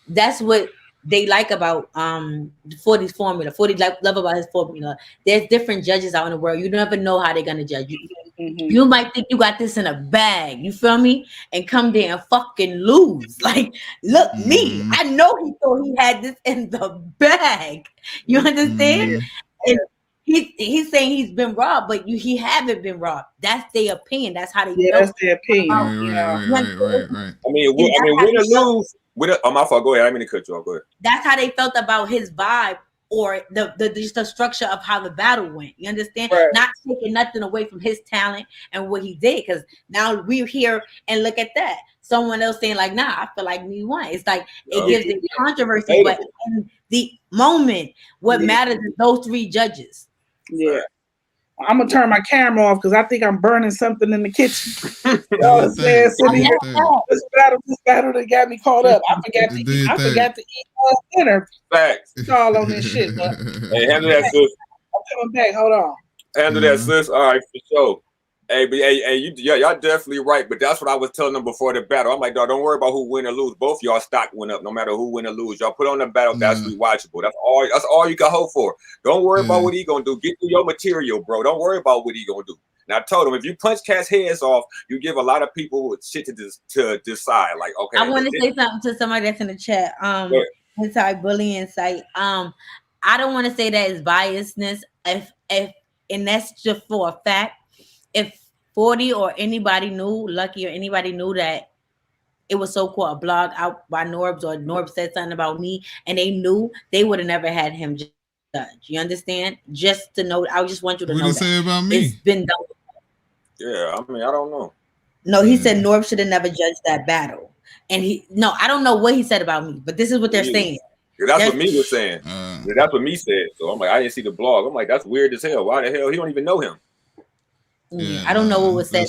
that's what they like about 40's formula. 40 love about his formula. There's different judges out in the world. You never know how they're gonna judge you. You might think you got this in a bag, you feel me? And come there and fucking lose. Like, look, me. I know he thought he had this in the bag. You understand? And he's saying he's been robbed, but he haven't been robbed. That's their opinion. That's how they feel. That's their opinion. Right. I mean, win or lose. Oh, my fault. Go ahead. I didn't mean to cut you off. Go ahead. That's how they felt about his vibe, or the structure of how the battle went. You understand? Right. Not taking nothing away from his talent and what he did, because now we're here and look at that. Someone else saying like, nah, I feel like me won. It's like it gives it controversy, but in the moment, what matters is those three judges. Yeah. I'm gonna turn my camera off because I think I'm burning something in the kitchen. You know what I'm saying? So this battle that got me caught up. I forgot to eat dinner. Facts. It's all on this shit. But hey, handle that, sis. I'm coming back. Hold on. Handle that, sis. All right, for sure. Hey, but y'all definitely right. But that's what I was telling them before the battle. I'm like, dog, don't worry about who win or lose. Both y'all stock went up, no matter who win or lose. Y'all put on the battle. That's rewatchable. That's all you can hope for. Don't worry about what he gonna do. Get through your material, bro. Don't worry about what he gonna do. And I told him, if you punch cats' heads off, you give a lot of people shit to decide. Like, okay. I want to say something to somebody that's in the chat. Anti-bullying site. I don't want to say that it's biasness. And that's just for a fact. If 40 or anybody knew, Lucky or anybody knew that it was so-called a blog out by Norbs, or Norbs said something about me, and they knew, they would have never had him judge. You understand? Just to know, I just want you to know. What did he say about me? It's been done. Yeah, I mean, I don't know. No, he said Norbs should have never judged that battle. And I don't know what he said about me, but this is what they're saying. Yeah, that's what me was saying. That's what me said. So I'm like, I didn't see the blog. I'm like, that's weird as hell. Why the hell? He don't even know him. Yeah, I don't know what was said.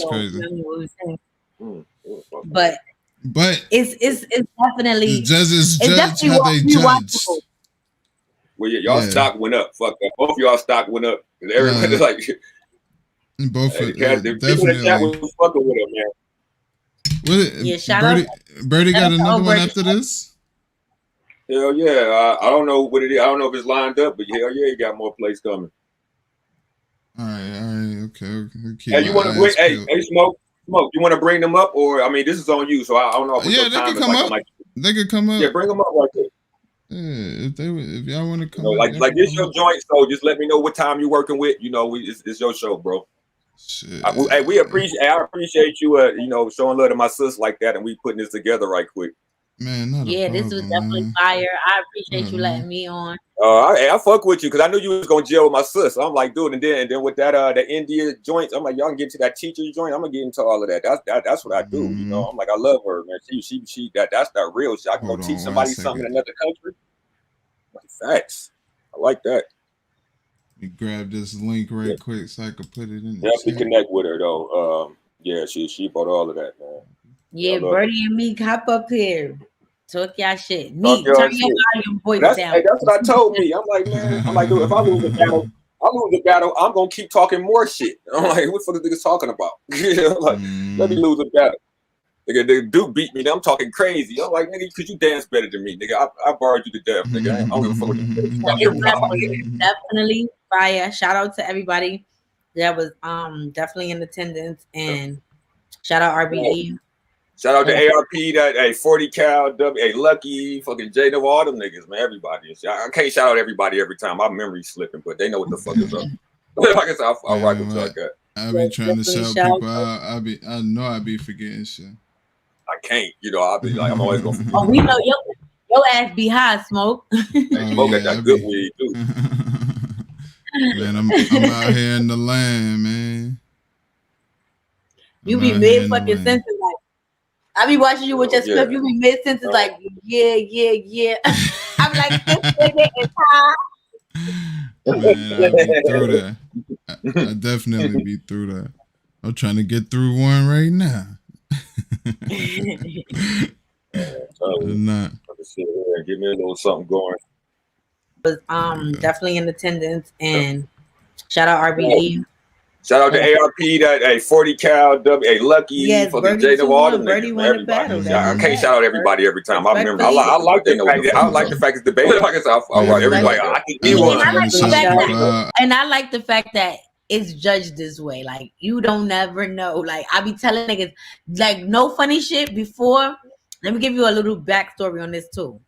But it's definitely the judges judge how they judge. Well, y'all stock went up. Fuck that. Both y'all stock went up. Everybody's like, both the people in the chat was fucking with him, man. Shout out. Berty got another one after this. Hell yeah. I don't know what it is. I don't know if it's lined up, but hell yeah, he got more plays coming. All right, okay. Hey, you want to bring? Hey, smoke. You want to bring them up, or I mean, this is on you, so I don't know. Yeah, they can come up. They could come up. Yeah, bring them up right there. Yeah, if y'all want to come, like this your joint. So just let me know what time you're working with. You know, it's your show, bro. Shit. I appreciate you. Showing love to my sis like that, and we putting this together right quick. Man, not yeah, this was definitely fire. I appreciate you letting me on. I fuck with you because I knew you was gonna jail with my sis. I'm like, dude, and then with that the India joints, I'm like, y'all can get to that teacher joint. I'm gonna get into all of that. That's what I do. You know, I'm like, I love her, man. She that's that real shit. I can go teach somebody something in another country. Like, facts. I like that. You grab this link right quick so I can put it in. Definitely connect with her though. Yeah, she bought all of that, man. Yeah, Berty and me hop up here. Talk y'all shit. Me, turn your volume voice down. Hey, that's what I told me. I'm like, man, dude, if I lose the battle, I'm gonna keep talking more shit. I'm like, what the fuck is niggas talking about? Like, let me lose the battle. Nigga, the dude beat me. I'm talking crazy. I'm like, nigga, because you dance better than me, nigga. I borrowed you to death, nigga. I don't give a fuck what you say. Definitely fire. Shout out to everybody that was definitely in attendance, and shout out RBE. Shout out to ARP, that 40 cal, Lucky, fucking J Nova, all them niggas, man. Everybody. I can't shout out everybody every time. My memory's slipping, but they know what the fuck is up. I guess I'll rock with like that. I be trying to shout people out. I know I be forgetting shit. I can't, I'll be like, I'm always gonna forget. Oh, we know your ass be high, Smoke. Smoke got that good weed too. Man, I'm out here in the land, man. You be mid fucking sentence like. I be watching you with your script. You be mid sentence like, yeah. I'm like, this nigga is high. Man, I be through that. I definitely be through that. I'm trying to get through one right now. Not. Give me a little something going. Was definitely in attendance, and shout out RBE. Shout out to ARP, that 40 cal, Lucky, fucking J Nova, all them niggas, everybody. I can't shout out everybody every time. I remember. I like the fact it's debated. Like everybody, I can be one. And I like the fact that it's judged this way. Like, you don't never know. Like, I be telling niggas, like, no funny shit before. Let me give you a little backstory on this too.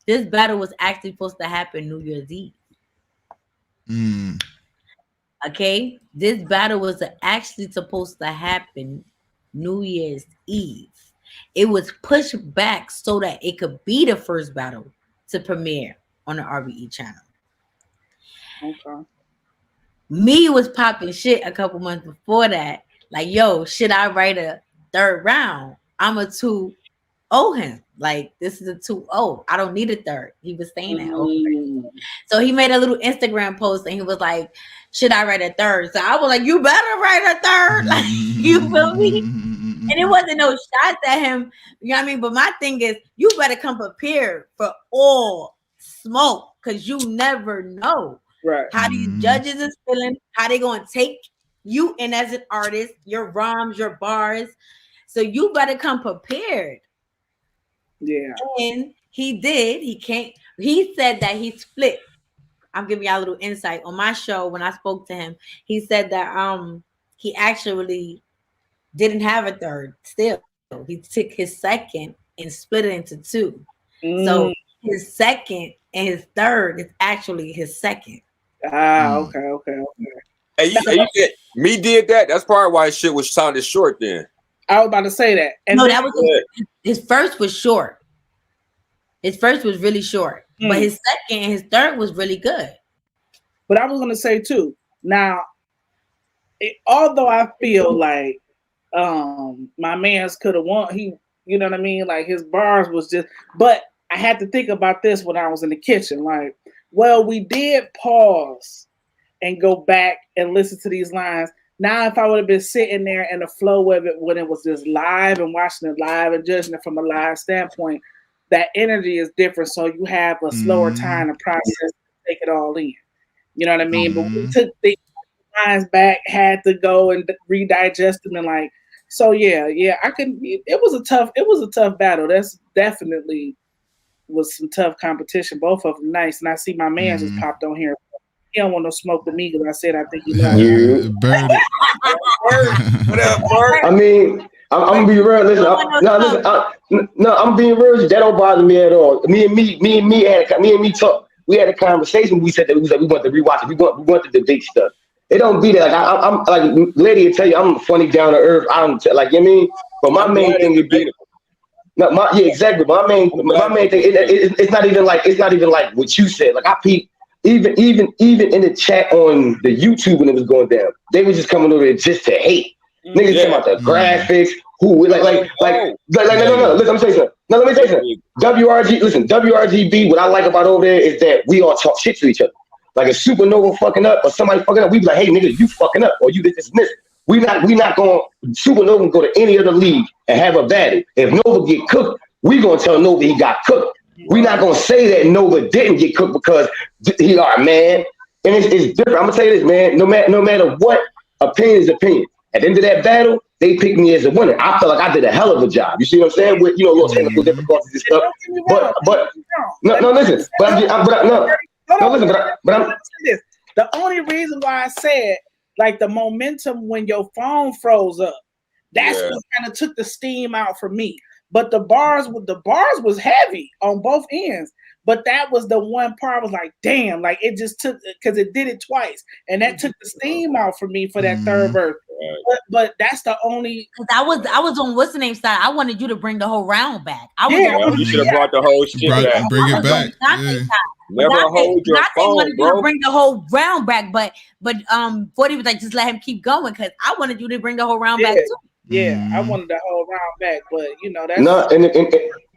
This battle was actually supposed to happen New Year's Eve. Okay, this battle was actually supposed to happen New Year's Eve. It was pushed back so that it could be the first battle to premiere on the RBE channel. Okay. Me was popping shit a couple months before that. Like, yo, should I write a third round? I'm a 2-0 him. Like, this is a 2-0. I don't need a third. He was saying that. So he made a little Instagram post and he was like, should I write a third? So I was like, you better write a third. Like, you feel me? And it wasn't no shots at him. You know what I mean? But my thing is, you better come prepared for all smoke, because you never know how these judges is feeling, how they going to take you in as an artist, your rhymes, your bars. So you better come prepared. Yeah. And he did. He said that he split. I'm giving y'all a little insight on my show. When I spoke to him, he said that he actually didn't have a third. Still, he took his second and split it into two. So his second and his third is actually his second. Okay. Hey, you said me did that. That's probably why his shit was sounded short then. I was about to say that. And no, that was his first was short. His first was really short, but his second and his third was really good. But I was gonna say too. Now, although I feel like my man's could have won, you know what I mean? Like, his bars was just. But I had to think about this when I was in the kitchen. Like, well, we did pause and go back and listen to these lines. Now, if I would have been sitting there in the flow of it when it was just live and watching it live and judging it from a live standpoint, that energy is different. So you have a slower time to process and take it all in. You know what I mean? But we took the lines back, had to go and redigest them, and like, so yeah. It was a tough battle. That's definitely was some tough competition. Both of them nice. And I see my man just popped on here. He don't want no smoke with me because I said I think he loves you. What up, Bert? I mean, I'm gonna be real. Listen, I'm being real. That don't bother me at all. Me and me talk. We had a conversation. We said that we want to rewatch it. We want the debate stuff. It don't be that. Like I'm like lady will tell you, I'm funny, down to earth. I'm like, you know what I mean. But my main thing would be. No, exactly. My main thing. It's not even like what you said. Like I peep, even in the chat on the YouTube when it was going down, they were just coming over there just to hate. Niggas talking about the graphics. Who like no. Listen, I'm saying something. No, let me tell you something. WRGB. What I like about over there is that we all talk shit to each other. Like a supernova fucking up or somebody fucking up, we be like, hey nigga, you fucking up or you this and this. We not going supernova go to any other league and have a battle. If Nova get cooked, we gonna tell Nova he got cooked. We not gonna say that Nova didn't get cooked because he our man. And it's different. I'm gonna tell you this, man. No matter what, opinion is opinion. At the end of that battle, they picked me as a winner. I felt like I did a hell of a job. You see what I'm saying? With little technical difficulties and stuff. But listen. The only reason why I said like the momentum when your phone froze up, that's what kind of took the steam out for me. But the bars was heavy on both ends. But that was the one part I was like, damn, like it just took because it did it twice, and that took the steam out for me for that third verse. But that's the only. I was on what's the name side. I wanted you to bring the whole round back. You should have brought the whole shit back. Bring it back. Never hold your phone, wanted you to bring the whole round back, but 40 was like, just let him keep going because I wanted you to bring the whole round back too. Yeah, I wanted the whole round back, but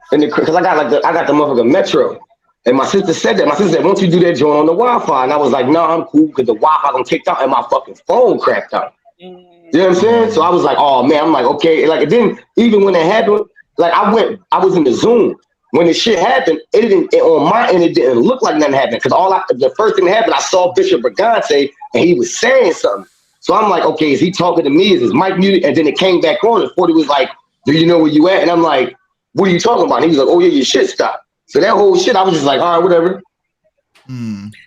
that's because I got the motherfucking Metro. And my sister said that. My sister said, won't you do that joint on the Wi-Fi? And I was like, no, I'm cool because the Wi-Fi done kicked out and my fucking phone cracked out. You know what I'm saying? So I was like, oh man, I'm like, okay. Like it didn't, even when it happened, like I was in the Zoom. When the shit happened, on my end, it didn't look like nothing happened. Because the first thing that happened, I saw Bishop Brigante and he was saying something. So I'm like, okay, is he talking to me? Is his mic muted? And then it came back on and 40 was like, do you know where you at? And I'm like, what are you talking about? And he was like, oh yeah, your shit stopped. So that whole shit, I was just like, all right, whatever.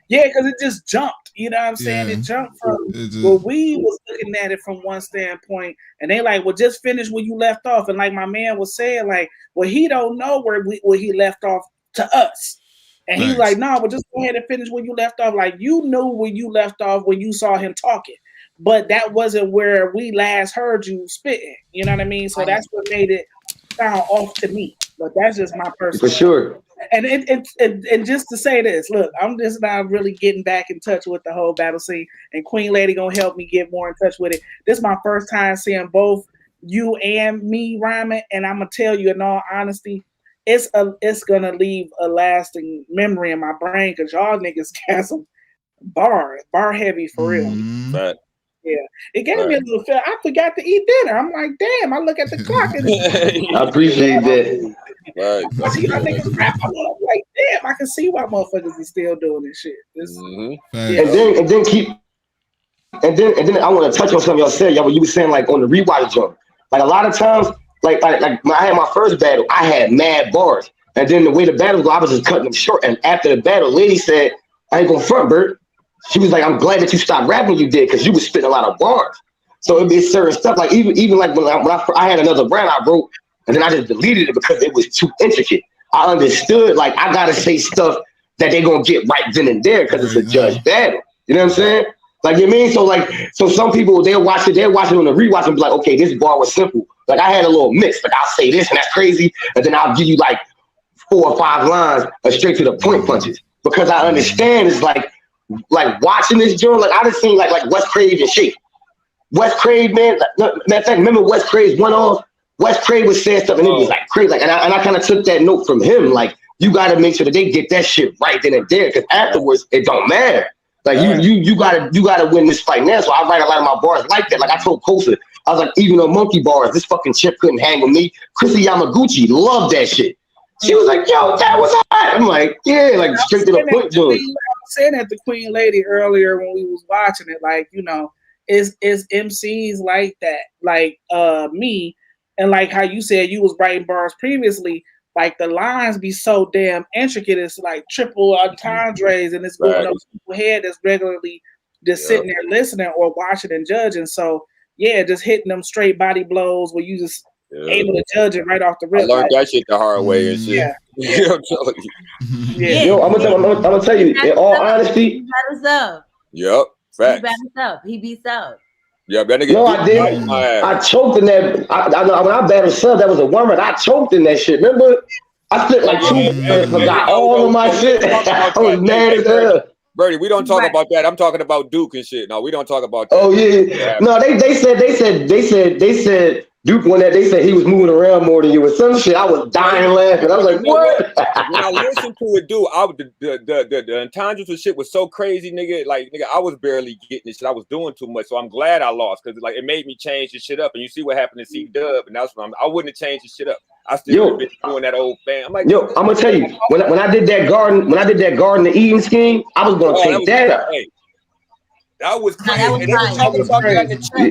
Yeah, because it just jumped. You know what I'm saying? It jumped from well, we was looking at it from one standpoint, and they like, well, just finish where you left off. And like my man was saying, like, well, he don't know where he left off to us. And he's like, no, but just go ahead and finish where you left off. Like you knew where you left off when you saw him talking. But that wasn't where we last heard you spitting. You know what I mean? So that's what made it sound off to me. But that's just my personal. For sure. And just to say this, look, I'm just not really getting back in touch with the whole battle scene, and Queen Lady gonna help me get more in touch with it. This is my first time seeing both you and me rhyming, and I'm gonna tell you in all honesty, it's gonna leave a lasting memory in my brain because y'all niggas got some bar heavy for real. But yeah, it gave me a little feel. I forgot to eat dinner. I'm like, damn. I look at the clock. And I appreciate that. I see y'all niggas rap. I'm like, damn. I can see why motherfuckers is still doing this shit. And then I want to touch on something y'all said. Y'all, you were saying like on the rewatch jump. Like a lot of times, like when I had my first battle, I had mad bars, and then the way the battle go, I was just cutting them short. And after the battle, lady said, "I ain't gonna front, Bert." She was like, I'm glad that you stopped rapping you did because you was spitting a lot of bars. So it'd be certain stuff like even like when I had another rap I wrote and then I just deleted it because it was too intricate. I understood like I gotta say stuff that they're gonna get right then and there because it's a judge battle. You know what I'm saying? Like you mean? So some people they'll watch it on the rewatch and be like, okay, this bar was simple. Like I had a little mix. Like I'll say this and that's crazy, and then I'll give you like 4 or 5 lines of straight to the point punches because I understand it's like watching this joint, like I just seen like Wes Crave and Shake. Wes Crave, man. Matter of fact, remember Wes Crave's one off? Wes Crave was saying stuff and it was like crazy. Like, and I kind of took that note from him. Like, you gotta make sure that they get that shit right then and there, because afterwards it don't matter. Like you gotta win this fight now. So I write a lot of my bars like that. Like I told Kosa, I was like, even on monkey bars, this fucking chip couldn't hang with me. Chrissy Yamaguchi loved that shit. She was like, yo, that was hot. I'm like, yeah, like straight to the point, Joe. Saying that to Queen Lady earlier when we was watching it, like, you know, is MCs like that, like me, and like how you said you was writing bars previously, like the lines be so damn intricate, it's like triple entendres and it's going up people's head that's regularly just sitting there listening or watching and judging. So yeah, just hitting them straight body blows where you just able to judge it right off the rip. I learned that shit the hard way and shit. Yeah. I'm telling you. Yo, I'm gonna tell you, in all honesty. He beats up. Yep. Facts. He beats up. Yeah, that nigga. No, I did. I choked in that. I know when I battled Sub, that was a worm. I choked in that shit. Remember? I split like 2 minutes, forgot all of my shit. I was mad as hell. Berty, we don't talk about that. I'm talking about Duke and shit. No, we don't talk about that. Oh yeah. No, they said Duke won that. They said he was moving around more than you or some shit. I was dying laughing. I was like, what? When I listened to it, dude, the entendres and shit was so crazy, nigga. Like, nigga, I was barely getting this shit. I was doing too much, so I'm glad I lost because like it made me change the shit up. And you see what happened to C-Dub, and that's what I wouldn't have changed the shit up. I still have been doing that old thing. I'm like, yo, I'm gonna tell you, when I did that garden, the Eden scheme, I was gonna take that up. That was crazy.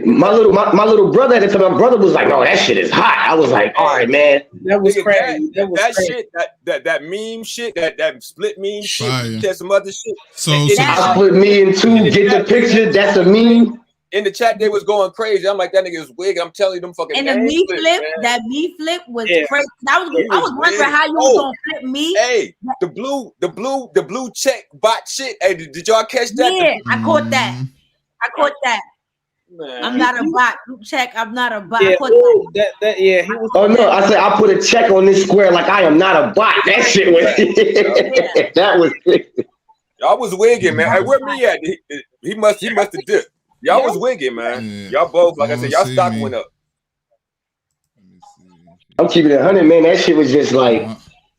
My little brother at the time, my brother was like, "No, that shit is hot." I was like, "All right, man." That was crazy. That meme shit, that split meme shit, there's some other shit. So I split me in two. Get the picture. That's a meme. In the chat, they was going crazy. I'm like, that nigga is wig. I'm telling you, them fucking. And the me flip, that me flip was crazy. I was wondering how you was gonna flip me. Hey, the blue check bot shit. Hey, did y'all catch that? Yeah, I caught that. Man. I'm not a bot. Blue check. I'm not a bot. Yeah, he was. Oh no, I said I put a check on this square like I am not a bot. That shit was. That was. Y'all was wigging, man. Hey, where me at? He must have dipped. Y'all was wigging, man. Yeah. Y'all both, like I said, y'all stock went up. I'm keeping it 100, man. That shit was just like,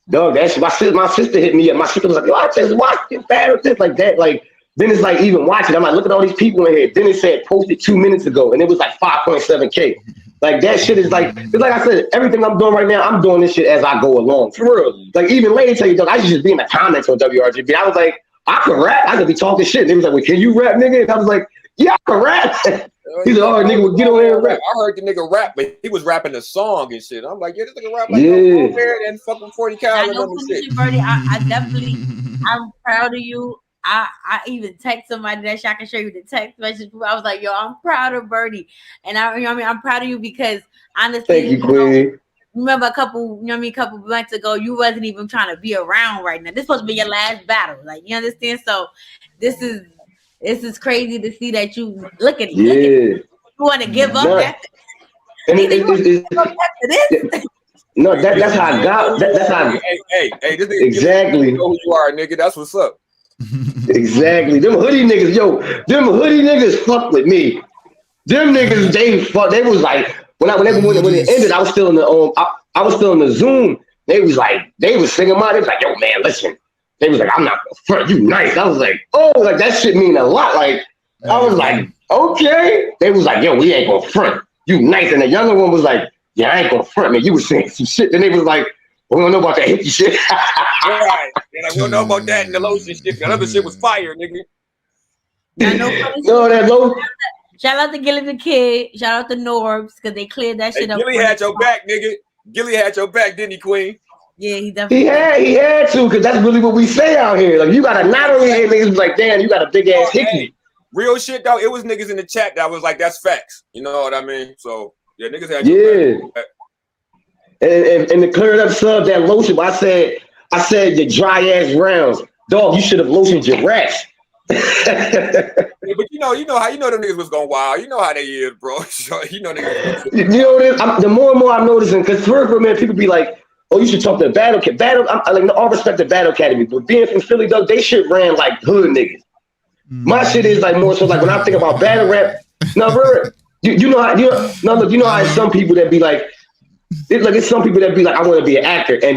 dog. That shit, my sister hit me up. My sister was like, "Yo, I just watched it, bad this like that." Like, then it's like even watching. I'm like, look at all these people in here. Then it said posted 2 minutes ago, and it was like 5.7K. Like that shit is like, it's like I said, everything I'm doing right now, I'm doing this shit as I go along. For real. Like even lady tell you, dog, I used to just be in the comments on WRGB. I was like, I can rap. I could be talking shit. And they was like, well, can you rap, nigga? And I was like, yeah, I can rap. He's like, oh, nigga, well, get on there and rap. I heard the nigga rap, but he was rapping a song and shit. I'm like, yeah, this nigga rap like no and fucking 40 caliber. Berty, I definitely, I'm proud of you. I even text somebody that shit. I can show you the text message. I was like, yo, I'm proud of Berty. And I'm proud of you because honestly, thank you, Queen. Remember a couple months ago, you wasn't even trying to be around right now. This supposed to be your last battle. Like, you understand? So this is crazy to see that you look at it. Yeah. You want to give up after this? No, that's how I got. That's how. Hey, this nigga, exactly. You know who you are, nigga. That's what's up. Exactly. Them hoodie niggas fuck with me. Them niggas, they was like when it ended, I was still in the Zoom. They was singing mine. They was like, yo, man, listen. They was like, I'm not gonna front, you nice. I was like, oh, like that shit mean a lot. Like, I was like, okay. They was like, yo, we ain't gonna front, you nice. And the younger one was like, yeah, I ain't gonna front, man. You was saying some shit. Then they was like, we don't know about that hippie shit. Right. They're like, we don't know about that and the lotion shit. That other shit was fire, nigga. No, that low. Shout out to Gilly the Kid. Shout out to Norbs because they cleared that shit up. Gilly had your back, nigga. Gilly had your back, didn't he, Queen? Yeah, he definitely he had to, because that's really what we say out here. Like, you gotta not only hit niggas like, damn, you got a big ass hickey. Real shit though, it was niggas in the chat that was like, that's facts. You know what I mean? So yeah, niggas had your back. And to clear it up, Sub, that lotion, I said your dry ass rounds. Dog, you should have lotioned your rats. Yeah, but you know them niggas was going wild. You know how they is, bro. You know niggas. You know this, the more and more I'm noticing, because for man, people be like, oh, you should talk to Battle. I like all respect to Battle Academy, but being from Philly, though, they shit ran like hood niggas. My shit is like more so like when I think about battle rap. No, bro, you know how some people that be like, it's some people that be like, I want to be an actor, and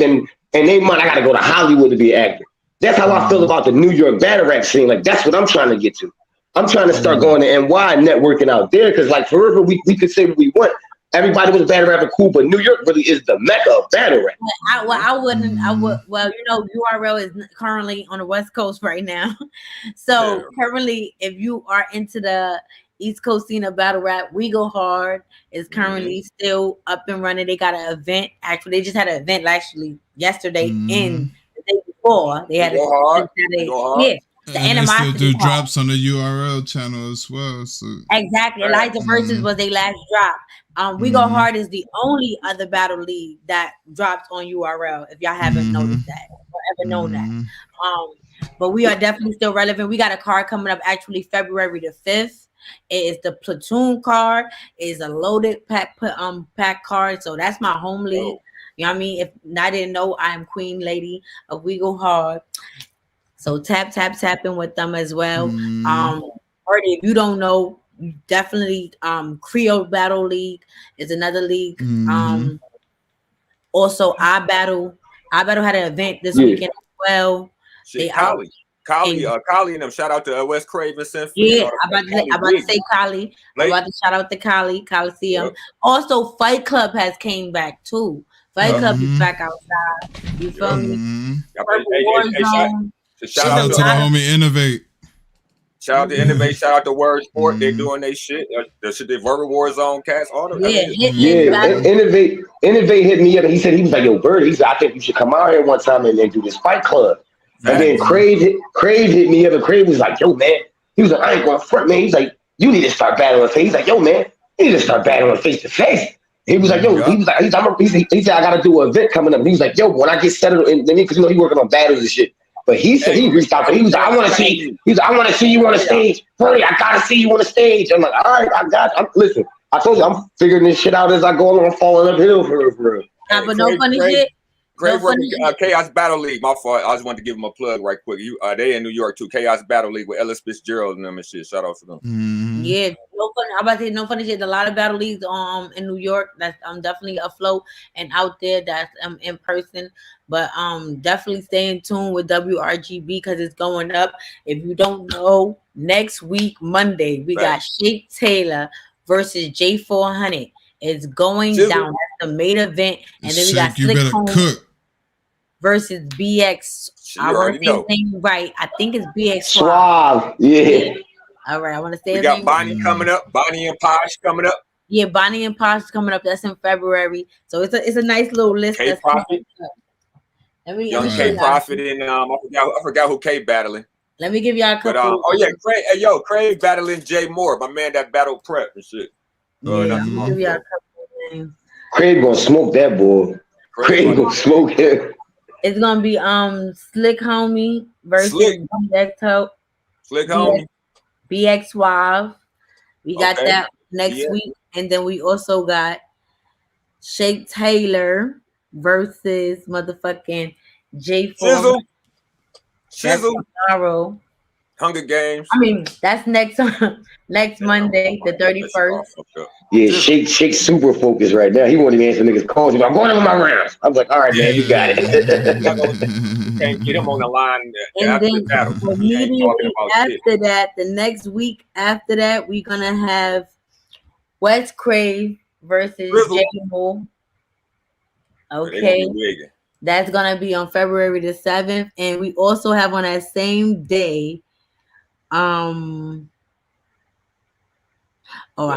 they might, I gotta go to Hollywood to be an actor. That's how I feel about the New York battle rap scene. Like that's what I'm trying to get to. I'm trying to start going to NY networking out there because like forever we could say what we want. Everybody was battle rapping cool, but New York really is the mecca of battle rap. Well, you know, URL is currently on the West Coast right now. So currently, if you are into the East Coast scene of battle rap, We Go Hard is currently still up and running. They got an event. Actually, they just had an event yesterday in the day before. They had the animosity. They still do drops on the URL channel as well. So. Exactly. Elijah Versus was their last drop. We Go Hard is the only other battle league that drops on URL. If y'all haven't noticed that or ever known that. But we are definitely still relevant. We got a card coming up actually February the 5th. It is the platoon card. It's a loaded pack card. So that's my home league. Oh. You know what I mean? If I didn't know, I am Queen Lady of We Go Hard. So tapping with them as well. Berty, if you don't know, definitely Creole Battle League is another league. Also I Battle had an event this weekend as well. Shit, Collie and them. Shout out to West Craven Symphony. Yeah, I'm about to say Collie. I'm about to shout out to Collie, Coliseum. Yep. Also, Fight Club has came back too. Fight Club is back outside. You feel me? Shout out to the homie Innovate. Shout out to Innovate. Shout out to Word Sport. They doing their shit. The Verbal War Zone cast. All the Innovate hit me up and he said he was like, yo, Berty, he said, I think you should come out here one time and do this Fight Club. And then Crave hit me up and Crave was like, yo, man. He was like, I ain't going front, man. He's like, you need to start battling face. He's like, yo, man, you need to start battling face to face. He was like, yo, he said, I got to do an event coming up. And he was like, yo, when I get settled in, because he working on battles and shit. But he said he reached out, but he was like, I want to see you on the stage. Berty, I got to see you on the stage. I'm like, all right, listen, I told you, I'm figuring this shit out as I go along, falling uphill for real. But no funny shit. Great work, Chaos Battle League. My fault. I just wanted to give them a plug right quick. They in New York too. Chaos Battle League with Ellis Fitzgerald and them and shit. Shout out to them. Yeah, no funny. I'm about to say no funny shit. A lot of battle leagues in New York that's definitely afloat and out there that's in person. But definitely stay in tune with WRGB because it's going up. If you don't know, next week Monday we got Shake Taylor versus J400. It's going down. That's the main event, and then we got Slick Home versus BX. I want to say his name right. I think it's BX Suave. Yeah. All right. I want to say we got Bonnie coming up. Bonnie and Posh coming up. Yeah, Bonnie and Posh coming up. That's in February. So it's a nice little list. K Profit. Young K Profit and I forgot who K battling. Let me give y'all a couple. Craig battling Jay Moore, my man that battle prep and shit. Give y'all a couple names. Craig gonna smoke that boy. Craig gonna smoke him. It's gonna be Slick Homie versus BX Slick Homie. BX Suave. We got that next week, and then we also got Shake Taylor versus motherfucking J4. Shizzle. Tomorrow. Hunger Games. I mean, that's next Monday, the 31st. Yeah, Shake super focused right now. He won't even answer niggas' calls. He's like, I'm going over my rounds. I was like, all right, man, you got it. Can't get him on the line after the battle. After that, the next week after that, we're gonna have West Crave versus J Moore. Okay. That's gonna be on February the 7th. And we also have on that same day. I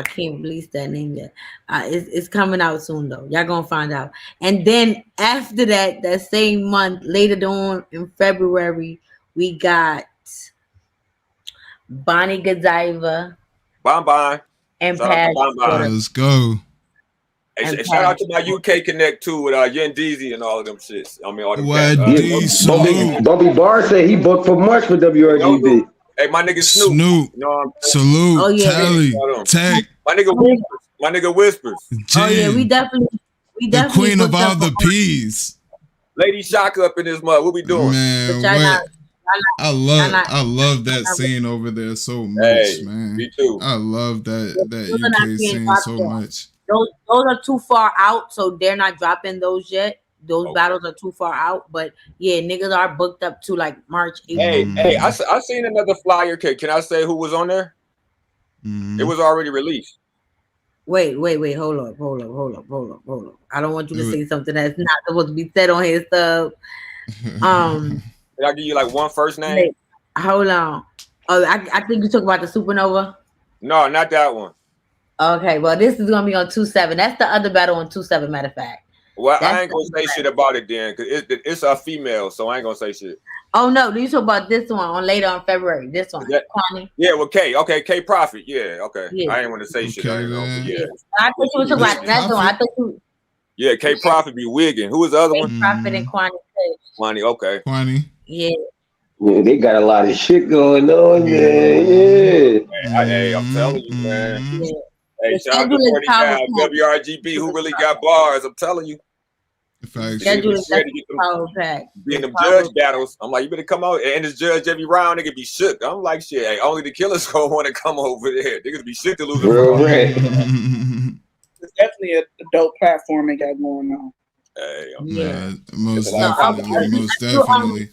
can't release that name yet. It's coming out soon though. Y'all gonna find out. And then after that same month, later on in February, we got Bonnie Godiva. Bye. And Pat. Let's go. Hey, shout out to my UK Connect too with Yen Deezy and all of them shits. I mean, all them Bumpy Barr said he booked for March for WRGB. Hey, my nigga Snoop. Salute. Oh, yeah. Tally. Tag. My nigga Whispers. Oh yeah, we definitely the queen of all the peas. Lady Shaka up in this mud. What we doing? Man, I love that scene over there so much, man. Me too. I love that UK scene so much. Those are too far out, so they're not dropping those yet. Those battles are too far out, but yeah, niggas are booked up to like March 8th. Hey, I seen another flyer. Can I say who was on there? It was already released. Wait, hold up. I don't want you to say something that's not supposed to be said on his stuff. Did I give you like one first name? Wait, hold on. Oh, I think you talk about the Supernova. No, not that one. Okay, well, this is gonna be on 2-7. That's the other battle on 2-7. Matter of fact. Well, I ain't gonna say shit about it then, cause it's a female, so I ain't gonna say shit. Oh no, do you talk about this one on later on February? This one, Kwani. Yeah, well, K Profit. Yeah, okay. Yeah. I ain't want to say shit. I thought you were talking about that one. I thought you. Yeah, K Profit be wigging. Who was the other one? K Profit and Kwani. Kwani, okay. Kwani. Yeah. Yeah, they got a lot of shit going on there. Yeah. Hey, I'm telling you, man. Yeah. Hey, The shout out to schedule is Berty power now, packed. WRGB, who really got bars. I'm telling you. Facts. Schedule is definitely power packed. Being them judge battles, I'm like, you better come out and this judge every round, nigga be shook. I'm like, shit, hey, only the killers gonna want to come over there. Niggas be shook to lose a Real red. It's definitely a dope platform they got going on. Hey, yeah, most definitely.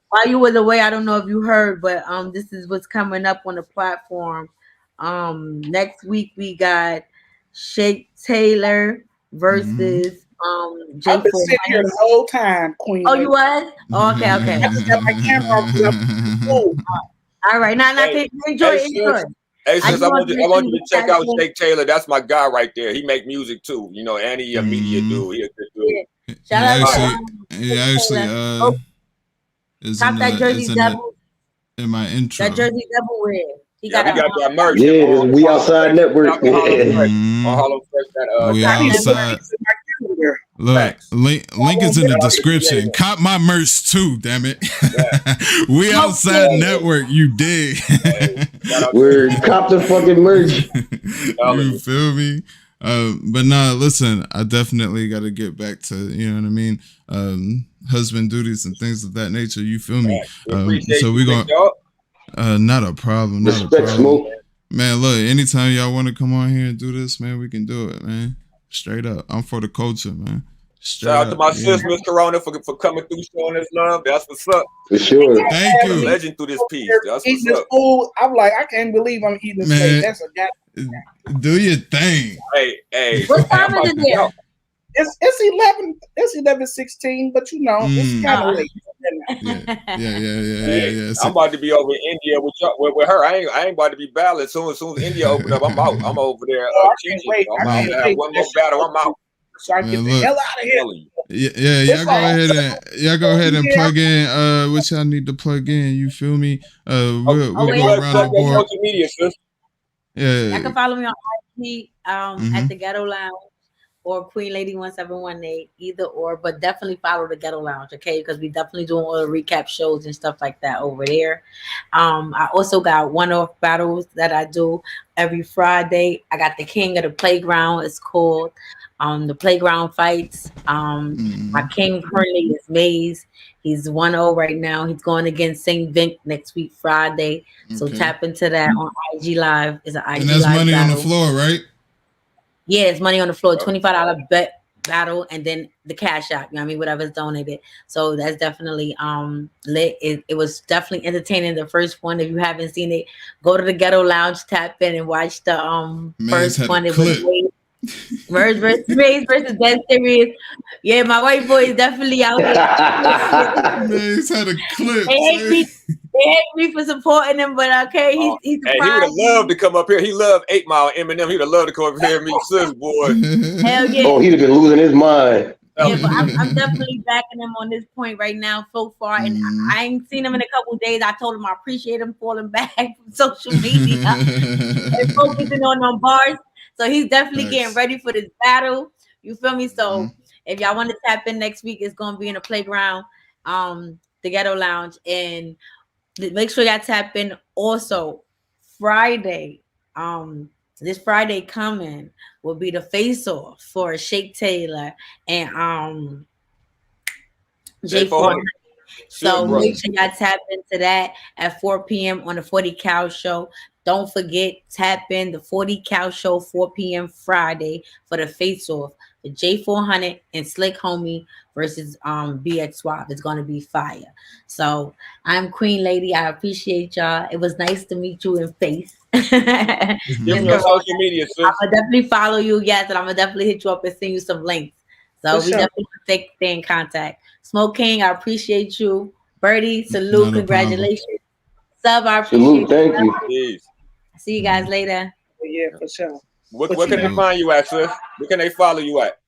While you was away, I don't know if you heard, but this is what's coming up on the platform. Next week we got Shake Taylor versus Jay. I've been sitting here the whole time, Queen. Oh, you was? Oh, okay. I just got my camera off. All right, now enjoy. Hey, sis, I want you to check out Shake Taylor. That's my guy right there. He make music too, you know, and he a media dude. He a good dude. Shout out he actually is Top that jersey double in my intro. That jersey double wear. We got that merch. Yeah, we outside network. We outside. Look, link is in the description. Cop my merch too, damn it. We outside network, you dig. We're cop the fucking merch. You feel me? But nah, listen, I definitely got to get back to, you know what I mean, husband duties and things of that nature. You feel me? So we going not a problem. Not a problem. Man, look, anytime y'all want to come on here and do this, man, we can do it, man. Straight up. I'm for the culture, man. Shout out to my sis, Miz Karona, for coming through, showing us love. That's what's up. For sure. Thank you. Legend through this piece. That's what's up. Food, I'm like, I can't believe I'm eating this steak. That's a goddamn. Do your thing. Hey. What time is it there? It's 11:16, but you know, it's kind of late. Yeah. I'm about to be over in India with her. I ain't about to be battling. As soon as India open up, I'm out. I'm over there. I can't wait. I'm out to have one more battle. I'm out. So I get the hell out of here. Y'all go ahead and plug in what y'all need to plug in. You feel me? We'll go around the board. Social media, sis. Yeah. You can follow me on IG at the Ghetto Lounge or Queen Lady 1718, either or, but definitely follow the Ghetto Lounge, okay? Because we definitely doing all the recap shows and stuff like that over there. I also got one-off battles that I do every Friday. I got the King of the Playground. It's called the Playground Fights. My king currently is Maze. He's 1-0 right now. He's going against St. Vink next week, Friday. So tap into that on IG Live. It's an IG Live. And that's money battle. on the floor, right? Yeah, it's money on the floor. $25 bet battle, and then the cash app. You know what I mean? Whatever's donated. So that's definitely lit. It was definitely entertaining. The first one. If you haven't seen it, go to the Ghetto Lounge, tap in, and watch the first one. It was Merge versus Maze versus Dead Serious. Yeah, my white boy is definitely out here. Maze had a clip. They hate me for supporting him, but okay, he's Hey, he would have loved to come up here. He loved 8 Mile Eminem. He would have loved to come up here and meet sis, boy. Hell yeah. Oh, he'd have been losing his mind. Yeah, but I'm definitely backing him on this point right now so far, and I ain't seen him in a couple of days. I told him I appreciate him falling back from social media and focusing on them bars. So he's definitely getting ready for this battle. You feel me? So if y'all want to tap in next week, it's going to be in the Playground, the Ghetto Lounge. And make sure y'all tap in. Also, Friday, this Friday coming will be the face-off for Shake Taylor and J4. So make sure y'all tap into that at 4 p.m. on the 40 Cow Show. Don't forget, tap in the 40 Cow Show 4 p.m. Friday for the face-off. The J400 and Slick Homie versus BX Swap is going to be fire. So I'm Queen Lady. I appreciate y'all. It was nice to meet you in face. Social media, sis. I'm going to definitely follow you, yes, and I'm going to definitely hit you up and send you some links. So we definitely stay in contact. Smoke King, I appreciate you. Berty, salute, congratulations. Sub, I appreciate salute, thank you. See you guys later. Yeah, for sure. Where can they find you at, sis? Where can they follow you at?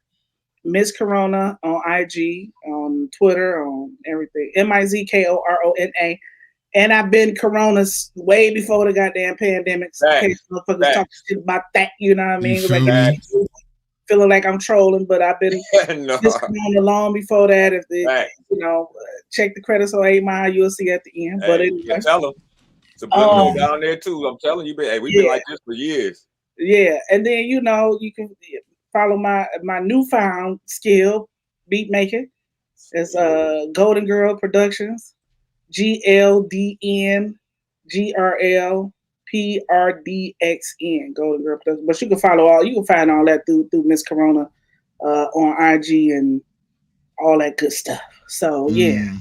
Miz Karona on IG, on Twitter, on everything. MizKorona. And I've been Coronas way before the goddamn pandemic. So in case motherfuckers talk shit about that, you know what I mean? feeling like I'm trolling, but I've been No. listening long before that. If they, Right. check the credits on 8 Mile, you'll see at the end. Hey, But you can tell them. Subliminal down there too. I'm telling you, we've been like this for years. Yeah, and then you can follow my newfound skill, beat making. It's Golden Girl Productions, GLDNGRLPRDXN, Golden Girl Productions. But you can find all that through Miz Karona on IG and all that good stuff. So yeah.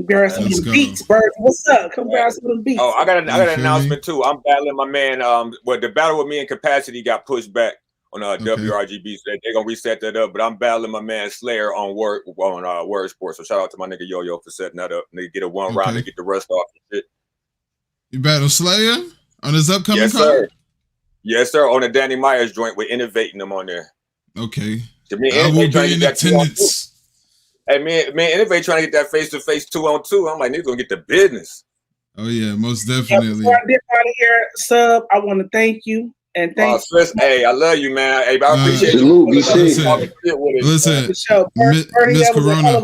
Grab some of the beats, Berty. What's up? Come grab some of the beats. Oh, I got an announcement too. I'm battling my man. The battle with me and Capacity got pushed back on WRGB. So they're gonna reset that up. But I'm battling my man Slayer on Word Sports. So shout out to my nigga Yo for setting that up. And they get a one round and get the rest off and shit. You battle Slayer on his upcoming yes, card? Sir. Yes, sir. On the Danny Myers joint, we're innovating them on there. Okay. So me I will be in attendance. Hey man, Innovate trying to get that face-to-face 2-on-2. I'm like, niggas gonna get the business. Oh yeah, most definitely. Before I get out of here, Sub, I want to thank you and thank you. Hey, I love you, man. Hey, I appreciate you. Listen, Miss Karona.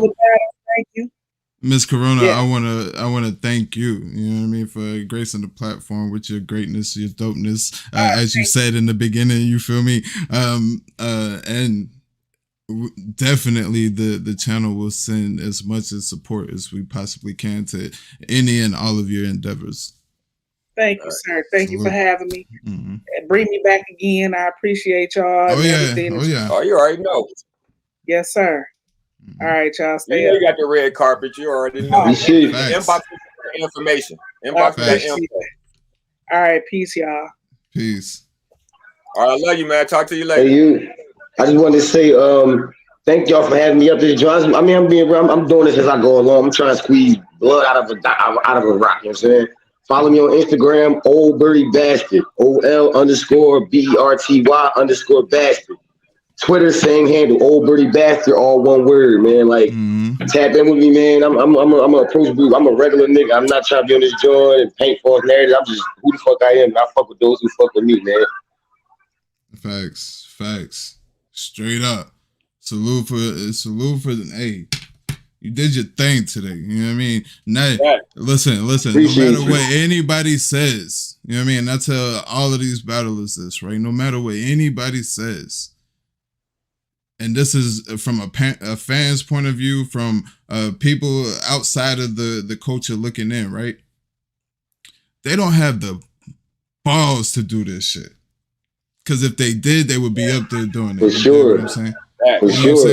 Thank you. Miss Karona, I wanna thank you. You know what I mean, for gracing the platform with your greatness, your dopeness. As you said in the beginning, you feel me? And definitely the channel will send as much as support as we possibly can to any and all of your endeavors. Thank you, sir. Thank you for having me. Bring me back again. I appreciate y'all. Oh yeah. Oh, you already know. Yes, sir. All right, y'all. Stay up. You got the red carpet. You already know. Inbox information. Inbox that info. All right, peace, y'all. Peace. All right, I love you, man. Talk to you later. Hey, I just wanted to say, thank y'all for having me up there, John. I mean, I'm doing this as I go along. I'm trying to squeeze blood out of a rock. You know what I'm saying? Follow me on Instagram, Old Berty Bastard, OL_BERTY_bastard. Twitter, same handle, Old Berty Bastard, all one word, man. Like, tap in with me, man. I'm a approachable. I'm a regular nigga. I'm not trying to be on this joint and paint false narrative. I'm just who the fuck I am. And I fuck with those who fuck with me, man. Facts. Straight up. Salute for hey, you did your thing today. You know what I mean? Now, listen, Appreciate no matter what anybody says, you know what I mean? And I tell all of these battlers this, right? No matter what anybody says, and this is from a fan's point of view, from people outside of the culture looking in, right? They don't have the balls to do this shit. Because if they did, they would be up there doing it. For sure. You know what I'm saying? For sure.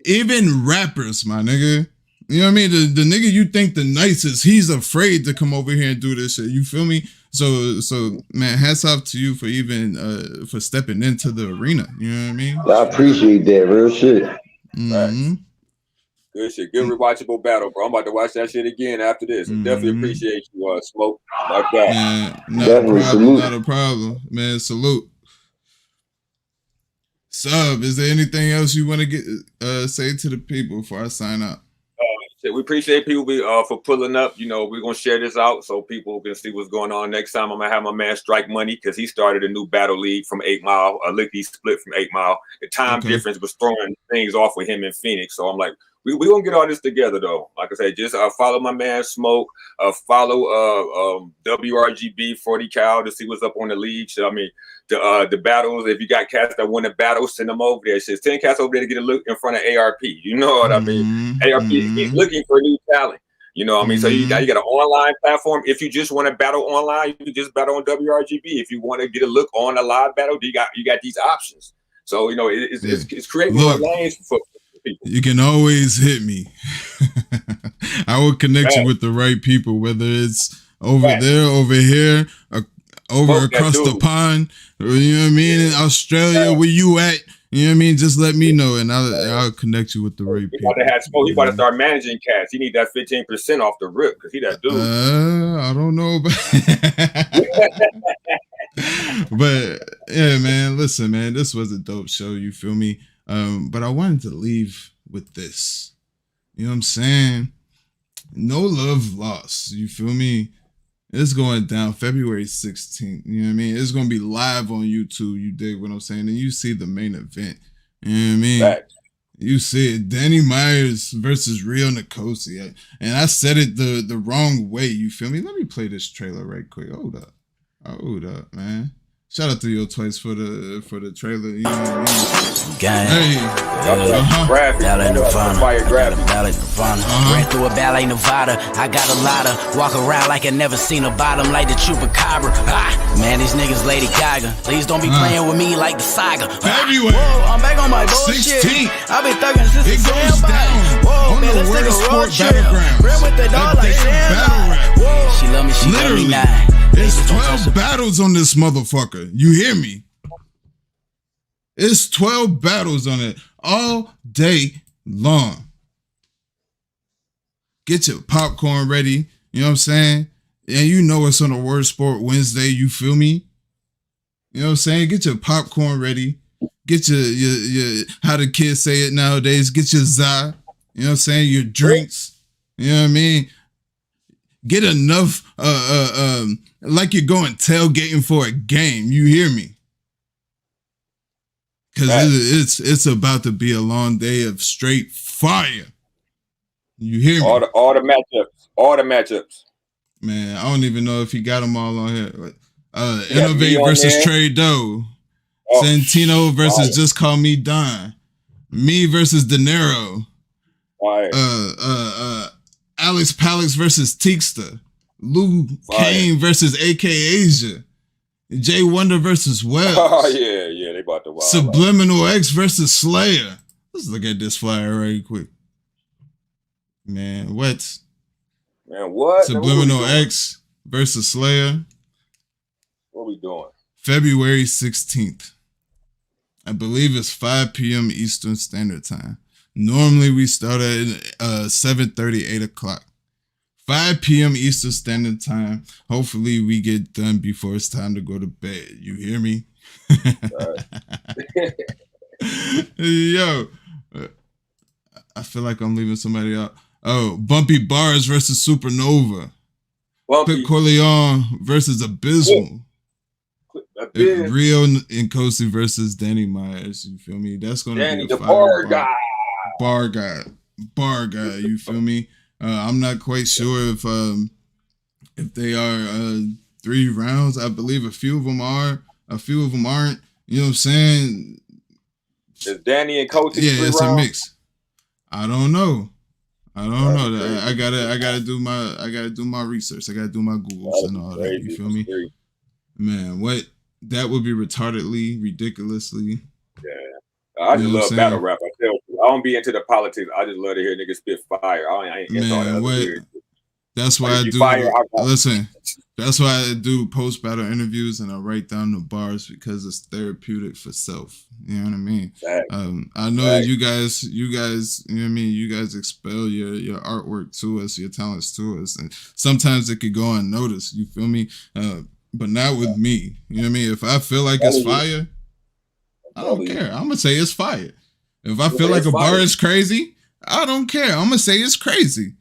Even rappers, my nigga. You know what I mean? The nigga you think the nicest, he's afraid to come over here and do this shit. You feel me? So man, hats off to you for even for stepping into the arena. You know what I mean? I appreciate that, real shit. Good shit. Good rewatchable battle, bro. I'm about to watch that shit again after this. Definitely appreciate you, Smoke. My God. Not a problem, man. Salute. Sub, is there anything else you want to say to the people before I sign up? We appreciate people for pulling up. You know, we're gonna share this out so people can see what's going on. Next time, I'm gonna have my man Strike Money because he started a new battle league from 8 Mile. A licky split from 8 Mile. The time difference was throwing things off with him in Phoenix. So I'm like, we gonna get all this together though. Like I said, just follow my man Smoke. Follow WRGB 40 Cal to see what's up on the league. So, I mean, the battles. If you got cats that win a battle, send them over there. Shit, 10 cats over there to get a look in front of ARP. You know what I mean? ARP is looking for new talent. You know what I mean? So you got an online platform. If you just want to battle online, you can just battle on WRGB. If you want to get a look on a live battle, you got these options. So you know it's creating more lanes for people. You can always hit me. I will connect you with the right people, whether it's over there, over here, across the pond, or, you know what I mean, in Australia, where you at. You know what I mean? Just let me know, and I'll connect you with the right people. You about to start managing cats. You need that 15% off the rip because he that dude. I don't know about but yeah, man. Listen, man, this was a dope show. You feel me? But I wanted to leave with this. You know what I'm saying? No love lost. You feel me? It's going down February 16th. You know what I mean? It's gonna be live on YouTube. You dig what I'm saying? And you see the main event. You know what I mean? Right. You see it, Danny Myers versus Real Nkosi. And I said it the wrong way. You feel me? Let me play this trailer right quick. Hold up, man. Shout out to Yo Twice for the trailer. You know what I mean? Gang. Hey. Ballet Nirvana. Ballet Nirvana. Ran through a ballet Nevada. I got a lot of walk around like I never seen a bottom like the Chupacabra. Man, these niggas Lady Gaga. Please don't be playing with me like the saga. Everywhere. Whoa, I'm back on my bullshit. 16. I've been thugging since it the goes sandbag. down. Whoa, On man, the let's take worst a road sport trip. battlegrounds. Ran with the dog like sandbag. Whoa, she love me, she love me now. It's 12 battles on this motherfucker. You hear me? It's 12 battles on it all day long. Get your popcorn ready. You know what I'm saying? And you know it's on a Word Sport Wednesday. You feel me? You know what I'm saying? Get your popcorn ready. Get your how the kids say it nowadays. Get your za. You know what I'm saying? Your drinks. You know what I mean? Get enough like you're going tailgating for a game. You hear me? Because it's about to be a long day of straight fire. You hear me? All the matchups. Man, I don't even know if he got them all on here. Innovate versus Trey Doe. Santino versus Just Call Me Don. Me versus De Niro. Alex Palix versus Teekster. Lou Kane versus AK Asia. Jay Wonder versus Wells. Oh yeah, they about to wild. Subliminal X versus Slayer. Let's look at this flyer right quick. Man, what? Subliminal X versus Slayer. What we doing? February 16th. I believe it's 5 p.m. Eastern Standard Time. Normally we start at 7:30, 8 o'clock. 5 p.m. Eastern Standard Time. Hopefully we get done before it's time to go to bed. You hear me? Yo, I feel like I'm leaving somebody out. Oh, Bumpy Bars versus Supernova. Pit Corleone versus Abysmal. Rio and Kosi versus Danny Myers. You feel me? That's going to be a bar guy. Bar guy. You feel me? I'm not quite sure if they are 3 rounds. I believe a few of them are. A few of them aren't. You know what I'm saying? Is Danny and Coty? Yeah, it's a mix. I don't know. I gotta do my research. I gotta do my Googles and all that. You feel me? Man, what that would be retardedly, ridiculously. Yeah, I just love battle rap. I don't be into the politics. I just love to hear niggas spit fire. I ain't into all that weird. That's why I do. Listen, that's why I do post battle interviews and I write down the bars because it's therapeutic for self. You know what I mean? I know that you guys, you know what I mean. You guys expel your artwork to us, your talents to us, and sometimes it could go unnoticed. You feel me? But not with me. You know what I mean? If I feel like it's fire, I don't care. I'm gonna say it's fire. If I feel like a bar is crazy, I don't care. I'm gonna say it's crazy.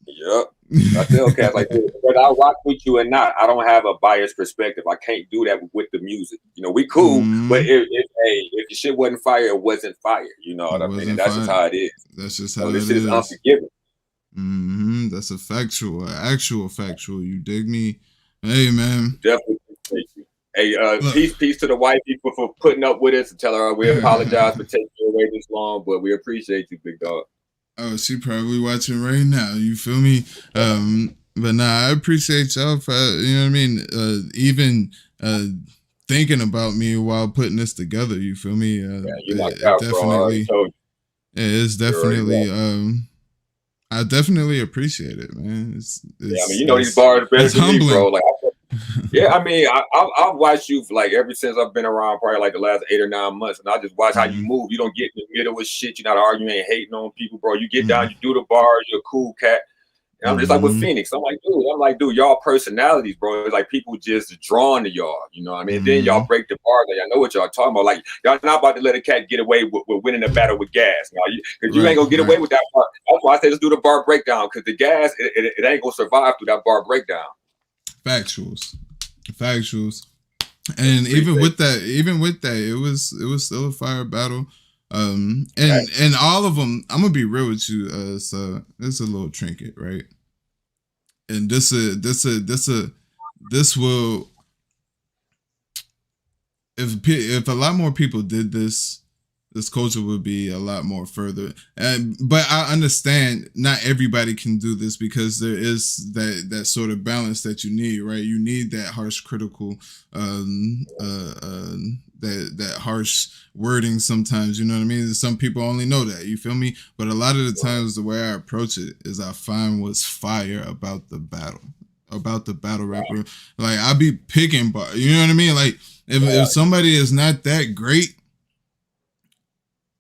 Yep. I tell cats like this, whether I rock with you or not, I don't have a biased perspective. I can't do that with the music. You know, we cool, but if the shit wasn't fire, it wasn't fire. You know what I mean? And that's just how it is. That's just how it is. This is unforgiving. That's a actual factual. You dig me? Hey, man. Definitely appreciate you. Hey, peace to the white people for putting up with us and tell her we apologize for taking you away this long, but we appreciate you, big dog. Oh, she probably watching right now. You feel me? But nah, I appreciate y'all for you know what I mean. Even thinking about me while putting this together. You feel me? You knocked out, definitely. Bro. It's definitely. I definitely appreciate it, man. It's yeah, I mean, you know these bars better than humbling. me, bro. Like, yeah, I mean, I've watched you for like ever since I've been around, probably like the last 8 or 9 months, and I just watch how you move. You don't get in the middle of shit. You're not arguing, ain't hating on people, bro. You get down, you do the bars. You're a cool cat. And I'm just like with Phoenix. I'm like, dude, y'all personalities, bro. It's like people just drawn to y'all. You know what I mean? Then y'all break the bars. Like, I know what y'all talking about. Like, y'all not about to let a cat get away with winning a battle with gas. Because you ain't gonna get away with that part. That's why I say let's do the bar breakdown. Because the gas, it ain't gonna survive through that bar breakdown. Factuals. And even with that, it was still a fire battle. And all of them, I'm gonna be real with you. So it's a little trinket, right? And this will, if a lot more people did this culture would be a lot more further. But I understand not everybody can do this because there is that sort of balance that you need, right? You need that harsh critical, that harsh wording sometimes, you know what I mean? Some people only know that, you feel me? But a lot of the times the way I approach it is I find what's fire about the battle rapper. Like I be picking, you know what I mean? Like if somebody is not that great,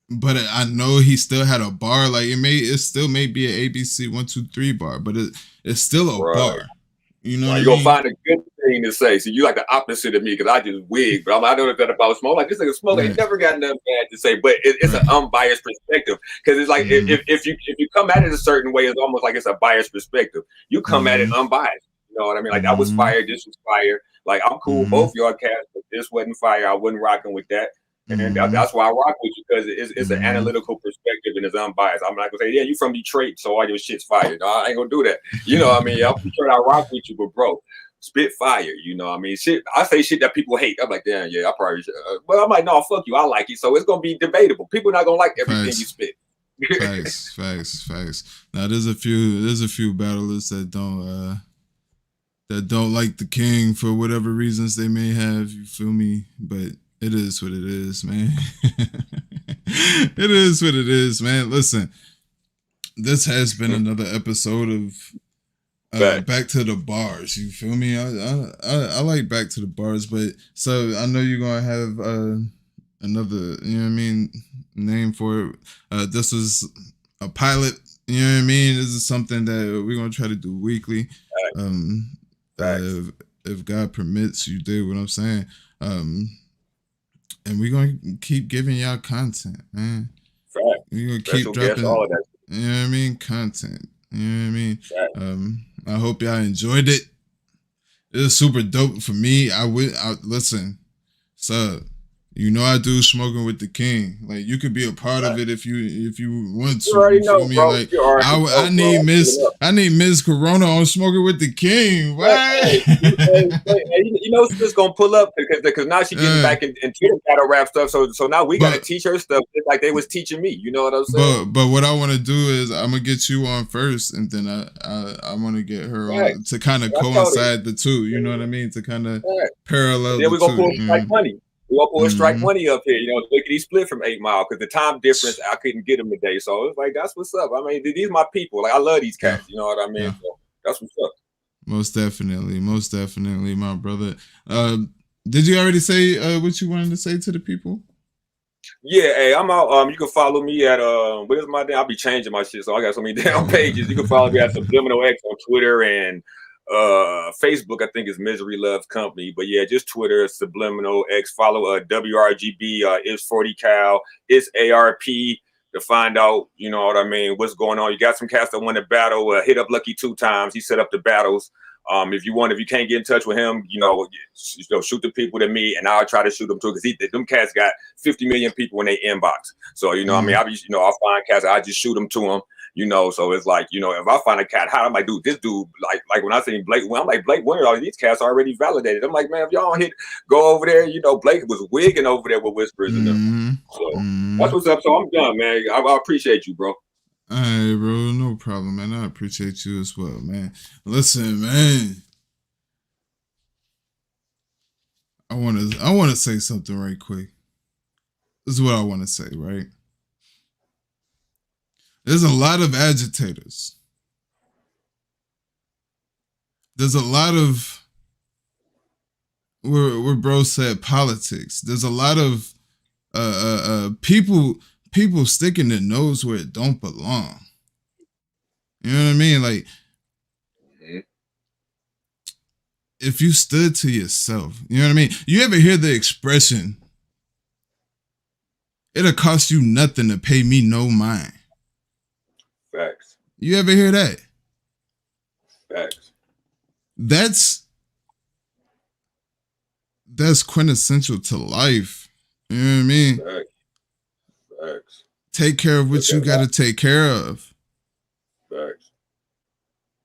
but I know he still had a bar. Like it still may be an ABC 1 2 3 bar, but it's still a bar. You know, you're gonna find a good thing to say. So you like the opposite of me because I just wig, but I know that about Smoke. Like this nigga Smoke ain't never got nothing bad to say, but it's an unbiased perspective because it's like if you come at it a certain way, it's almost like it's a biased perspective. You come at it unbiased. You know what I mean? Like that was fire. This was fire. Like I'm cool with both y'all cats, but this wasn't fire. I wasn't rocking with that. And that's why I rock with you because it's an analytical perspective and it's unbiased. I'm not gonna say, yeah, you from Detroit, so all your shit's fire. No, I ain't gonna do that. You know what I mean? I'm sure I rock with you, but bro, spit fire. You know what I mean? Shit, I say shit that people hate. I'm like, damn, yeah, I probably should. Well, I'm like, no, fuck you. I like it. So it's gonna be debatable. People not gonna like everything you spit. Facts. Now there's a few battlers that don't like the king for whatever reasons they may have. You feel me? But it is what it is, man. It is what it is, man. Listen, this has been another episode of Back to the Bars. You feel me? I like Back to the Bars, but so I know you're gonna have another, you know what I mean, name for it. This is a pilot. You know what I mean? This is something that we're gonna try to do weekly. If God permits, you dig what I'm saying. And we're gonna keep giving y'all content, man. We're gonna keep dropping all of that. You know what I mean? Content. You know what I mean? I hope y'all enjoyed it. It was super dope for me. Listen, so you know I do Smoking with the King. Like you could be a part of it if you want to. You already know, bro. Like I need Miz Karona on Smoking with the King. Right? You know she's gonna pull up because now she getting back into the battle rap stuff. So now we gotta teach her stuff just like they was teaching me. You know what I'm saying? But what I want to do is I'm gonna get you on first, and then I want to get her on to kind of coincide the two. You know what I mean? To kind of parallel. Yeah, we're gonna pull like money. We're gonna pull strike money up here. You know, look at he split from 8 Mile because the time difference I couldn't get him today. So it's like that's what's up. I mean, these are my people. Like I love these cats. You know what I mean? Yeah. So that's what's up. Most definitely, my brother. Did you already say what you wanted to say to the people? Yeah, hey, I'm out. You can follow me at what is my name? I'll be changing my shit, so I got so many damn pages. You can follow me at Subliminal X on Twitter and Facebook. I think is Misery Loves Company, but yeah, just Twitter, Subliminal X. Follow WRGB. Is 40 Cal. It's ARP to find out. You know what I mean? What's going on? You got some cats that want to battle. Hit up Lucky 2 times. He set up the battles. If you can't get in touch with him, shoot the people to me, and I'll try to shoot them too, because them cats got 50 million people in their inbox. So I mean, I'll find cats, I just shoot them to them. So it's like, if I find a cat, how am I do this dude? Like when I say Blake, I'm like, Blake, when are all these cats already validated? I'm like, man, if y'all don't go over there, Blake was wigging over there with Whispers and them. So that's what's up. So I'm done, man. I appreciate you, bro. All right, bro, no problem, man. I appreciate you as well, man. Listen, man, I want to say something right quick. This is what I want to say, right? There's a lot of agitators. There's a lot of where bro said politics. There's a lot of people sticking their nose where it don't belong. You know what I mean? Like, if you stood to yourself, you know what I mean? You ever hear the expression, it'll cost you nothing to pay me no mind? Facts. You ever hear that? Facts. That's that's quintessential to life. You know what I mean? Facts. Take care of what you got to take care of. Facts.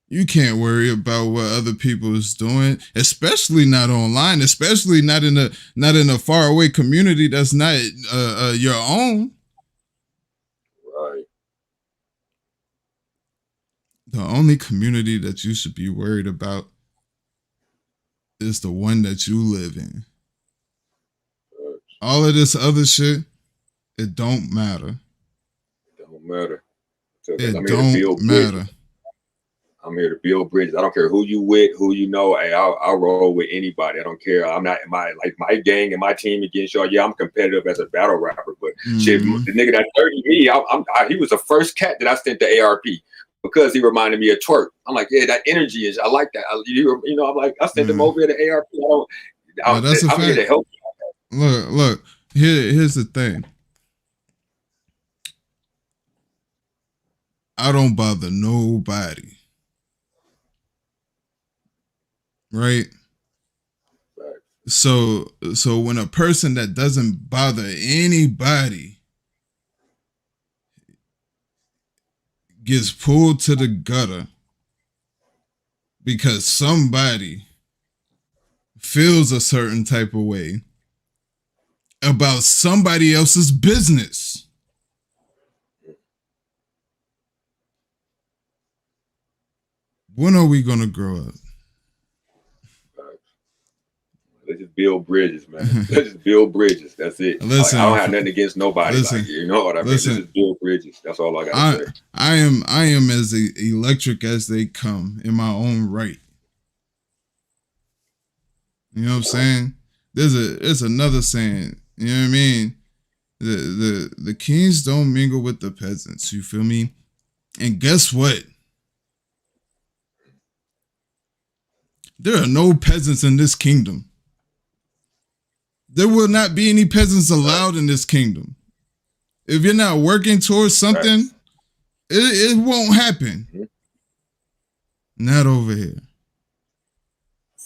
You can't worry about what other people is doing, especially not online, especially not in a faraway community that's not your own. Right. The only community that you should be worried about is the one that you live in. All of this other shit, it don't matter. It don't matter. It don't matter. I'm here to build bridges. I don't care who you with, who you know. Hey, I'll roll with anybody. I don't care. I'm not my gang and my team against y'all. Yeah, I'm competitive as a battle rapper, but shit, the nigga that 30 me, he was the first cat that I sent to ARP because he reminded me of Twerk. I'm like, yeah, that energy is. I like that. You know, I'm like, I sent him over to ARP. I'm here to help you. Look. Here's the thing. I don't bother nobody. Right? So when a person that doesn't bother anybody gets pulled to the gutter because somebody feels a certain type of way about somebody else's business, when are we gonna grow up? Let's just build bridges, man. Let's just build bridges. That's it. Listen, I don't have nothing against nobody. You know what I mean? Let's just build bridges. That's all I got to say. I am as electric as they come in my own right. You know what I'm saying? There's another saying. You know what I mean? The kings don't mingle with the peasants. You feel me? And guess what? There are no peasants in this kingdom. There will not be any peasants allowed in this kingdom. If you're not working towards something, it won't happen. Not over here.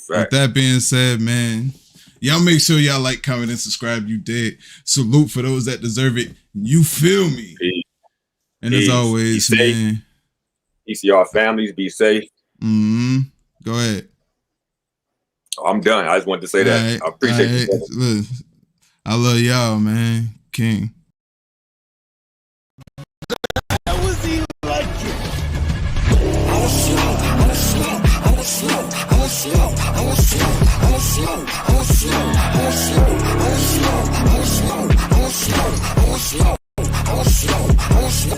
With that being said, man, y'all make sure y'all like, comment, and subscribe. You did. Salute for those that deserve it. You feel me? And as always, man. Peace to y'all families. Be safe. Go ahead. I'm done. I just wanted to say that. I appreciate you. I love y'all, man. King.